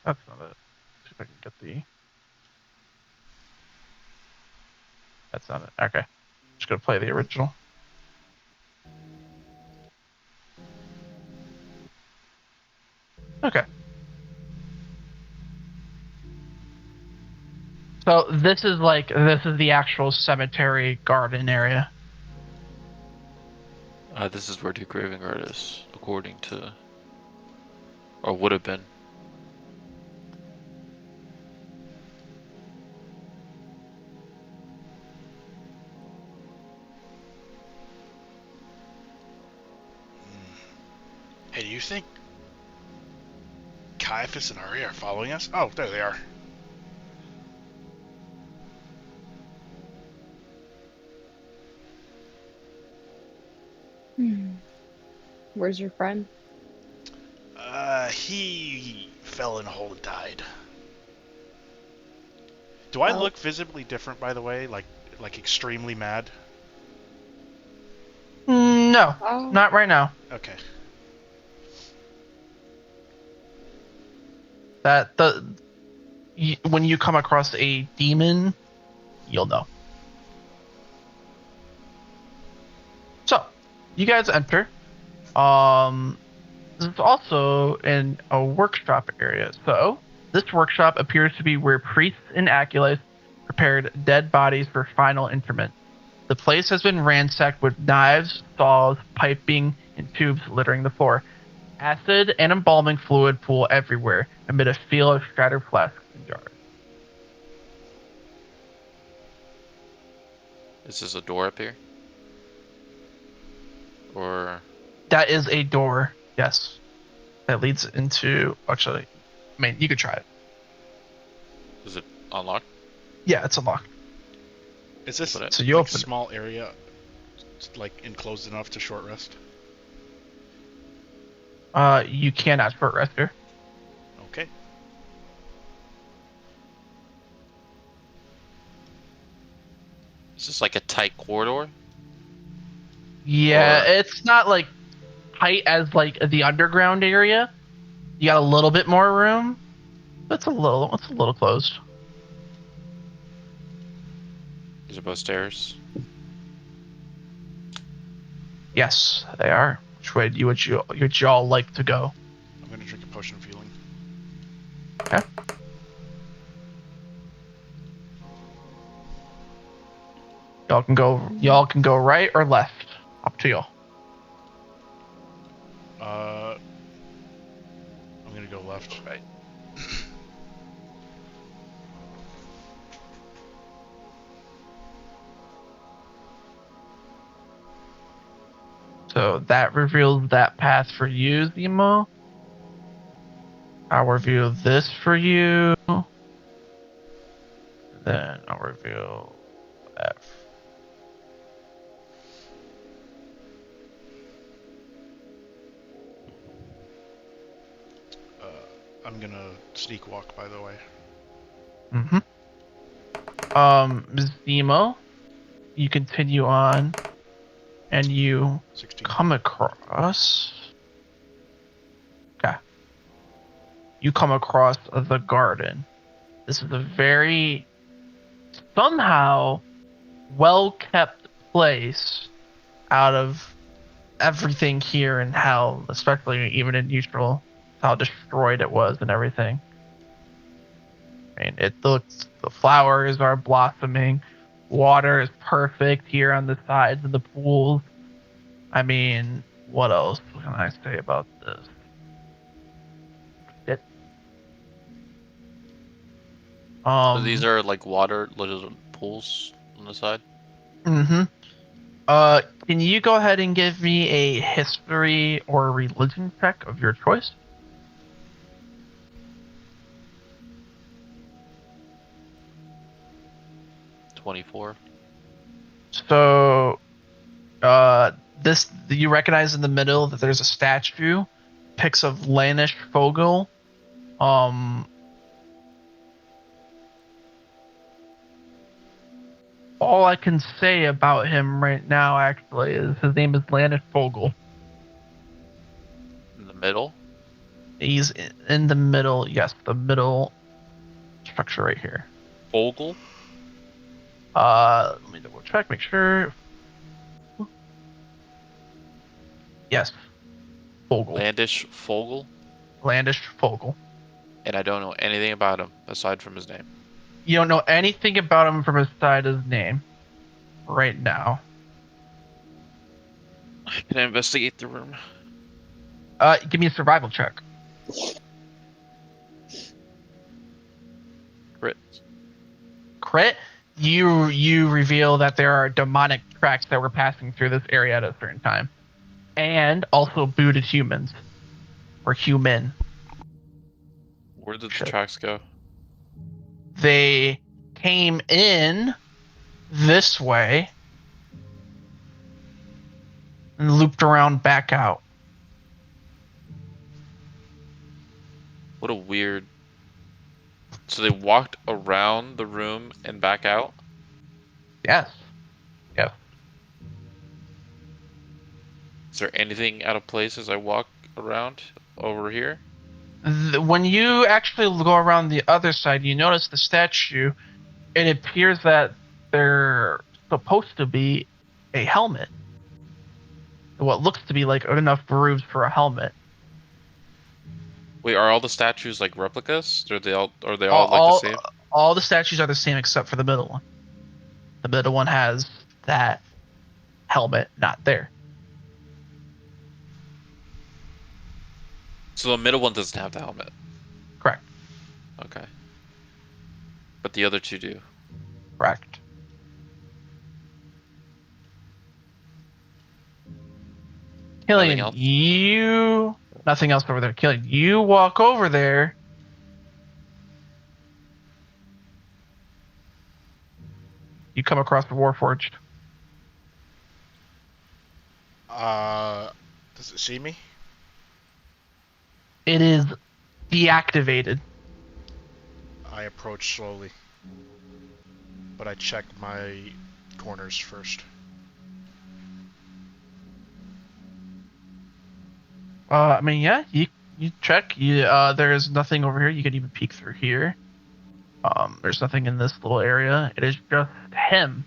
That's not it. See if I can get the. That's not it. Okay. Just gonna play the original. Okay. So this is the actual cemetery garden area. This is where the graving guard is, according to, or would have been. Hey, do you think Caiaphas and Arya are following us? Oh, there they are. Where's your friend? He fell in a hole and died. Do I Oh. look visibly different, by the way? Like extremely mad? No, Oh. not right now. Okay. When you come across a demon, you'll know. So, you guys enter. This is also in a workshop area. So, this workshop appears to be where priests and acolytes prepared dead bodies for final interment. The place has been ransacked with knives, saws, piping, and tubes littering the floor. Acid and embalming fluid pool everywhere amid a field of scattered flasks and jars. Is this a door up here? Or That is a door, yes. That leads into. Actually, I mean, you could try it. is it unlocked? Yeah, it's unlocked. Is this So you like open it. small area, like enclosed enough to short rest? You cannot short rest here. Okay. Is this like a tight corridor? Yeah, Or- it's not like tight as like the underground area. You got a little bit more room. It's a little closed. These are both stairs. Yes, they are. Which way would you all like to go? I'm gonna drink a potion of healing. Okay. Y'all can go right or left. Up to y'all. I'm gonna go left. Right. So that reveals that path for you, Zemo. I'll reveal this for you. Then I'll reveal that. I'm gonna sneak walk, by the way. Mm-hmm. Zemo, you continue on. and you 16. come across. Okay. You come across the garden. This is a very somehow well kept place out of everything here in hell, especially even in neutral, how destroyed it was and everything. I mean, the flowers are blossoming, water is perfect here on the sides of the pools. I mean, what else can I say about this? It, So these are like water little pools on the side. mm-hmm. Can you go ahead and give me a history or religion check of your choice? 24. So, this you recognize in the middle that there's a statue, pics of Lanish Fogel. All I can say about him right now, actually, is his name is Lanish Fogel. In the middle. He's in the middle. Yes, the middle structure right here. Fogel. Let me double check, make sure. Yes, Fogel. Landish Fogel. Landish Fogel. And I don't know anything about him aside from his name. You don't know anything about him from his side of his name right now. Can I investigate the room? Give me a survival check. Crit. Crit. You reveal that there are demonic tracks that were passing through this area at a certain time, and also booted humans or human. Where did the Shit. tracks go? They came in this way and looped around back out. What a weird. So they walked around the room and back out? Yes. Yes. Is there anything out of place as I walk around over here? When you actually go around the other side, you notice the statue. It appears that they're supposed to be a helmet. What looks to be like enough grooves for a helmet. Wait, are all the statues like replicas? Are they All, all like the all, same? all the statues are the same except for the middle one. The middle one has that helmet not there. So the middle one doesn't have the helmet. Correct. Okay. But the other two do. Correct. Nothing Killian, else? nothing else over there. Killian, you walk over there. You come across the Warforged. Does it see me? It is deactivated. I approach slowly, but I check my corners first. I mean, yeah, you check. There's nothing over here. You can even peek through here. There's nothing in this little area. It is just him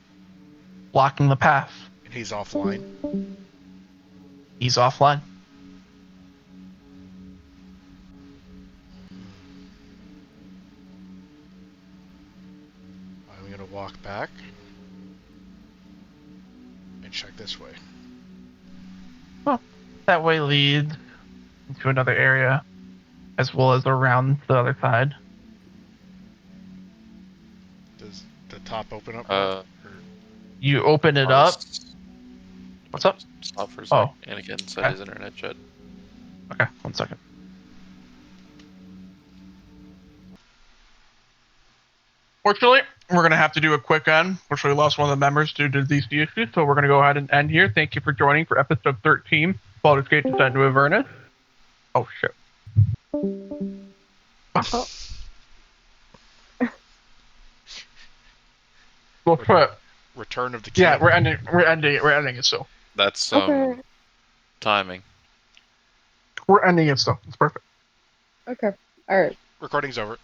blocking the path. And he's offline. He's offline. I'm gonna walk back and check this way. That way leads into another area, as well as around the other side. Does the top open up? Uh, You open it up. What's up? Stop for a sec. Oh. Anakin said Okay. his internet shut. Okay, 1 second. Fortunately, we're going to have to do a quick end. Fortunately, we lost one of the members due to these issues, so we're going to go ahead and end here. Thank you for joining for episode 13, Baldur's Gate Descent into Avernus. Oh, shit. We'll put, Return of the King. yeah, we're ending it, so. That's some Okay. timing. We're ending it still. It's perfect. Okay. All right. Recording's over.